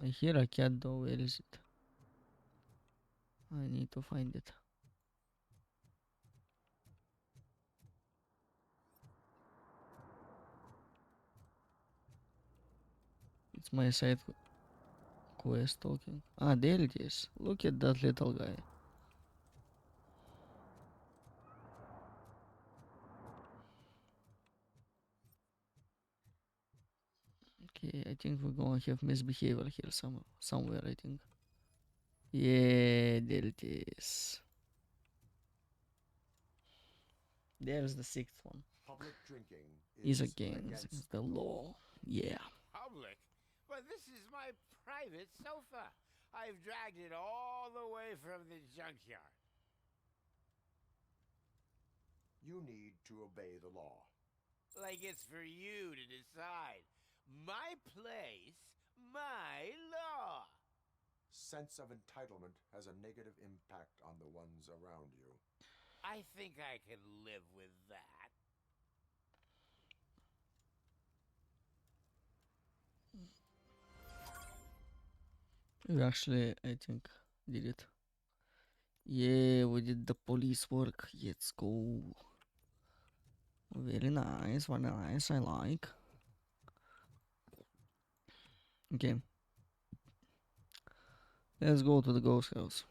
I hear a cat though. Where is it? I need to find it. It's my side quest talking. Ah, there it is. Look at that little guy. Okay, I think we're gonna have misbehavior here somewhere, I think. Yeah, there it is. There's the sixth one. Public drinking Is against the law. Yeah. Public? But this is my private sofa. I've dragged it all the way from the junkyard. You need to obey the law. Like it's for you to decide. My place, my law. Sense of entitlement has a negative impact on the ones around you. I think I can live with that. We actually, I think, did it. Yeah, we did the police work. Let's go. Very nice, very nice. I like. Okay. Let's go to the ghost house.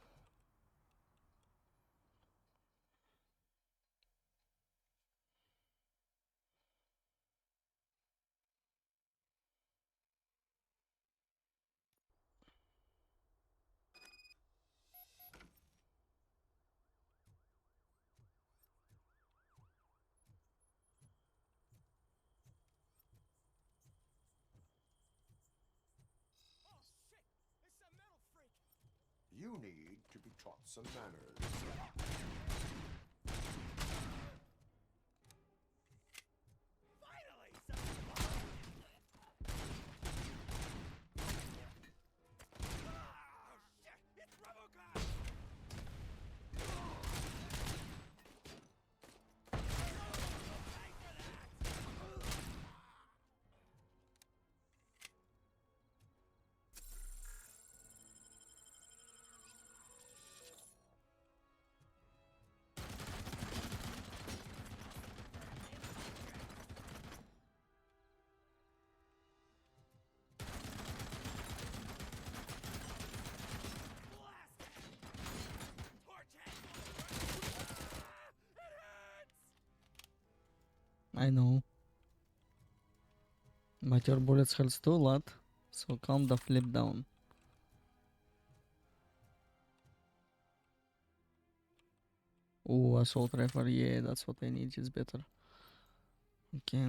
You need to be taught some manners. It's Robocop! I know. But your bullets hurts too a lot, so calm the flip down. Oh, assault rifle, yeah, that's what I need, it's better. Okay.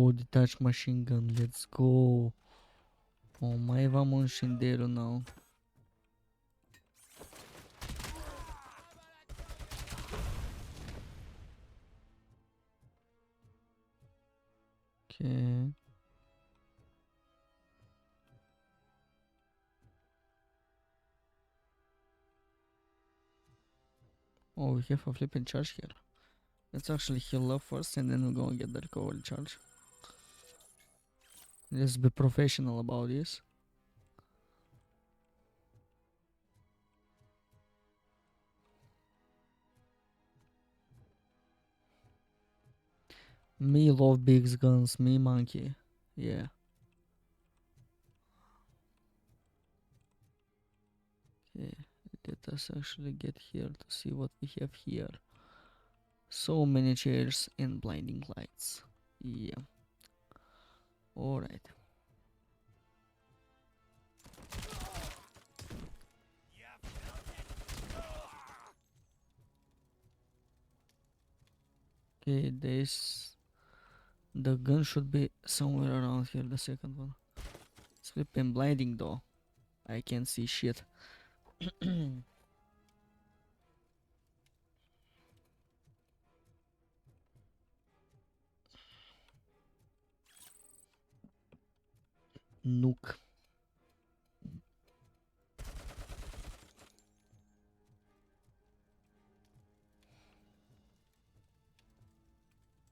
Oh, detached machine gun. Let's go. Oh, mai avem un șinderu now. Okay. Oh, we have a flipping charge here. Let's actually heal up first and then we'll go and get the recovery charge. Let's be professional about this. Me love big guns, me monkey. Yeah. Okay, let us actually get here to see what we have here. So many chairs and blinding lights. Yeah. Alright. Okay, this. The gun should be somewhere around here, the second one. It's flipping blinding though. I can't see shit. Nuke.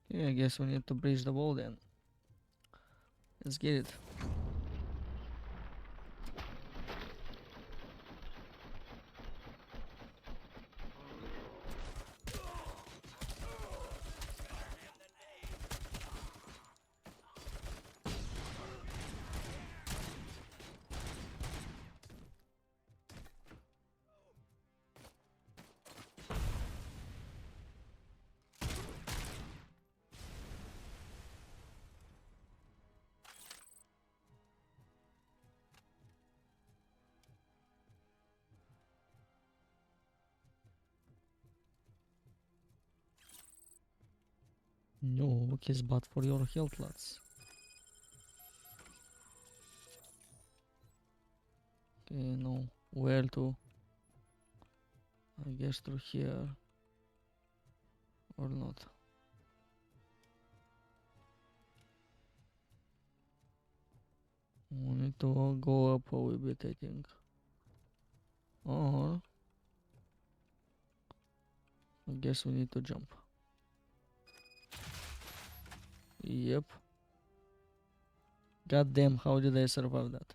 Okay, I guess we need to breach the wall then. Let's get it. No, kiss but for your health, lads. Okay, no. Where to? I guess through here. Or not. We need to go up a wee bit, I think. Or I guess we need to jump. Yep. God damn, how did I survive that?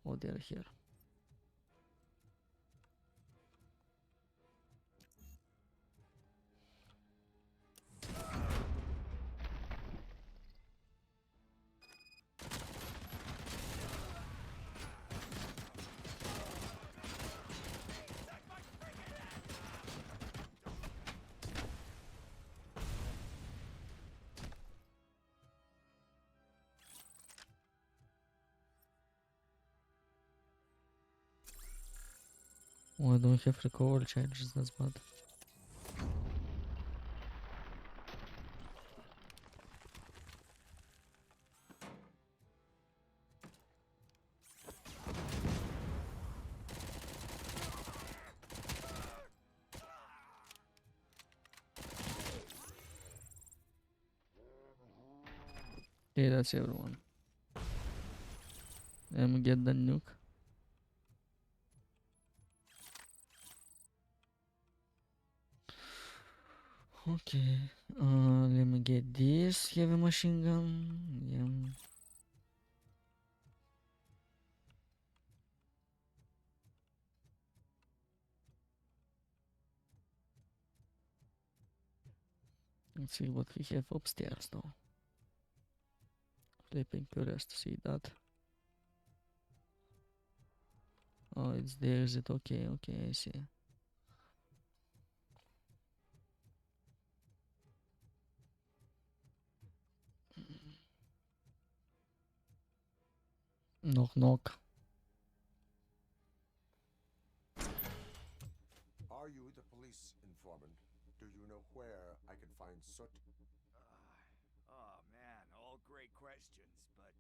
Oh, they're here. Oh, I don't have recovery charges, that's bad. Okay, that's everyone. Let me get the nuke. Okay, let me get this heavy machine gun. Yeah. Let's see what we have upstairs though. Flipping curious to see that. Oh, it's there, is it? Okay, okay, I see. Knock knock. Are you the police informant? Do you know where I can find Soot? Oh man, all great questions, but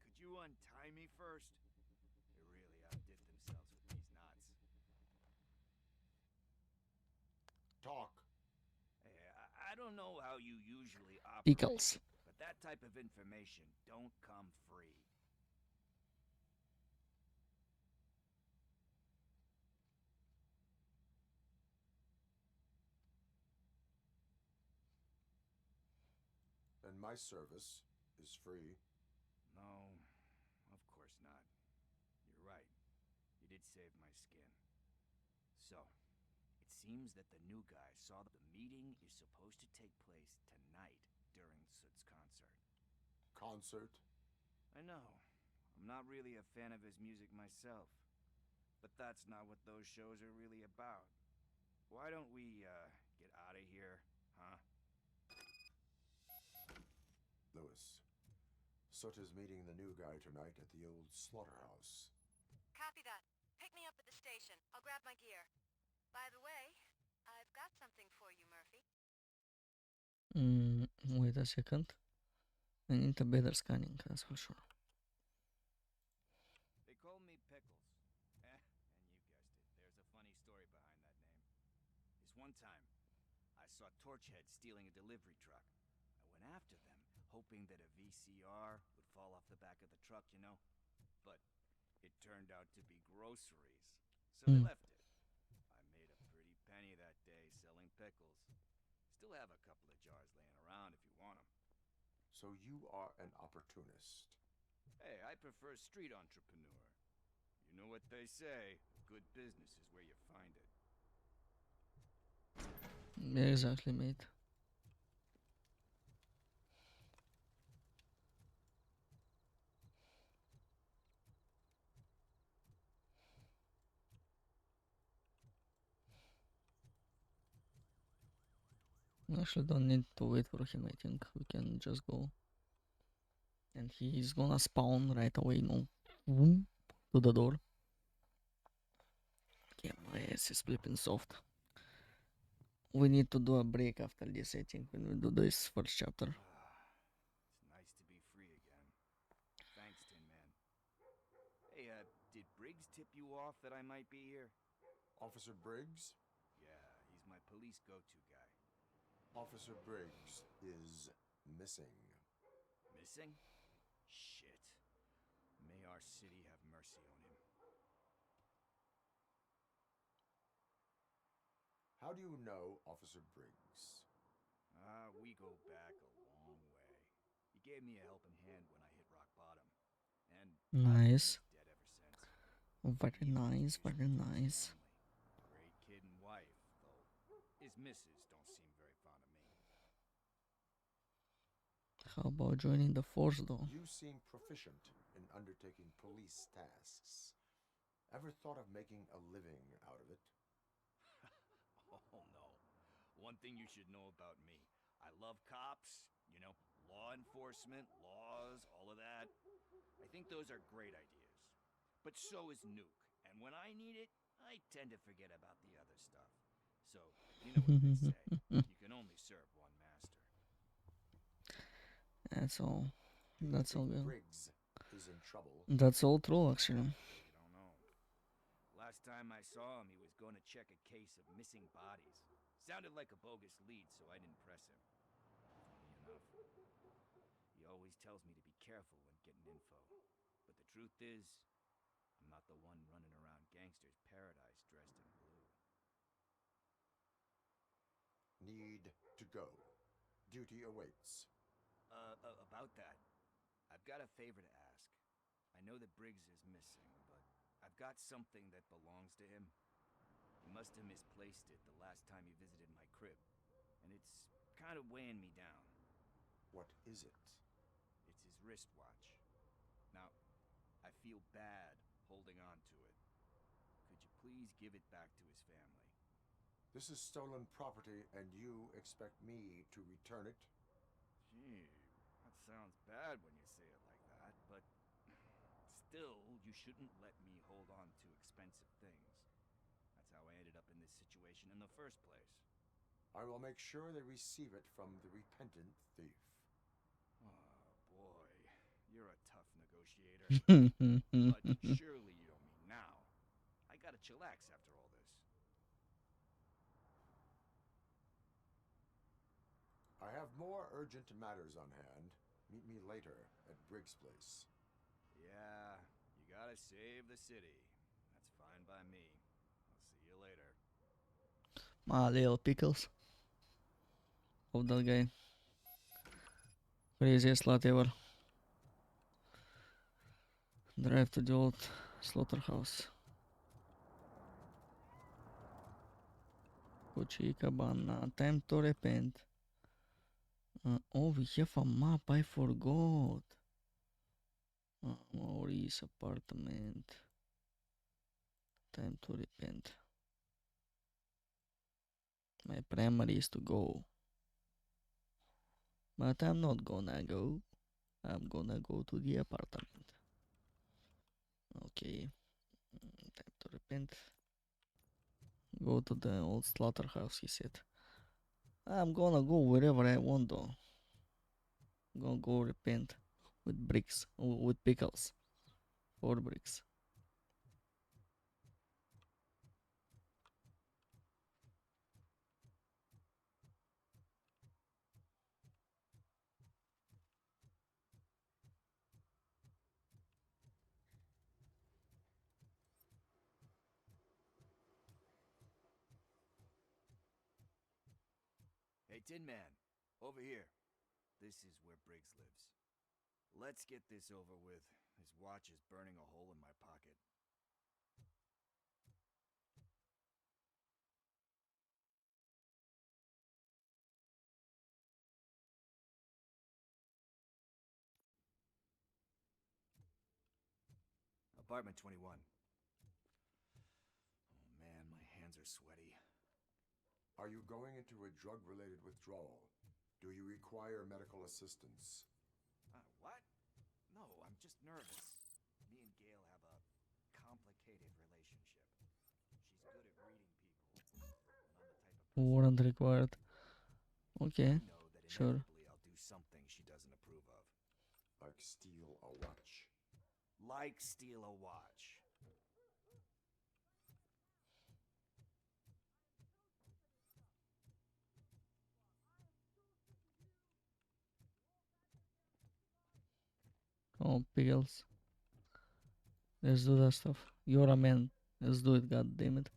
could you untie me first? They really outdid themselves with these knots. Talk. Hey, I don't know how you usually operate, Pickles. but that type of information don't come free. And my service is free. No, of course not. You're right. You did save my skin. So, it seems that the new guy saw the meeting is supposed to take place tonight during Soot's concert. Concert? I know. I'm not really a fan of his music myself. But that's not what those shows are really about. Why don't we, get out of here, huh? Lewis. Soot is meeting the new guy tonight at the old slaughterhouse. Copy that. Pick me up at the station. I'll grab my gear. By the way, I've got something for you, Murphy. Wait a second. I need a better scanning, that's for sure. They call me Pickles. And you guessed it. There's a funny story behind that name. This one time, I saw Torchhead stealing a delivery truck. I went after them, hoping that a VCR would fall off the back of the truck, you know? But it turned out to be groceries. So they left it. I made a pretty penny that day selling pickles. Still have a couple of jars laying around if you want them. So you are an opportunist. Hey, I prefer street entrepreneur. You know what they say, good business is where you find it. Yeah, exactly, mate. Actually, don't need to wait for him, I think. We can just go. And he's gonna spawn right away, no? Boom, to the door. Okay, my ass is flipping soft. We need to do a break after this, I think, when we do this first chapter. It's nice to be free again. Thanks, Tin Man. Hey, did Briggs tip you off that I might be here? Officer Briggs? Yeah, he's my police go-to guy. Officer Briggs is missing. Missing? Shit. May our city have mercy on him. How do you know Officer Briggs? We go back a long way. He gave me a helping hand when I hit rock bottom. And Nice. I've been dead ever since. Very nice, very nice. Great kid and wife, though his missus don't seem very fond of me. How about joining the force, though? You seem proficient in undertaking police tasks. Ever thought of making a living out of it? Oh no. One thing you should know about me. I love cops, you know, law enforcement, laws, all of that. I think those are great ideas. But so is Nuke. And when I need it, I tend to forget about the other stuff. So, you know what they say. You can only serve one master. That's all. That's all good. Briggs is in trouble. That's all true, actually. You don't know. Last time I saw him, he was going to check a case of missing bodies. Sounded like a bogus lead, so I didn't press him. Funny enough. He always tells me to be careful when getting info. But the truth is, I'm not the one running around gangster's paradise dressed in blue. Need to go. Duty awaits. About that, I've got a favor to ask. I know that Briggs is missing, but I've got something that belongs to him. He must have misplaced it the last time he visited my crib, and it's kind of weighing me down. What is it? It's his wristwatch. Now, I feel bad holding on to it. Could you please give it back to his family? This is stolen property, and you expect me to return it? Gee, that sounds bad when you say it like that, but still, you shouldn't let me hold on to expensive things. That's how I ended up in this situation in the first place. I will make sure they receive it from the repentant thief. Oh, boy. You're a tough negotiator. But surely you don't mean now. I gotta chillax after all this. I have more urgent matters on hand. Meet me later at Briggs' place. Yeah, you gotta save the city. That's fine by me. I'll see you later. My little pickles. Of that guy. Craziest slut ever. Drive to the old slaughterhouse. Copacabana. Time to repent. Oh, we have a map. I forgot. Maurice apartment. Time to repent. My primary is to go. But I'm not gonna go. I'm gonna go to the apartment. Okay. Time to repent. Go to the old slaughterhouse, he said. I'm gonna go wherever I want though. I'm gonna go repent with bricks, with pickles. 4 bricks. Hey, Tin Man, over here. This is where Briggs lives. Let's get this over with. His watch is burning a hole in my pocket. Apartment 21. Oh man, my hands are sweaty. Are you going into a drug-related withdrawal? Do you require medical assistance? What? No, I'm just nervous. Me and Gail have a complicated relationship. She's good at reading people, and I'm the type of person... Warrant required. Okay, I know that sure. inevitably I'll do something she doesn't approve of. Like steal a watch. Like steal a watch. Oh, pickles. Let's do that stuff. You're a man. Let's do it, god damn it.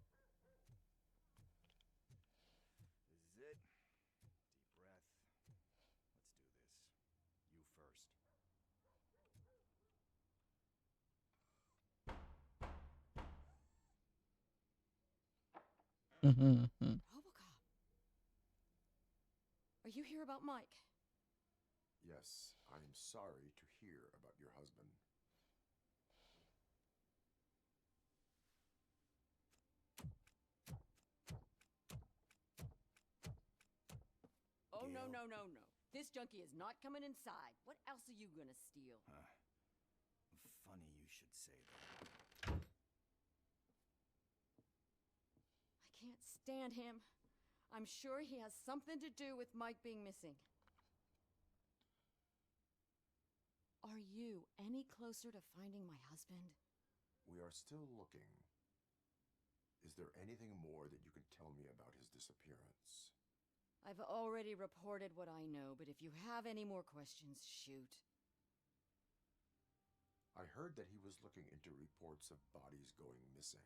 This is it. Deep breath. Let's do this. You first. Robocop. Are you here about Mike? Yes, I'm sorry to hear about your husband. Oh, no, no, no, no. This junkie is not coming inside. What else are you gonna steal? Funny you should say that. I can't stand him. I'm sure he has something to do with Mike being missing. Are you any closer to finding my husband? We are still looking. Is there anything more that you can tell me about his disappearance? I've already reported what I know, but if you have any more questions, shoot. I heard that he was looking into reports of bodies going missing.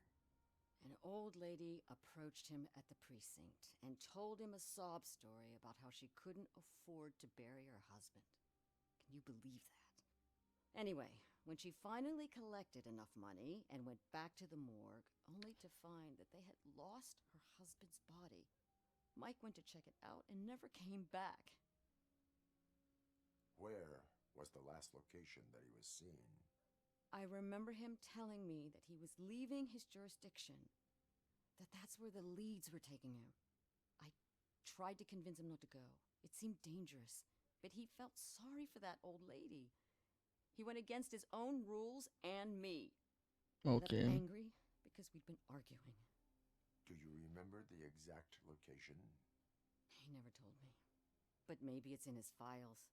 An old lady approached him at the precinct and told him a sob story about how she couldn't afford to bury her husband. Can you believe that? Anyway, when she finally collected enough money and went back to the morgue, only to find that they had lost her husband's body, Mike went to check it out and never came back. Where was the last location that he was seen? I remember him telling me that he was leaving his jurisdiction, that's where the leads were taking him. I tried to convince him not to go. It seemed dangerous, but he felt sorry for that old lady. He went against his own rules and me. Okay. I got angry because we'd been arguing. Do you remember the exact location? never told me. But maybe it's in his files.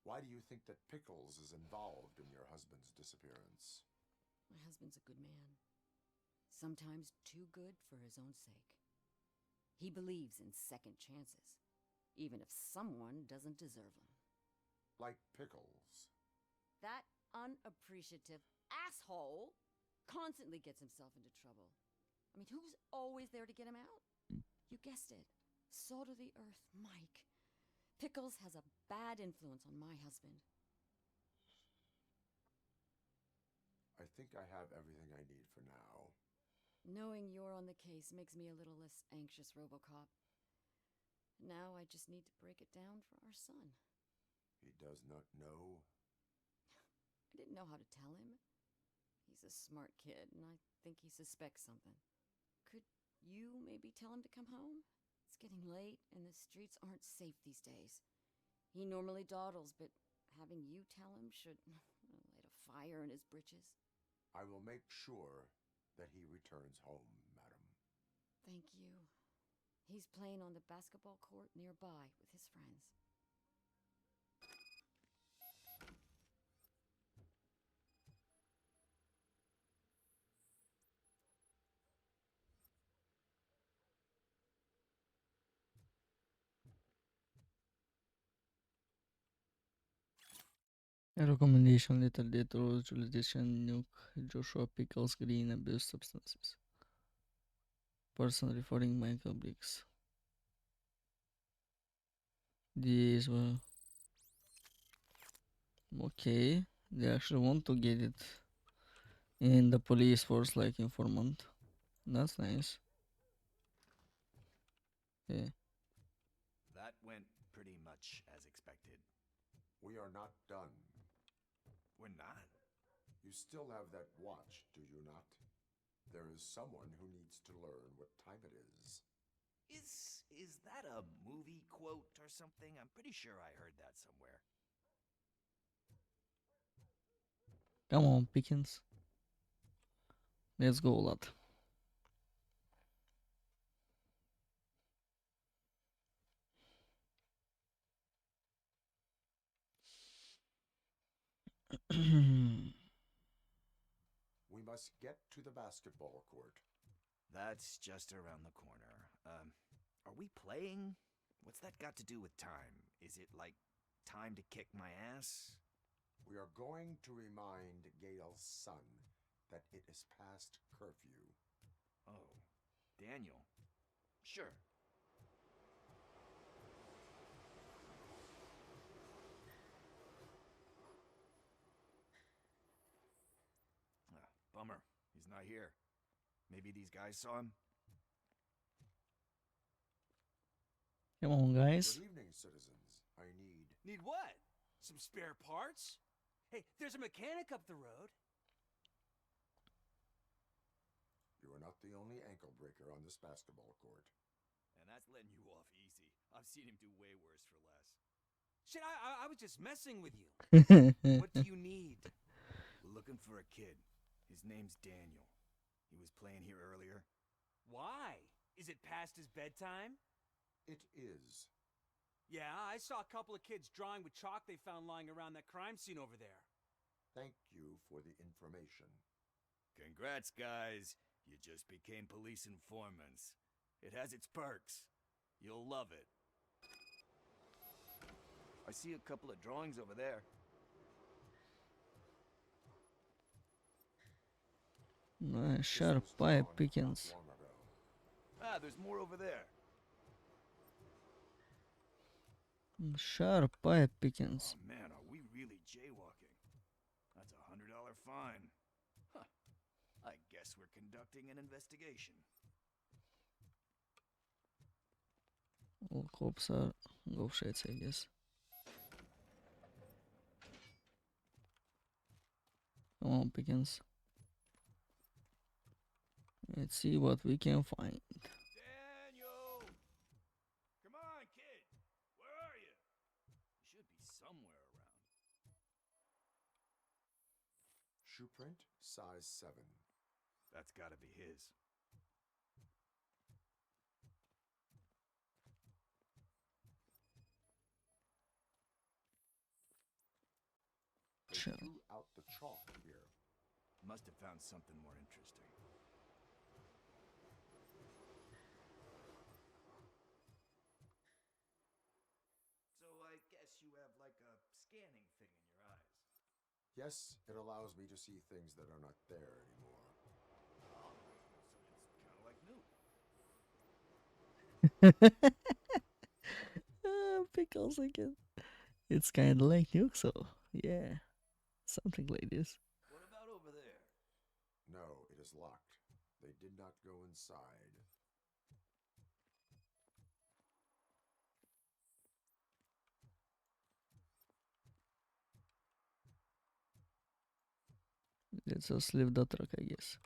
Why do you think that Pickles is involved in your husband's disappearance? My husband's a good man. Sometimes too good for his own sake. He believes in second chances, even if someone doesn't deserve them. Like Pickles. That unappreciative asshole constantly gets himself into trouble. I mean, who's always there to get him out? You guessed it. Salt of the earth, Mike. Pickles has a bad influence on my husband. I think I have everything I need for now. Knowing you're on the case makes me a little less anxious, Robocop. Now I just need to break it down for our son. He does not know? I didn't know how to tell him. He's a smart kid, and I think he suspects something. Could you maybe tell him to come home? It's getting late, and the streets aren't safe these days. He normally dawdles, but having you tell him should light a fire in his britches. I will make sure that he returns home, madam. Thank you. He's playing on the basketball court nearby with his friends. A recommendation letter that rose jurisdiction nuke Joshua Pickles Green abuse substances. Person referring Michael Briggs. These were okay. They actually want to get it in the police force like informant. That's nice. Yeah. That went pretty much as expected. We are not done. We're not? You still have that watch, do you not? There is someone who needs to learn what time it is. Is that a movie quote or something? I'm pretty sure I heard that somewhere. Come on, Pickens. Let's go, lad. We must get to the basketball court. That's just around the corner. Are we playing? What's that got to do with time? Is it like time to kick my ass? We are going to remind Gail's son that it is past curfew. Oh, Daniel. Sure. Bummer. He's not here. Maybe these guys saw him? Come on, guys. Good evening, citizens. I need... Need what? Some spare parts? Hey, there's a mechanic up the road. You are not the only ankle breaker on this basketball court. And that's letting you off easy. I've seen him do way worse for less. Shit, I was just messing with you. What do you need? We're looking for a kid. His name's Daniel. He was playing here earlier. Why? Is it past his bedtime? It is. Yeah, I saw a couple of kids drawing with chalk they found lying around that crime scene over there. Thank you for the information. Congrats, guys. You just became police informants. It has its perks. You'll love it. I see a couple of drawings over there. Nice, sharp pipe Pickens. Ah, there's more over there. Sharp pipe Pickens. Oh man, are we really jaywalking? That's a $100 fine. Huh. I guess we're conducting an investigation. All cops are go shades, I guess. Come on, Pickens. Let's see what we can find. Daniel! Come on, kid! Where are you? You should be somewhere around. Shoe print, size 7. That's gotta be his. They Sure. threw out the chalk here. Must have found something more interesting. So I guess you have like a scanning thing in your eyes. Yes, it allows me to see things that are not there anymore. Oh, so it's kind of like new. Pickles again. It's kind of like Nuke, so yeah, something like this. What about over there? No, it is locked. They did not go inside. Let's just leave the truck, I guess.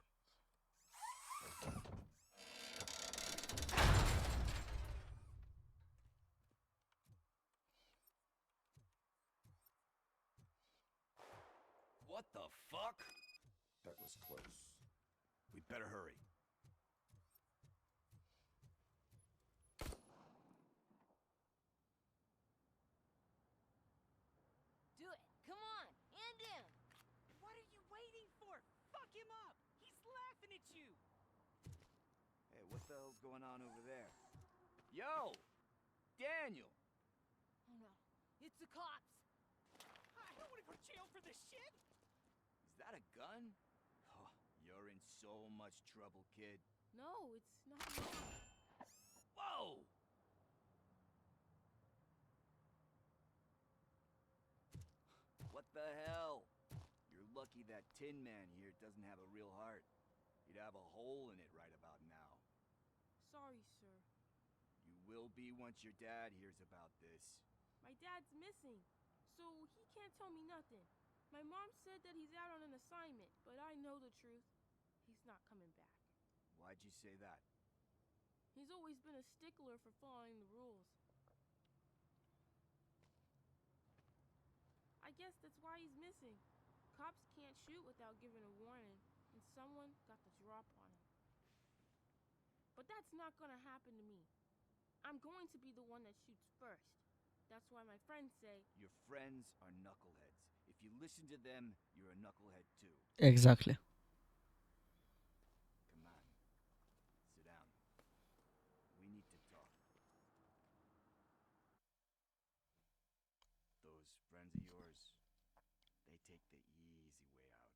What the fuck? That was close. We'd better hurry. Do it. Come on. Hand him. What are you waiting for? Fuck him up! He's laughing at you! Hey, what the hell's going on over there? Yo! Daniel! Oh no. It's the cops. I don't want to go to jail for this shit! Is that a gun? Oh, you're in so much trouble, kid. No, it's not. Whoa! What the hell? You're lucky that Tin Man here doesn't have a real heart. You'd have a hole in it right about now. Sorry, sir. You will be once your dad hears about this. My dad's missing, so he can't tell me nothing. My mom said that he's out on an assignment, but I know the truth. He's not coming back. Why'd you say that? He's always been a stickler for following the rules. I guess that's why he's missing. Cops can't shoot without giving a warning, and someone got the drop on him. But that's not gonna happen to me. I'm going to be the one that shoots first. That's why my friends say... Your friends are knuckleheads. If you listen to them, you're a knucklehead too. Exactly. Come on. Sit down. We need to talk. Those friends of yours, they take the easy way out.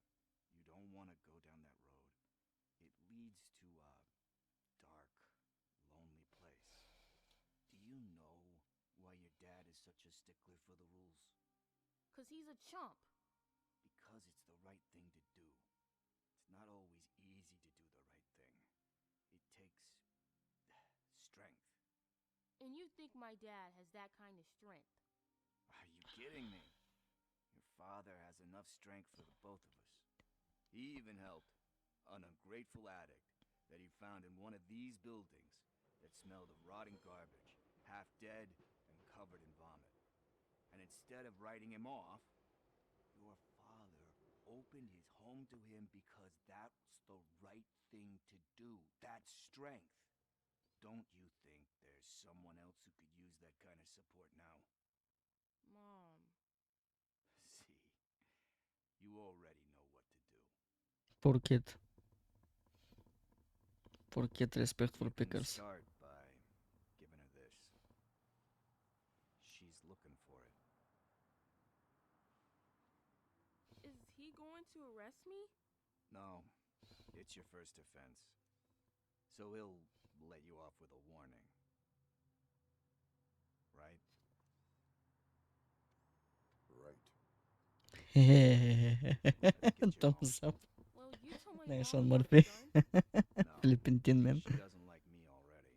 You don't want to go down that road. It leads to a dark, lonely place. Do you know why your dad is such a stickler for the rules? 'Cause he's a chump. Because it's the right thing to do. It's not always easy to do the right thing. It takes strength. And you think my dad has that kind of strength? Are you kidding me? Your father has enough strength for the both of us. He even helped an ungrateful addict that he found in one of these buildings that smelled of rotting garbage, half dead and covered in vomit. And instead of writing him off, your father opened his home to him because that's the right thing to do. That's strength. Don't you think there's someone else who could use that kind of support now? Mom. See, you already know what to do. Poor kid. Poor kid, respect for You can pickers. start by giving her this. She's looking for it. Is he going to arrest me? No, it's your first offense. So he'll let you off with a warning. Right? Right. Thumbs up. Well, you told my Nice mom one, about Murphy. the gun. Philippine Tin Man. She doesn't like me already.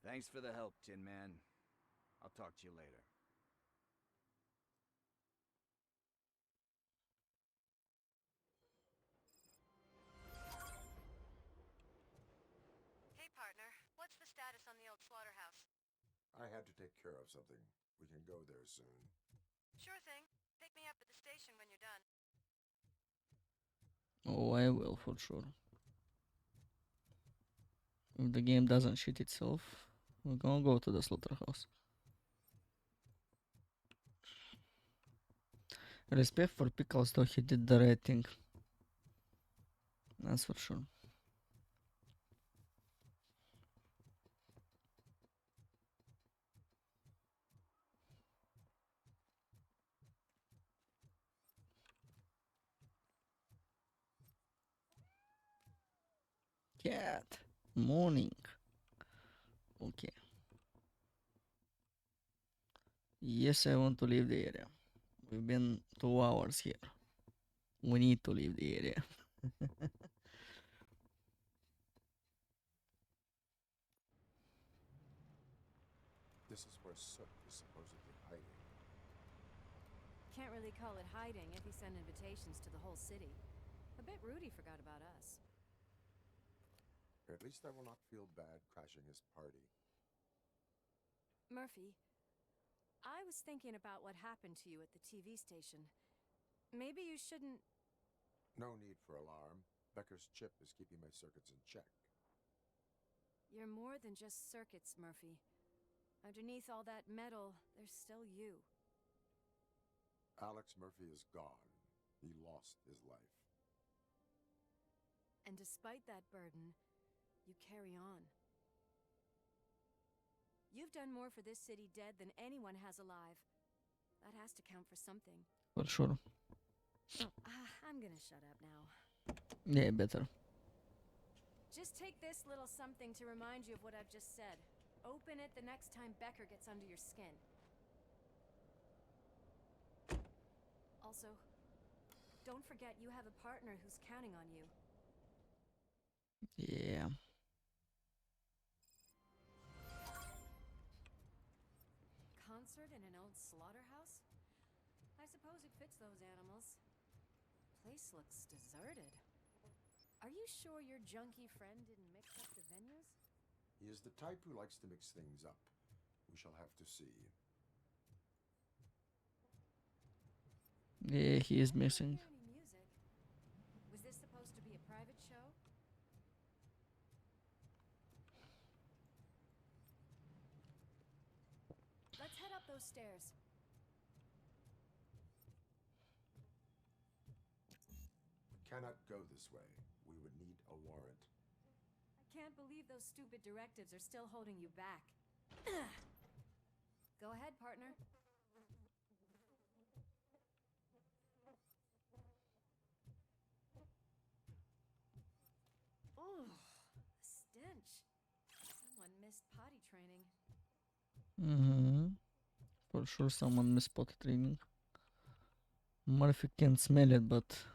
Thanks for the help, Tin Man. I'll talk to you later. Hey, partner. What's the status on the old slaughterhouse? I had to take care of something. We can go there soon. Sure thing. Pick me up at the station when you're done. Oh, I will for sure. If the game doesn't shit itself, We're gonna go to the slaughterhouse. Respect for Pickles, though he did the right thing. That's for sure. Cat. Morning. Okay. Yes, I want to leave the area. We've been 2 hours here. We need to leave the area. This is where Soot is supposedly hiding. Can't really call it hiding if he sent invitations to the whole city. A bit rude he forgot about us. At least I will not feel bad crashing his party. Murphy, I was thinking about what happened to you at the TV station. Maybe you shouldn't... No need for alarm. Becker's chip is keeping my circuits in check. You're more than just circuits, Murphy. Underneath all that metal, there's still you. Alex Murphy is gone. He lost his life. And despite that burden, you carry on. You've done more for this city dead than anyone has alive. That has to count for something. For sure. I'm gonna shut up now. Yeah, better. Just take this little something to remind you of what I've just said. Open it the next time Becker gets under your skin. Also, don't forget you have a partner who's counting on you. Yeah. Concert in an old slaughterhouse? I suppose it fits those animals. Place looks deserted. Are you sure your junkie friend didn't mix up the venues? He is the type who likes to mix things up. We shall have to see. Yeah, he is missing. Any music? Was this supposed to be a private show? Let's head up those stairs. We cannot go this way. We would need a warrant. I can't believe those stupid directives are still holding you back. Go ahead, partner. Ooh, stench. Someone missed potty training. For sure someone missed potty training. Murphy can smell it, but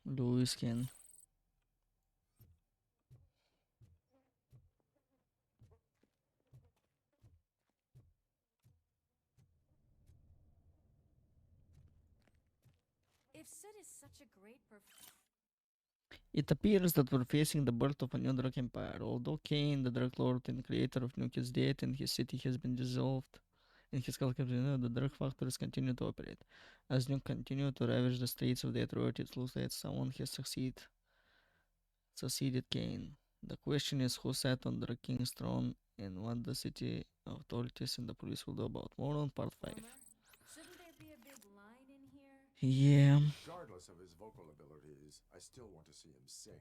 Louis can. If Sid is such a great It appears that we're facing the birth of a new drug empire. Although Kane, the drug lord and creator of Nuke, is dead and his city has been dissolved, in his calculation, the drug factories continue to operate. As Nuke continue to ravage the streets of Detroit, it looks like someone has succeeded Kane. The question is who sat on the king's throne and what the city authorities and the police will do about more on part 5. Shouldn't there be a big line in here? Yeah. Regardless of his vocal abilities, I still want to see him sing.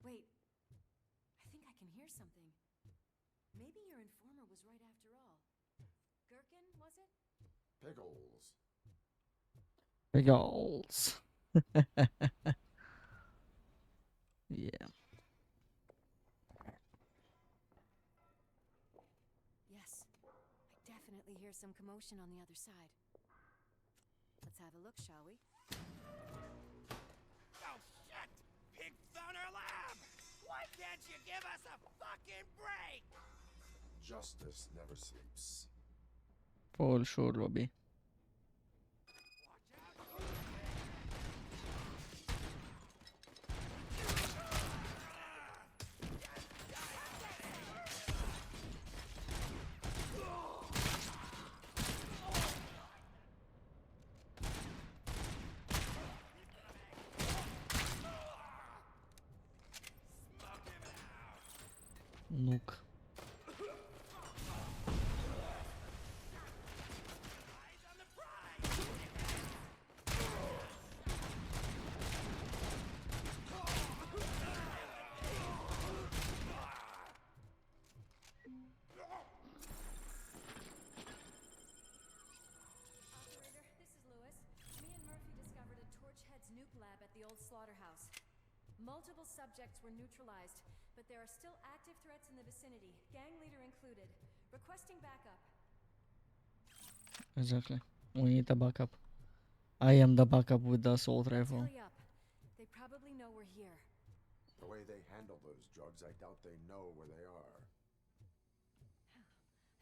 Wait, I think I can hear something. Maybe your informer was right after all. Gherkin, was it? Pickles. Pickles. Yeah. Yes, I definitely hear some commotion on the other side. Let's have a look, shall we? Oh, shit! Pig Thunder Lab! Why can't you give us a fucking break? Justice never sleeps. For sure, Robbie. Nuke. Operator, this is Lewis. Me and Murphy discovered a Torchhead's nuke lab at the old slaughterhouse. Multiple subjects were neutralized, but there are still active threats in the vicinity, gang leader included. Requesting backup. Exactly. We need a backup. I am the backup with the assault rifle. Hurry up. They probably know we're here. The way they handle those drugs, I doubt they know where they are.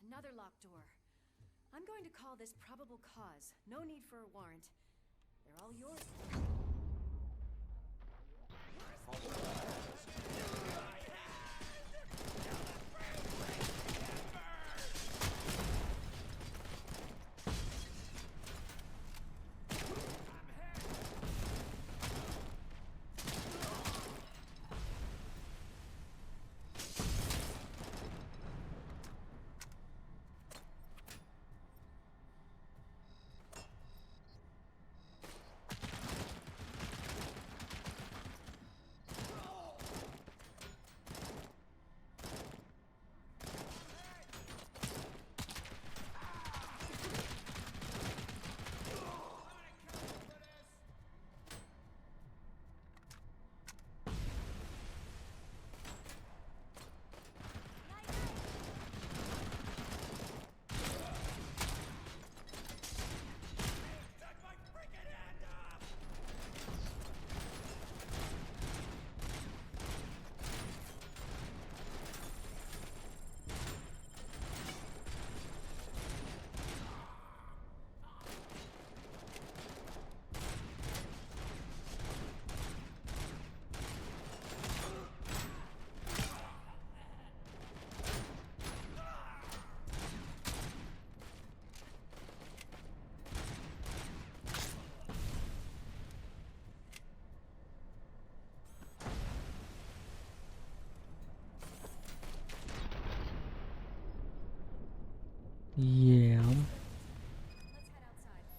Another locked door. I'm going to call this probable cause. No need for a warrant. They're all yours. Yeah. Let's head outside.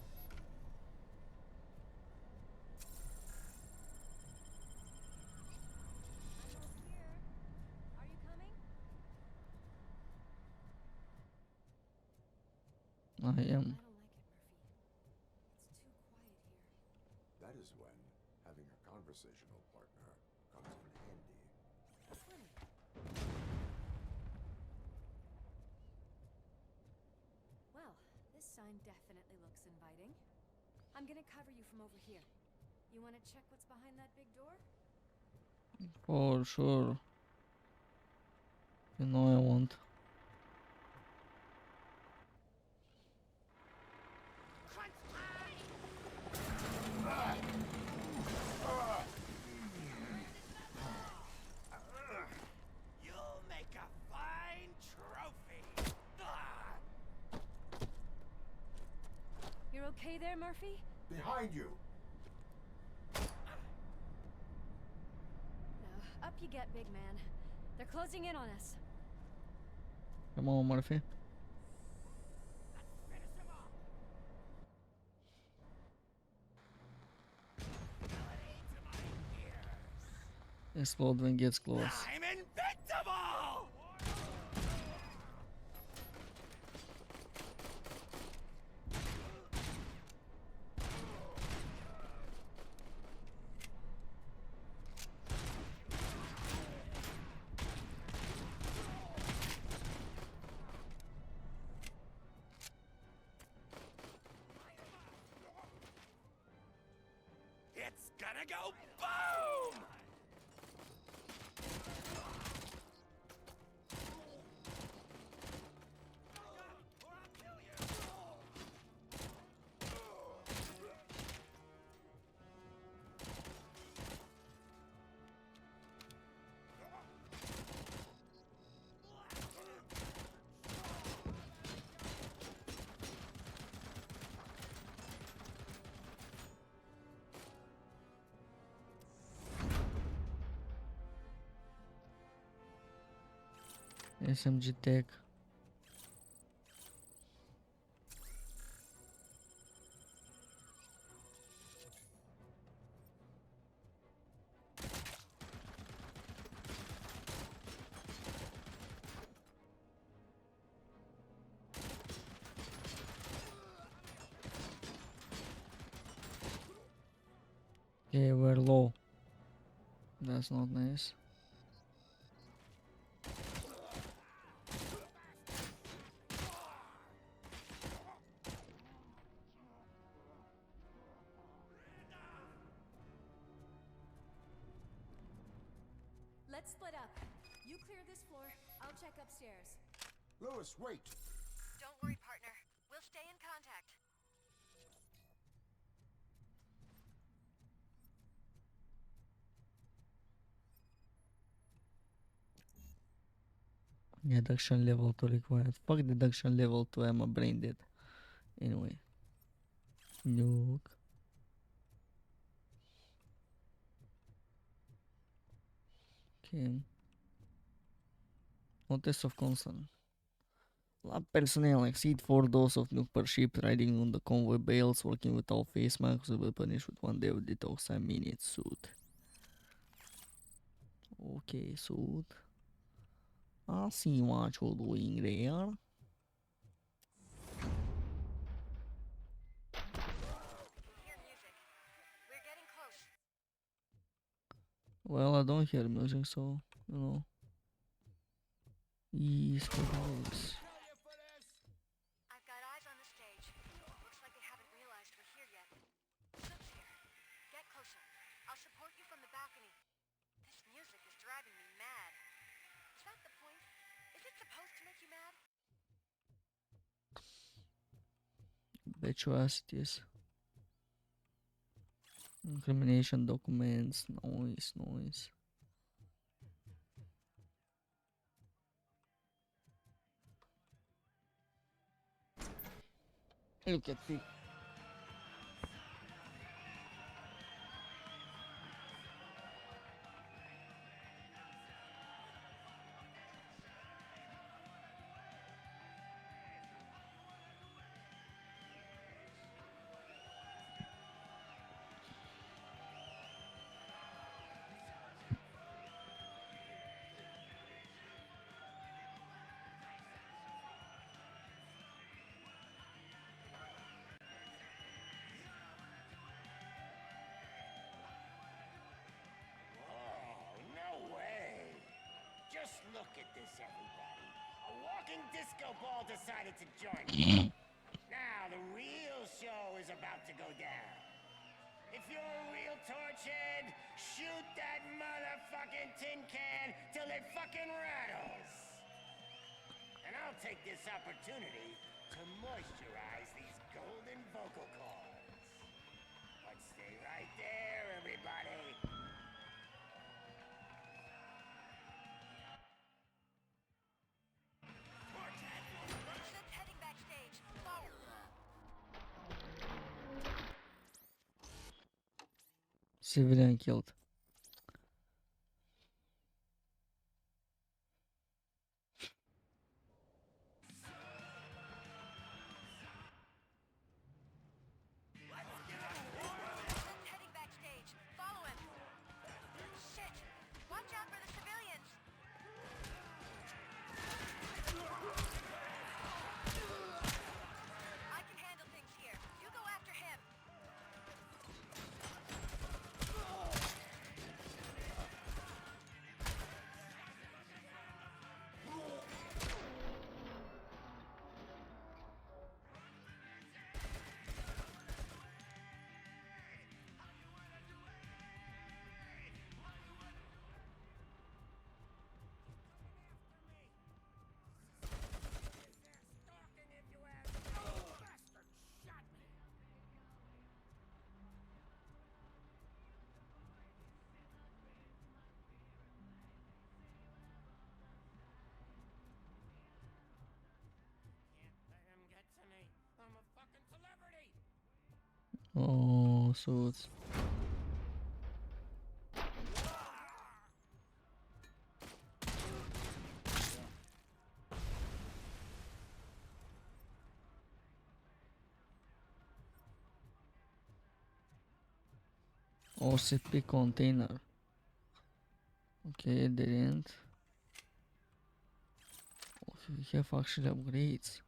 I'm almost here. Are you coming? I am. I don't like it, Murphy. It's too quiet here. That is when having a conversational partner comes in handy. Funny. Well, this sign definitely looks inviting. I'm gonna cover you from over here. You wanna check what's behind that big door? For sure. You know I want. You'll make a fine trophy. You're okay there, Murphy? Behind you! Now, up you get, big man. They're closing in on us. Come on, Murphy. Explode when gets close. I'm invincible! It's gonna go boom! SMG tech. Okay, we're low. That's not nice. Let's split up. You clear this floor, I'll check upstairs. Lewis, wait! Don't worry, partner. We'll stay in contact. Deduction level 2 required. Fuck deduction level 2, I'm a brain dead. Anyway. Nuke. Okay. Notice of concern. Lab personnel exceed 4 doses of nuke per ship riding on the convoy bales, working without face masks will be punished with 1 day of detox and minute suit. Okay, suit. I see what you're doing there. Hear music. We're getting close. Well, I don't hear music, so, you know. East Coast. I've got eyes on the stage. Looks like they haven't realized we're here yet. Soup's here. Get closer. I'll support you from the balcony. This music is driving me mad. Is that the point? Is it supposed to make you mad? Bet your ass it is. Incrimination documents. Noise, noise. Look at it. Just look at this, everybody. A walking disco ball decided to join me. Now the real show is about to go down. If you're a real torchhead, shoot that motherfucking tin can till it fucking rattles. And I'll take this opportunity to moisturize these golden vocal cords. But stay right there, everybody. Soup's heading backstage. Follow. Civilian killed. Soup's heading backstage. Follow him. Shit! Watch out for the civilians. I can handle things here. You go after him. I'm a fucking celebrity! Oh, suits. OCP container. Okay, didn't. Okay, we have actually upgrades.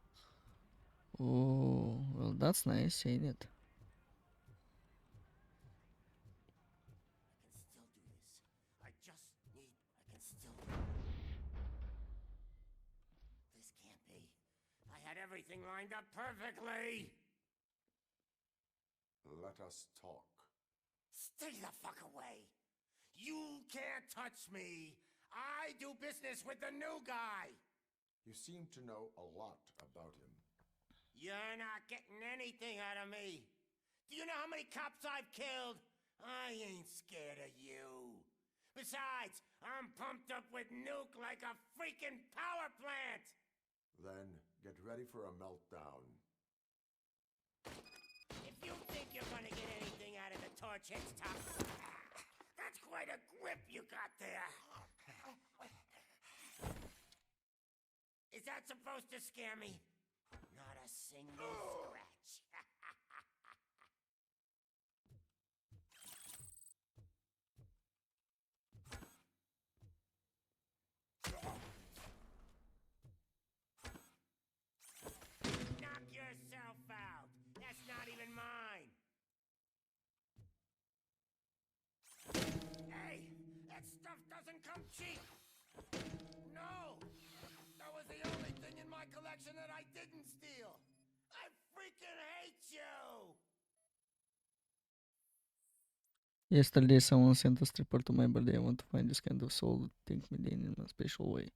Oh, well, that's nice, ain't it? I can still. This can't be. I had everything lined up perfectly. Let us talk. Stay the fuck away. You can't touch me. I do business with the new guy. You seem to know a lot about him. You're not getting anything out of me. Do you know how many cops I've killed? I ain't scared of you. Besides, I'm pumped up with nuke like a freaking power plant. Then get ready for a meltdown. If you think you're gonna get anything out of the Torchhead's top, that's quite a grip you got there. Is that supposed to scare me? Not a single scratch. Knock yourself out. That's not even mine. Hey, that stuff doesn't come cheap. No, that was the only thing in my collection that I didn't steal. I freaking hate you. Yesterday, someone sent a stripper to my birthday. I want to find this kind of soul. Thank me in a special way.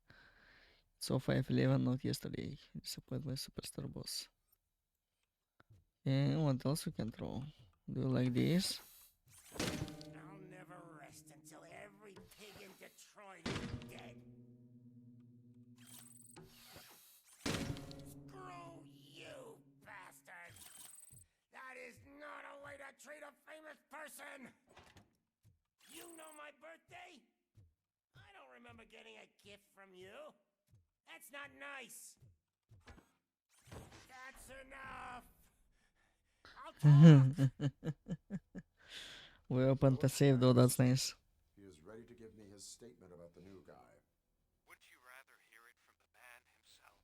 So 511, not yesterday. Disappoint my superstar boss. And what else we can throw? Do you like this? I'll never rest until every pig in Detroit is dead. Screw you, bastard! That is not a way to treat a famous person! You know my birthday? I don't remember getting a gift from you. That's not nice. That's enough. We opened the safe though, that's nice. He is ready to give me his statement about the new guy. Would you rather hear it from the man himself?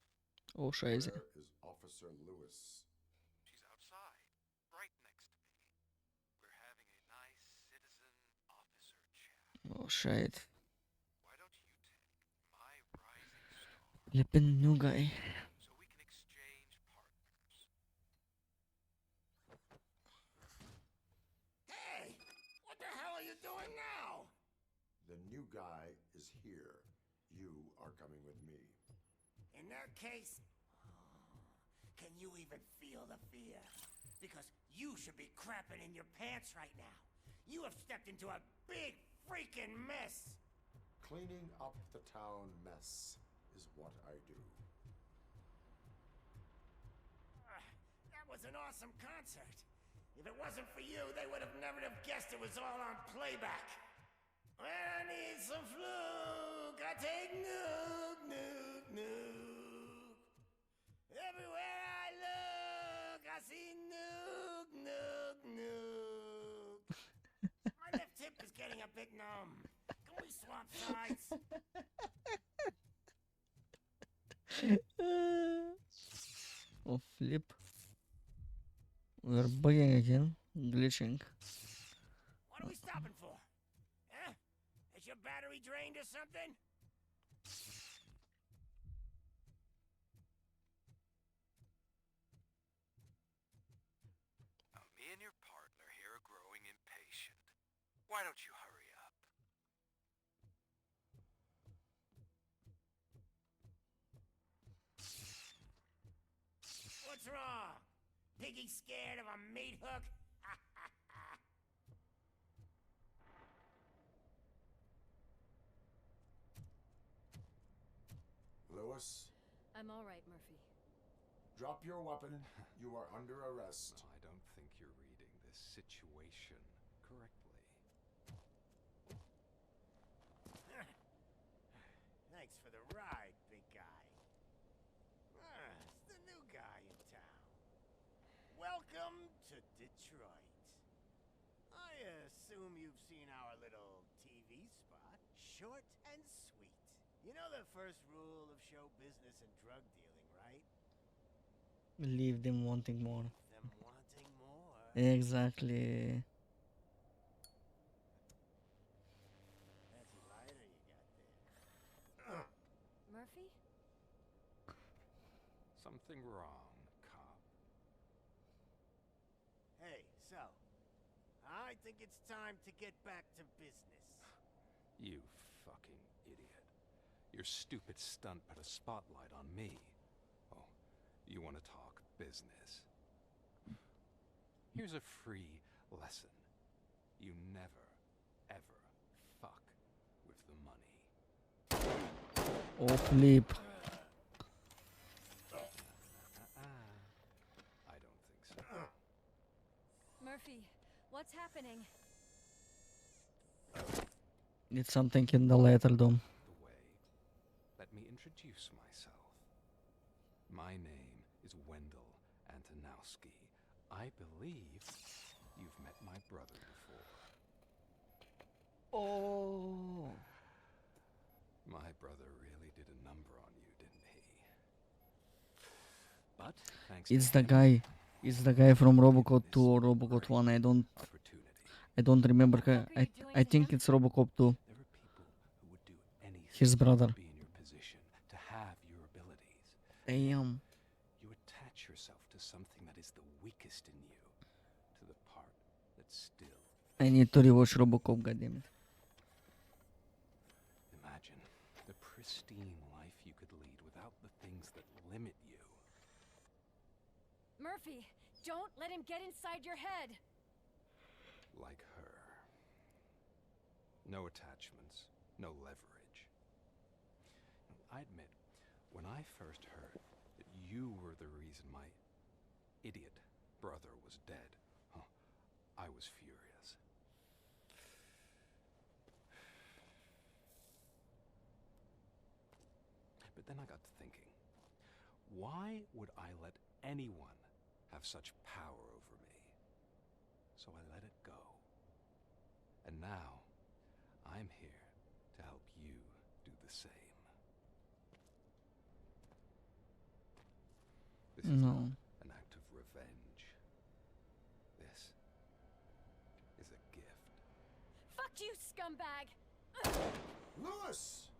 Oh, scheiße. Where is Officer Lewis? She's outside, right next to me. We're having a nice citizen officer chat. Oh, shit. Why don't you take my rising star Flippin' new guy. so we can exchange partners? Hey! What the hell are you doing now? The new guy is here. You are coming with me. In that case, can you even feel the fear? Because you should be crapping in your pants right now. You have stepped into a big freaking mess. Cleaning up the town mess is what I do. That was an awesome concert. If it wasn't for you, they would have never have guessed it was all on playback. When I need some fluke, I take nuke, nuke, nuke. Everywhere I look, I see nuke, nuke, nuke. My left hip is getting a bit numb. Can we swap sides? Oh, flip. We're bugging again. Glitching. What are we stopping for? Huh? Is your battery drained or something? Me and your partner here are growing impatient. Why don't you hurry up? What's wrong? Piggy scared of a meat hook? Lewis, I'm all right, Murphy. drop your weapon. You are under arrest. I don't think you're reading this situation correctly. Thanks for the ride, big guy. It's the new guy in town. Welcome to Detroit. I assume you've seen our little TV spot. Short and sweet. You know the first rule of show business and drug dealing, right? Leave them wanting more. Them wanting more. Exactly. Fancy lighter you got there. Murphy? Something wrong, cop. Hey, so, I think it's time to get back to business. You fucking idiot. Your stupid stunt put a spotlight on me. Oh, you want to talk business? Here's a free lesson. You never, ever fuck with the money. Oh, flip. I don't think so. Murphy, what's happening? It's something in the letter, though. The way. Let me introduce myself. My name is Wendell Antonowski. I believe you've met my brother before. Oh. My brother really did a number on you, didn't he? But thanks It's to the guy. It's the guy from Robocop 2 or Robocop 1. I don't remember. I think it's Robocop 2. His brother. be in your position, to have your abilities. Damn. You attach yourself to something that is the weakest in you, to the part that's still. I need to rewatch Robocop, goddammit. Imagine the pristine life you could lead without the things that limit you. Murphy, don't let him get inside your head. Like her. No attachments, no leverage. I admit, when I first heard that you were the reason my idiot brother was dead, I was furious. But then I got to thinking, why would I let anyone have such power over me? So I let it go. And now, I'm here to help you do the same. This is not an act of revenge. This is a gift. Fuck you, scumbag! Lewis!